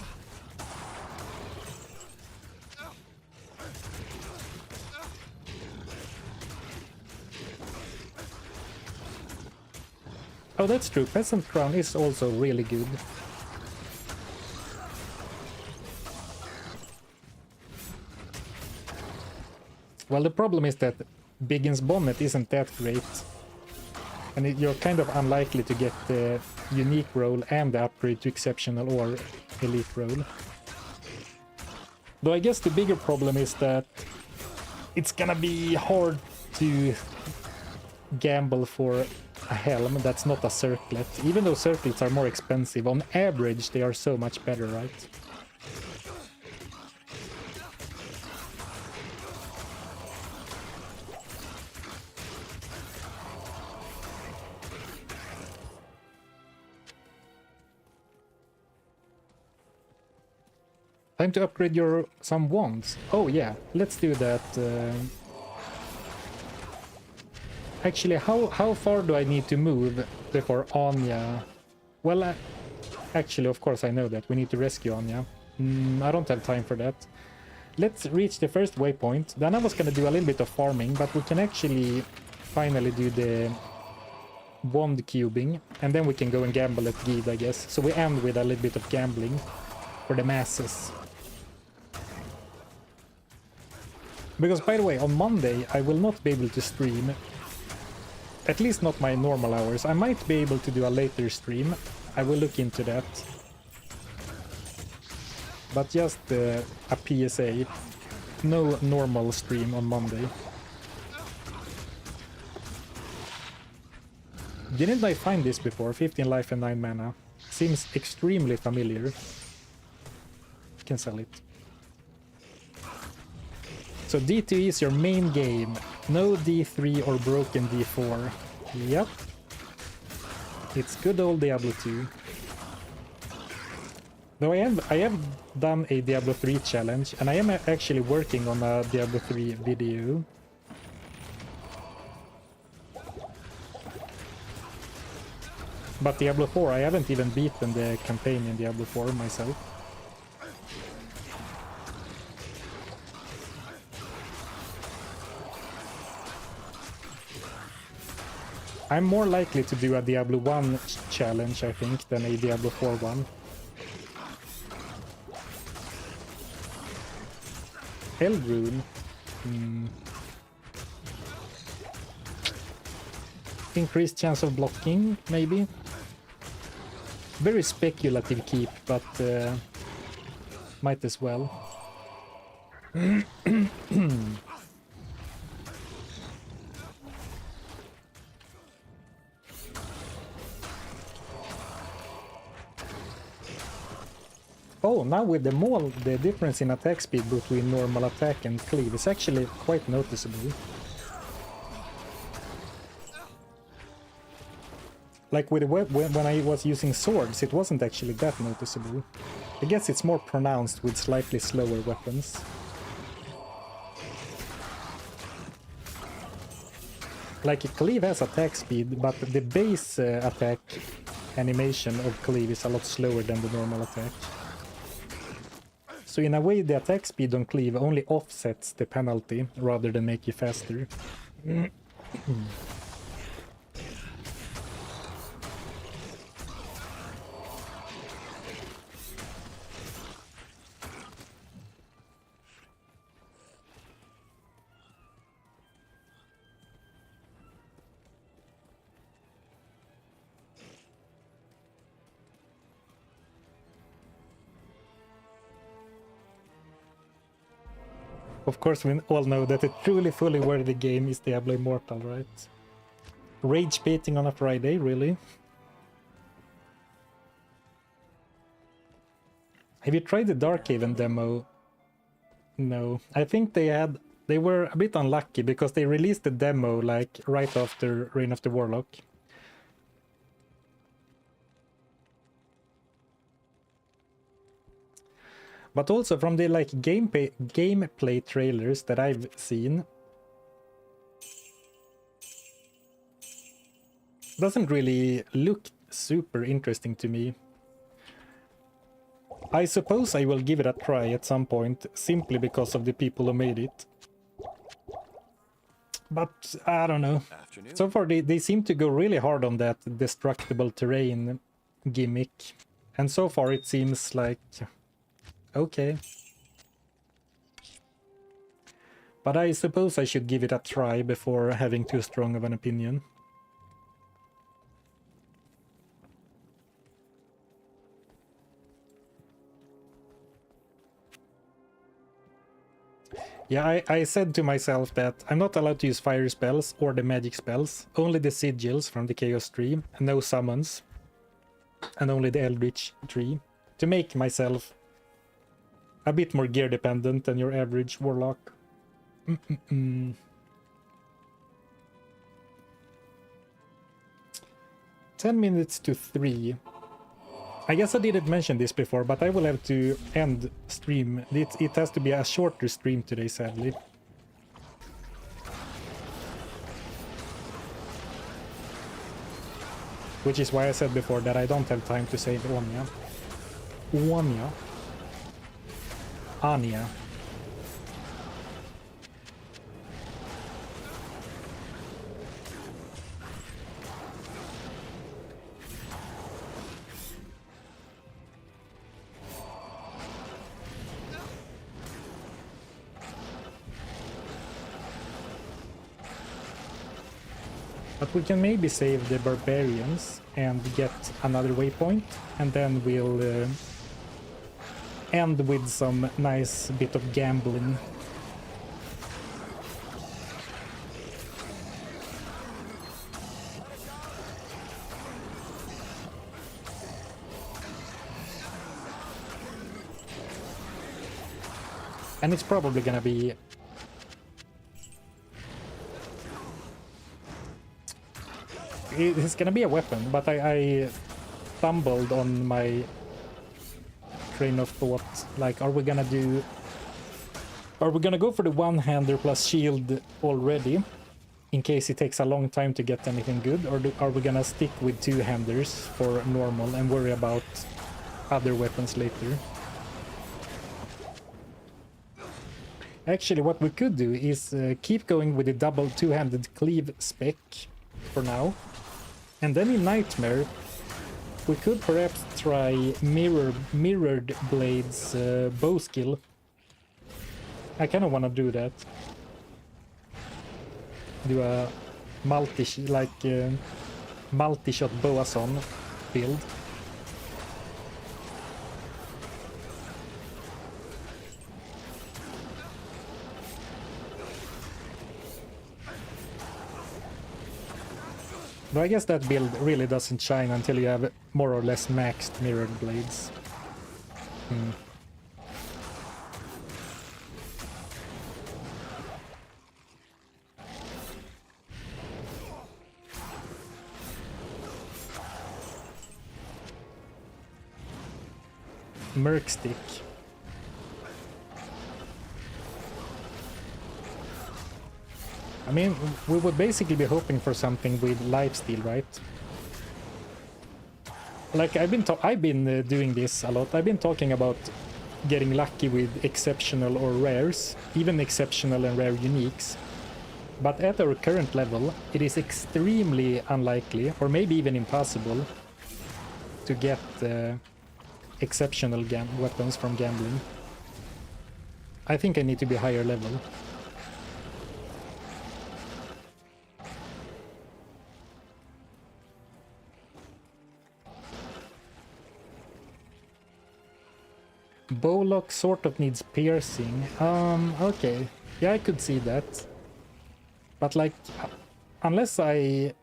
Oh, that's true. Peasant Crown is also really good. Well, the problem is that Biggin's Bonnet isn't that great. And you're kind of unlikely to get the unique role and the upgrade to exceptional or elite role. Though I guess the bigger problem is that it's gonna be hard to gamble for a helm that's not a circlet. Even though circlets are more expensive, on average they are so much better, right? Time to upgrade some wands. Oh yeah, let's do that. Actually, how far do I need to move before Anya? Well, actually, of course I know that. We need to rescue Anya. I don't have time for that. Let's reach the first waypoint. Then I was gonna do a little bit of farming, but we can actually finally do the wand cubing. And then we can go and gamble at Gheed, I guess. So we end with a little bit of gambling for the masses. Because, by the way, on Monday I will not be able to stream. At least not my normal hours. I might be able to do a later stream. I will look into that. But just a PSA. No normal stream on Monday. Didn't I find this before? 15 life and 9 mana. Seems extremely familiar. Can sell it. So D2 is your main game. No D3 or broken D4. Yep. It's good old Diablo 2. Though I have done a Diablo 3 challenge, and I am actually working on a Diablo 3 video. But Diablo 4, I haven't even beaten the campaign in Diablo 4 myself. I'm more likely to do a Diablo 1 challenge, I think, than a Diablo 4 one. Eldrune. Increased chance of blocking, maybe? Very speculative keep, but might as well. Oh, now with the maul, the difference in attack speed between normal attack and cleave is actually quite noticeable. Like with when I was using swords, it wasn't actually that noticeable. I guess it's more pronounced with slightly slower weapons. Like cleave has attack speed, but the base attack animation of cleave is a lot slower than the normal attack. So in a way, the attack speed on cleave only offsets the penalty rather than make you faster. Of course, we all know that a truly fully worthy game is Diablo Immortal, right? Rage baiting on a Friday, really? Have you tried the Darkhaven demo? No. I think they were a bit unlucky because they released the demo like right after Reign of the Warlock. But also from the like gameplay trailers that I've seen, doesn't really look super interesting to me. I suppose I will give it a try at some point, simply because of the people who made it. But I don't know. Afternoon. So far they seem to go really hard on that destructible terrain gimmick. And so far it seems like okay. But I suppose I should give it a try before having too strong of an opinion. Yeah, I said to myself that I'm not allowed to use fire spells or the magic spells, only the sigils from the Chaos Tree, and no summons, and only the Eldritch Tree, to make myself a bit more gear dependent than your average warlock. 10 minutes to 3. I guess I didn't mention this before, but I will have to end stream. It has to be a shorter stream today, sadly. Which is why I said before that I don't have time to say Anya. Anya. Anya. But we can maybe save the barbarians and get another waypoint, and then we'll end with some nice bit of gambling. And it's probably gonna be it's gonna be a weapon, but I stumbled on my train of thought. Like, are we gonna go for the one-hander plus shield already, in case it takes a long time to get anything good, or are we gonna stick with two-handers for normal and worry about other weapons later? Actually, what we could do is keep going with the double two-handed cleave spec for now. And then in Nightmare, we could perhaps try Mirrored Blades bow skill. I kind of want to do that. Do a multi-shot Boazon build. But I guess that build really doesn't shine until you have more or less maxed mirrored blades. Merc stick. I mean, we would basically be hoping for something with lifesteal, right? Like, I've been doing this a lot. I've been talking about getting lucky with exceptional or rares, even exceptional and rare uniques. But at our current level, it is extremely unlikely, or maybe even impossible, to get exceptional weapons from gambling. I think I need to be higher level. Bowlock sort of needs piercing. Okay. Yeah, I could see that. But like, unless I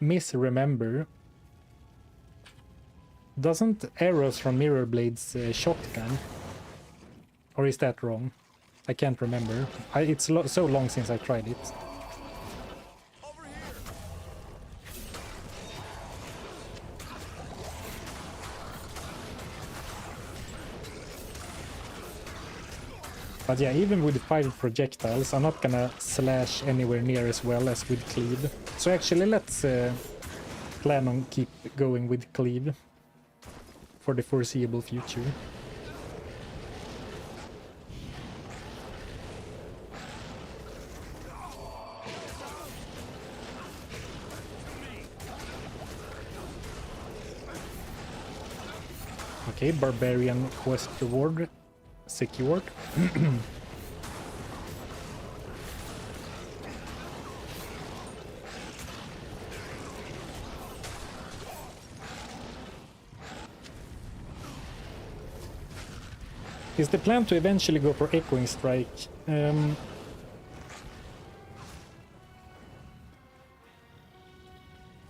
misremember, doesn't arrows from mirror blades shotgun? Or is that wrong? I can't remember. It's so long since I tried it. But yeah, even with 5 projectiles, I'm not gonna slash anywhere near as well as with cleave. So actually, let's plan on keep going with cleave for the foreseeable future. Okay, barbarian quest reward secured. Is the plan to eventually go for Echoing Strike?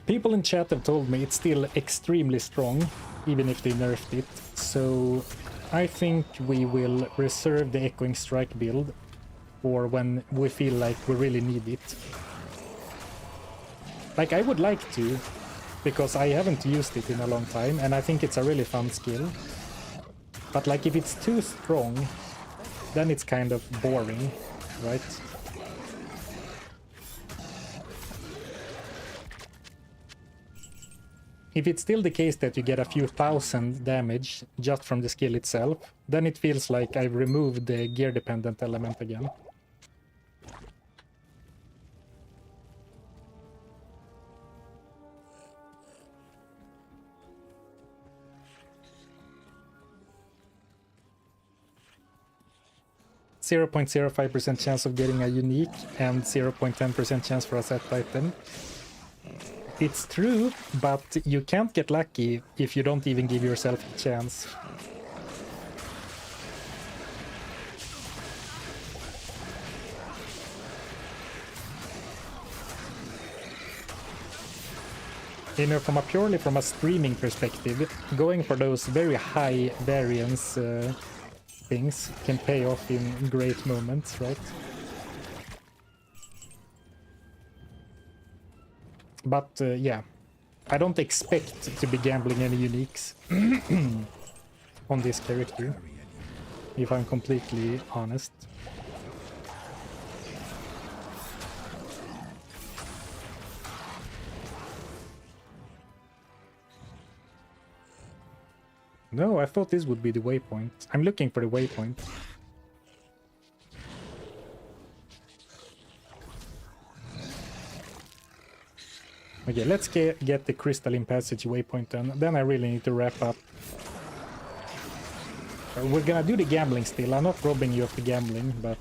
People in chat have told me it's still extremely strong, even if they nerfed it. So I think we will reserve the Echoing Strike build for when we feel like we really need it. Like, I would like to, because I haven't used it in a long time, and I think it's a really fun skill. But like, if it's too strong, then it's kind of boring, right? If it's still the case that you get a few thousand damage just from the skill itself, then it feels like I've removed the gear-dependent element again. .05% chance of getting a unique and 0.10% chance for a set item. It's true, but you can't get lucky if you don't even give yourself a chance. You know, purely from a streaming perspective, going for those very high variance things can pay off in great moments, right? But yeah, I don't expect to be gambling any uniques on this character, if I'm completely honest. No, I thought this would be the waypoint. I'm looking for the waypoint. Okay, let's get the Crystalline Passage waypoint then I really need to wrap up. We're gonna do the gambling still. I'm not robbing you of the gambling, but...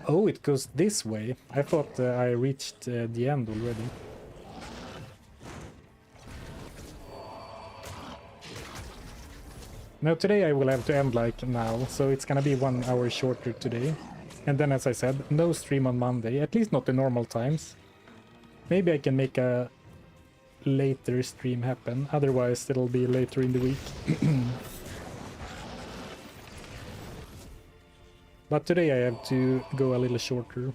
Oh, it goes this way. I thought I reached the end already. Now today I will have to end like now, so it's gonna be 1 hour shorter today. And then, as I said, no stream on Monday, at least not the normal times. Maybe I can make a later stream happen, otherwise it'll be later in the week. But today I have to go a little shorter.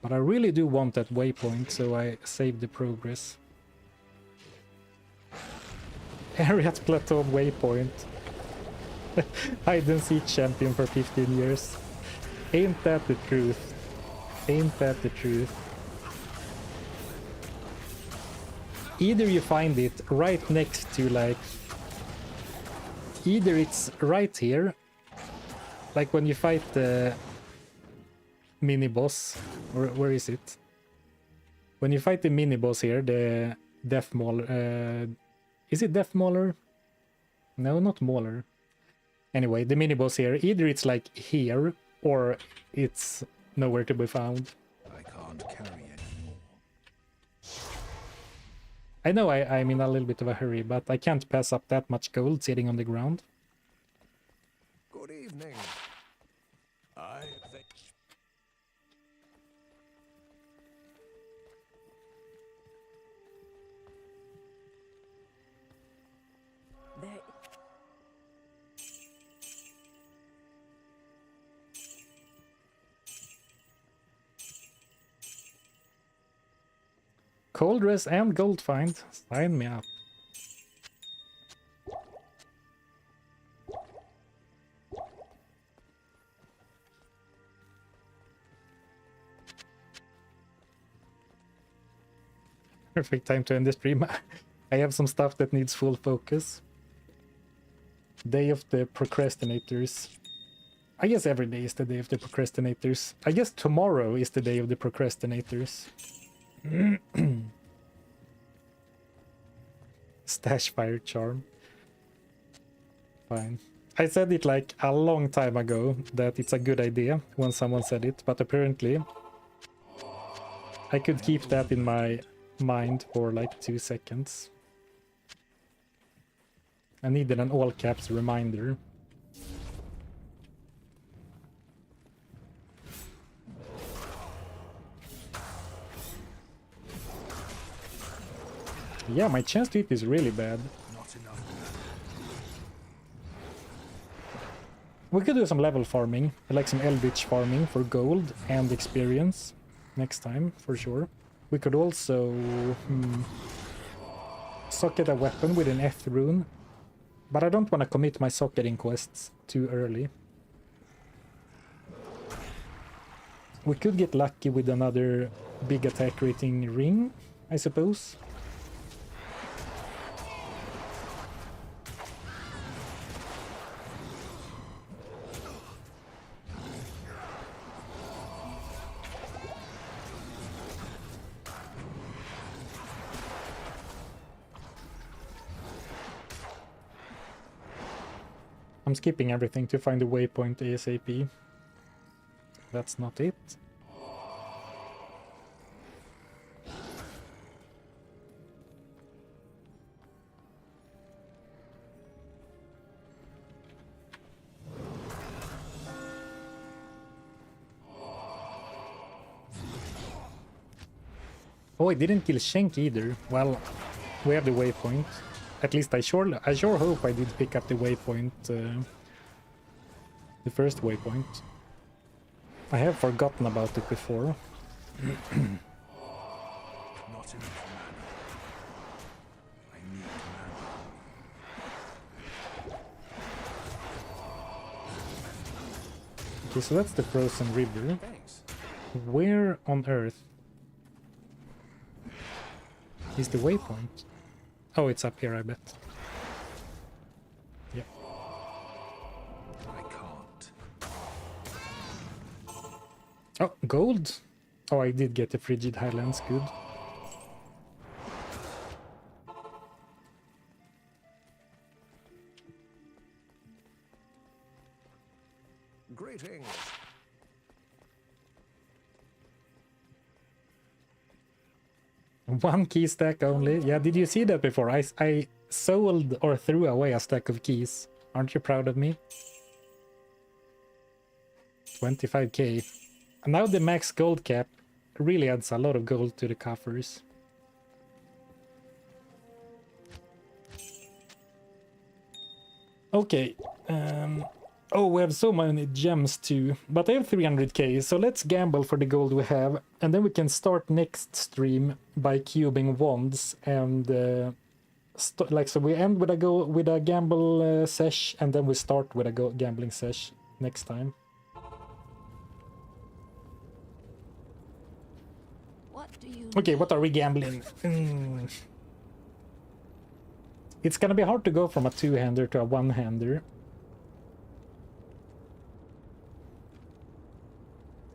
But I really do want that waypoint, so I save the progress. Harriet Plateau waypoint. Hide and seek champion for 15 years. Ain't that the truth? Ain't that the truth? Either you find it right next to, like... Either it's right here, like when you fight the mini-boss, or where is it? When you fight the mini-boss here, the Death Mauler... is it Death Mauler? No, not Mauler. Anyway, the mini-boss here, either it's like here, or it's nowhere to be found. I can't carry anymore. I know I'm in a little bit of a hurry, but I can't pass up that much gold sitting on the ground. Good evening. I think. There. Cold dress and gold find. Sign me up. Perfect time to end the stream. I have some stuff that needs full focus. Day of the procrastinators. I guess every day is the day of the procrastinators. I guess tomorrow is the day of the procrastinators. Stash fire charm. Fine. I said it like a long time ago that it's a good idea when someone said it, but apparently I could keep that in my mind for like 2 seconds. I needed an all caps reminder. Yeah, my chance to hit is really bad. Not enough. We could do some level farming, like some Eldritch farming for gold and experience next time, for sure. We could also socket a weapon with an F rune, but I don't want to commit my socketing quests too early. We could get lucky with another big attack rating ring, I suppose. I'm skipping everything to find the waypoint ASAP. That's not it. Oh, I didn't kill Shenk either. Well, we have the waypoint. At least I sure hope I did pick up the waypoint, the first waypoint. I have forgotten about it before. Not enough mana. I need mana. Okay, so that's the frozen river. Thanks. Where on earth is the waypoint? Oh, it's up here, I bet. Yeah. I can't. Oh, gold? Oh, I did get the Frigid Highlands, good. Greetings. One key stack only. Yeah, did you see that before? I sold or threw away a stack of keys. Aren't you proud of me? 25k. And now the max gold cap really adds a lot of gold to the coffers. Okay. Oh, we have so many gems too. But I have 300k, so let's gamble for the gold we have. And then we can start next stream by cubing wands. And like, so we end with a gamble sesh, and then we start with a gambling sesh next time. What do you Okay, what are we gambling? It's gonna be hard to go from a two-hander to a one-hander.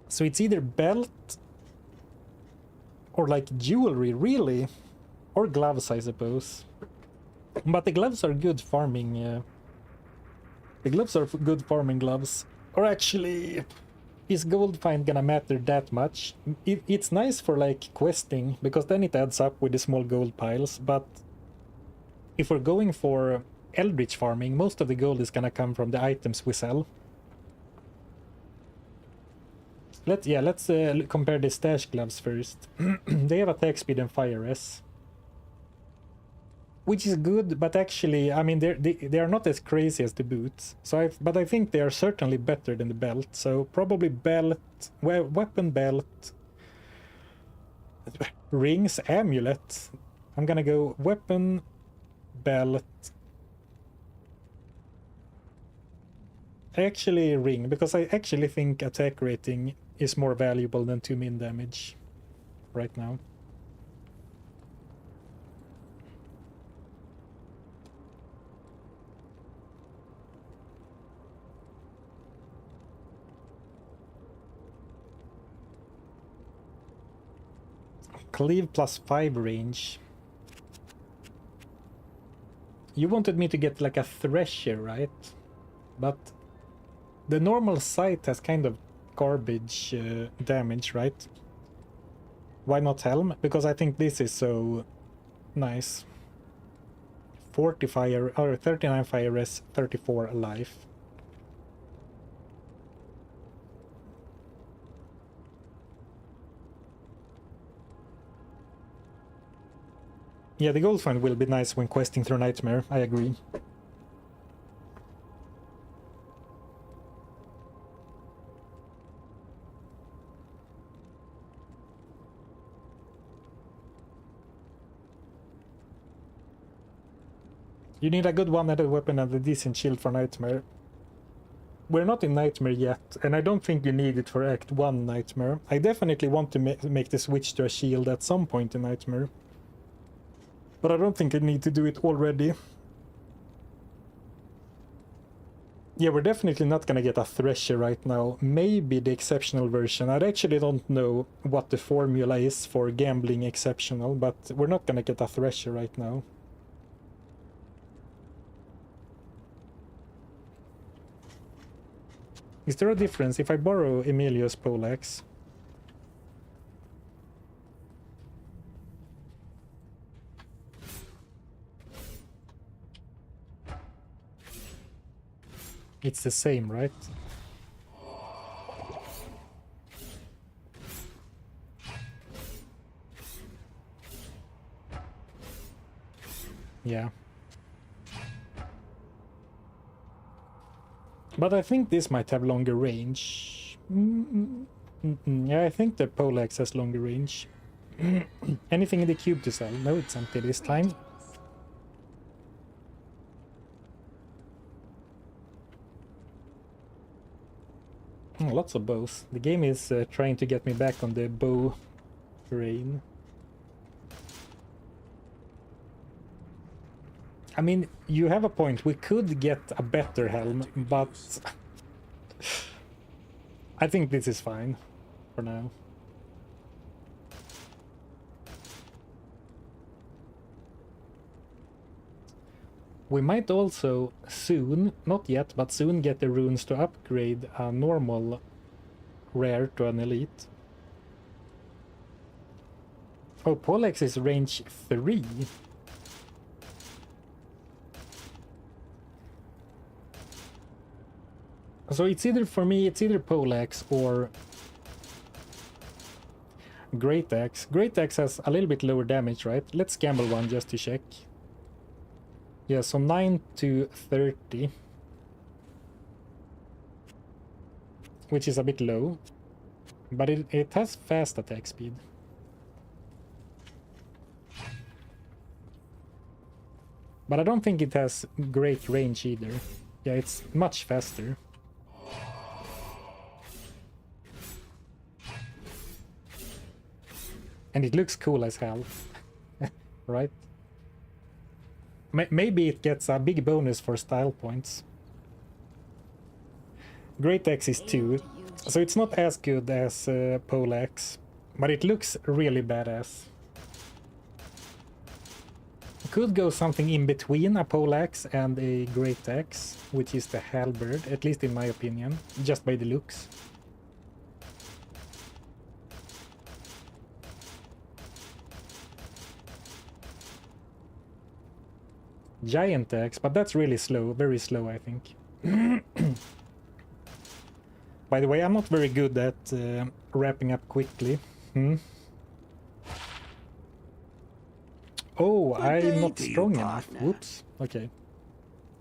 So it's either belt or like jewelry, really, or gloves, I suppose. But the gloves are good farming. The gloves are good farming gloves. Or actually, is gold find gonna matter that much? It's nice for like questing, because then it adds up with the small gold piles, but if we're going for eldritch farming, most of the gold is gonna come from the items we sell. Let's compare the stash gloves first. They have attack speed and fire res, which is good, but actually, I mean, they are not as crazy as the boots. So, but I think they are certainly better than the belt. So probably belt, weapon belt, rings, amulet. I'm gonna go weapon, belt. Actually ring, because I actually think attack rating is more valuable than 2 min damage right now. Cleave +5 range. You wanted me to get like a thresher, right? But the normal sight has kind of garbage damage, right? Why not helm? Because I think this is so nice. 40 fire, or 39 fire res, 34 life. Yeah, the gold find will be nice when questing through Nightmare, I agree. You need a good one-handed weapon and a decent shield for Nightmare. We're not in Nightmare yet, and I don't think you need it for Act 1 Nightmare. I definitely want to make the switch to a shield at some point in Nightmare. But I don't think I need to do it already. Yeah, we're definitely not gonna get a Thresher right now. Maybe the exceptional version. I actually don't know what the formula is for gambling exceptional, but we're not gonna get a Thresher right now. Is there a difference if I borrow Emilio's poleaxe? It's the same, right? Yeah. But I think this might have longer range. Yeah, I think the poleaxe has longer range. Anything in the cube to sell? No, it's empty this time. Lots of bows. The game is trying to get me back on the bow train. I mean, you have a point. We could get a better helm, but I think this is fine for now. We might also soon, not yet, but soon get the runes to upgrade a normal rare to an elite. Oh, poleaxe is range 3. So it's either, for me, it's either poleaxe or great axe. Great axe has a little bit lower damage, right? Let's gamble one just to check. Yeah, so 9 to 30. Which is a bit low. But it has fast attack speed. But I don't think it has great range either. Yeah, it's much faster. And it looks cool as hell. Right? Maybe it gets a big bonus for style points. Great Axe is 2, so it's not as good as poleaxe, but it looks really badass. Could go something in between a poleaxe and a great axe, which is the halberd, at least in my opinion, just by the looks. Giant axe, but that's really slow, very slow, I think. By the way, I'm not very good at wrapping up quickly. Oh, I'm not strong enough. Whoops. Okay.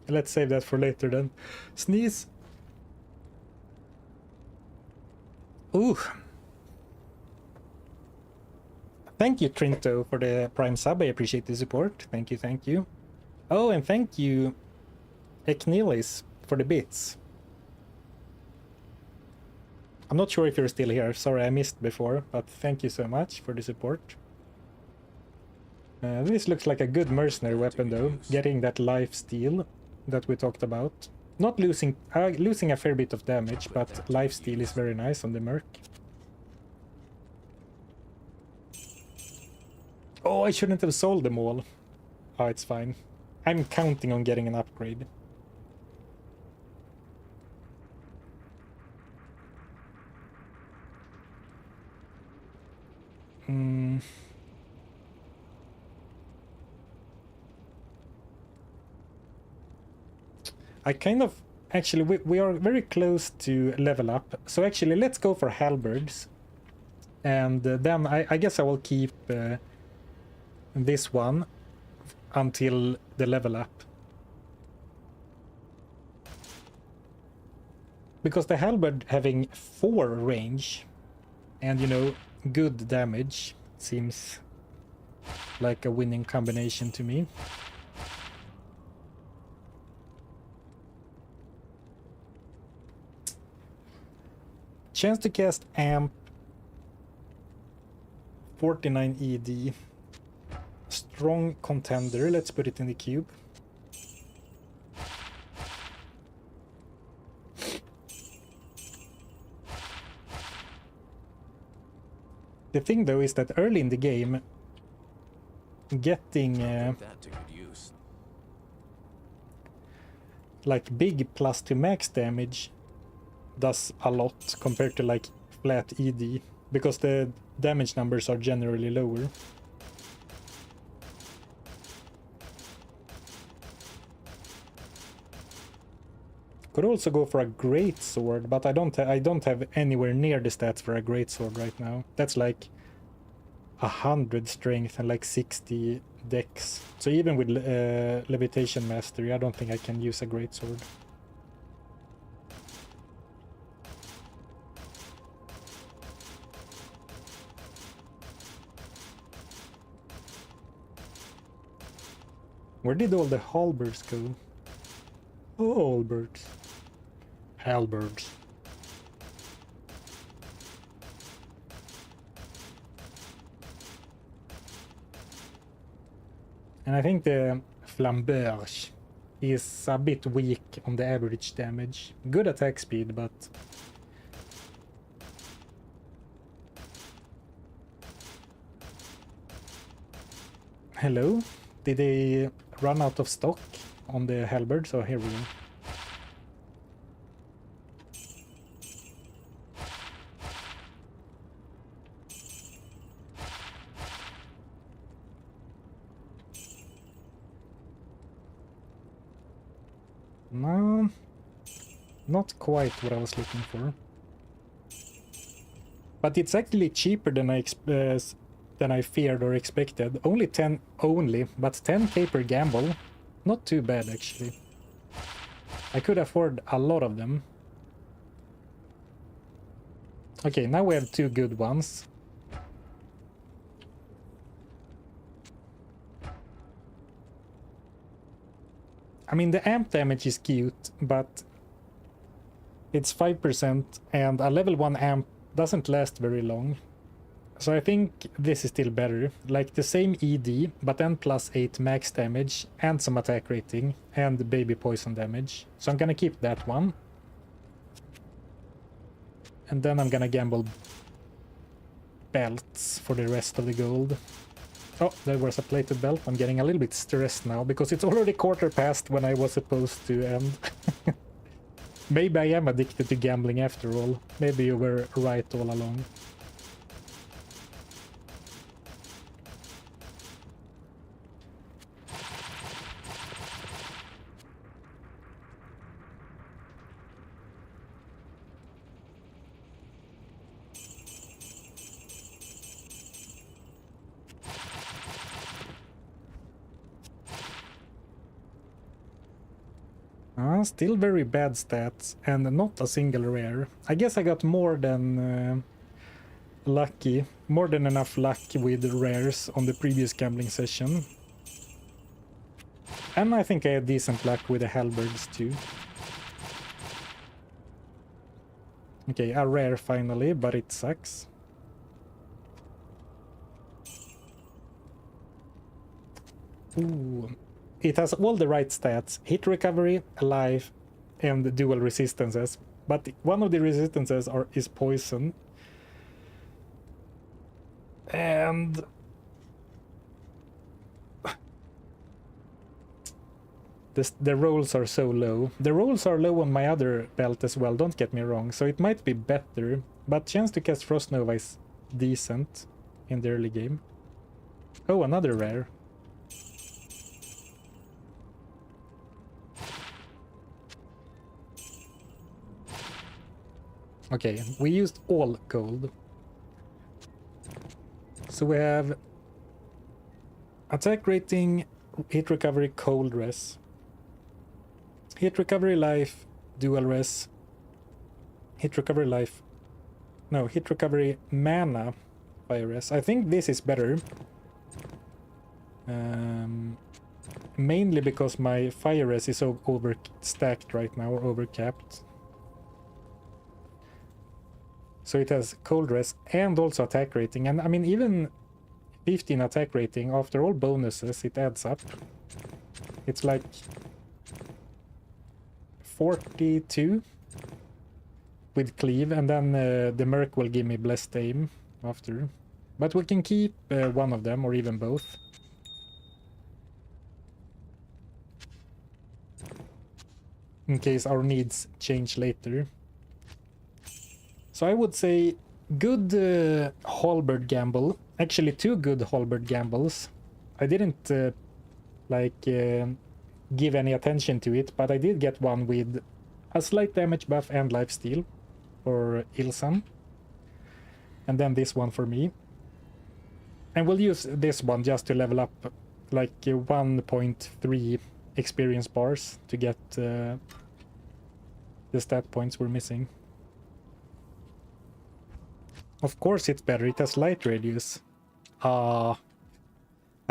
Let's save that for later then. Sneeze. Ooh. Thank you, Trinto, for the Prime sub. I appreciate the support. Thank you, thank you. Oh, and thank you, Eknilis, for the bits. I'm not sure if you're still here. Sorry, I missed before, but thank you so much for the support. This looks like a good mercenary weapon, though. Getting that life steal that we talked about. Not losing a fair bit of damage, but life steal is very nice on the merc. Oh, I shouldn't have sold them all. Oh, it's fine. I'm counting on getting an upgrade. I kind of... Actually, we are very close to level up. So actually, let's go for halberds. And then I guess I will keep this one until the level up. Because the halberd having 4 range and, you know, good damage seems like a winning combination to me. Chance to cast amp 49 ED. Strong contender. Let's put it in the cube. The thing though is that early in the game, getting That to good use. like big plus to max damage does a lot compared to like flat ED, because the damage numbers are generally lower. Could also go for a great sword, but I don't have anywhere near the stats for a great sword right now. That's like 100 strength and like 60 dex. So even with levitation mastery, I don't think I can use a great sword. Where did all the halberds go? Halberds. Halberds. And I think the flamberge is a bit weak on the average damage. Good attack speed, but... Hello? Did they run out of stock on the halberd? So here we go. No, not quite what I was looking for. But it's actually cheaper than I feared or expected. Only 10 only, but 10k per gamble. Not too bad actually. I could afford a lot of them. Okay, now we have 2 good ones. I mean, the amp damage is cute, but it's 5% and a level 1 amp doesn't last very long. So I think this is still better. Like the same ED, but then plus 8 max damage and some attack rating and baby poison damage. So I'm gonna keep that one. And then I'm gonna gamble belts for the rest of the gold. Oh, there was a plated belt. I'm getting a little bit stressed now because it's already quarter past when I was supposed to end. Maybe I am addicted to gambling after all. Maybe you were right all along. Still very bad stats and not a single rare. I guess I got more than lucky, more than enough luck with rares on the previous gambling session. And I think I had decent luck with the halberds too. Okay, a rare finally, but it sucks. Ooh. It has all the right stats: hit recovery, life, and dual resistances. But one of the resistances is poison. And the rolls are so low. The rolls are low on my other belt as well, don't get me wrong, so it might be better, but chance to cast Frost Nova is decent in the early game. Oh, another rare. Okay, we used all gold. So we have attack rating, hit recovery, cold res. Hit recovery, life, dual res. Hit recovery, life. No, hit recovery, mana, fire res. I think this is better. Mainly because my fire res is overstacked right now, or overcapped. So it has cold res and also attack rating. And I mean, even 15 attack rating, after all bonuses, it adds up. It's like 42 with cleave, and then the Merc will give me blessed aim after. But we can keep one of them, or even both. In case our needs change later. So I would say good halberd gamble. Actually, two good halberd gambles. I didn't give any attention to it, but I did get one with a slight damage buff and lifesteal for Ilsan. And then this one for me. And we'll use this one just to level up like 1.3 experience bars to get the stat points we're missing. Of course it's better, it has light radius. A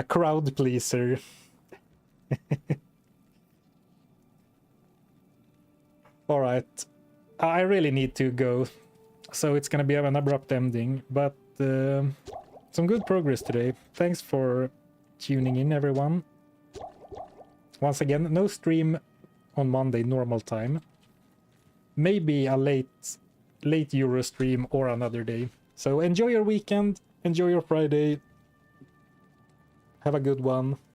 crowd pleaser. Alright, I really need to go, so it's gonna be an abrupt ending, but some good progress today. Thanks for tuning in, everyone. Once again, no stream on Monday normal time. Maybe a late Euro stream or another day. So enjoy your weekend, enjoy your Friday. Have a good one.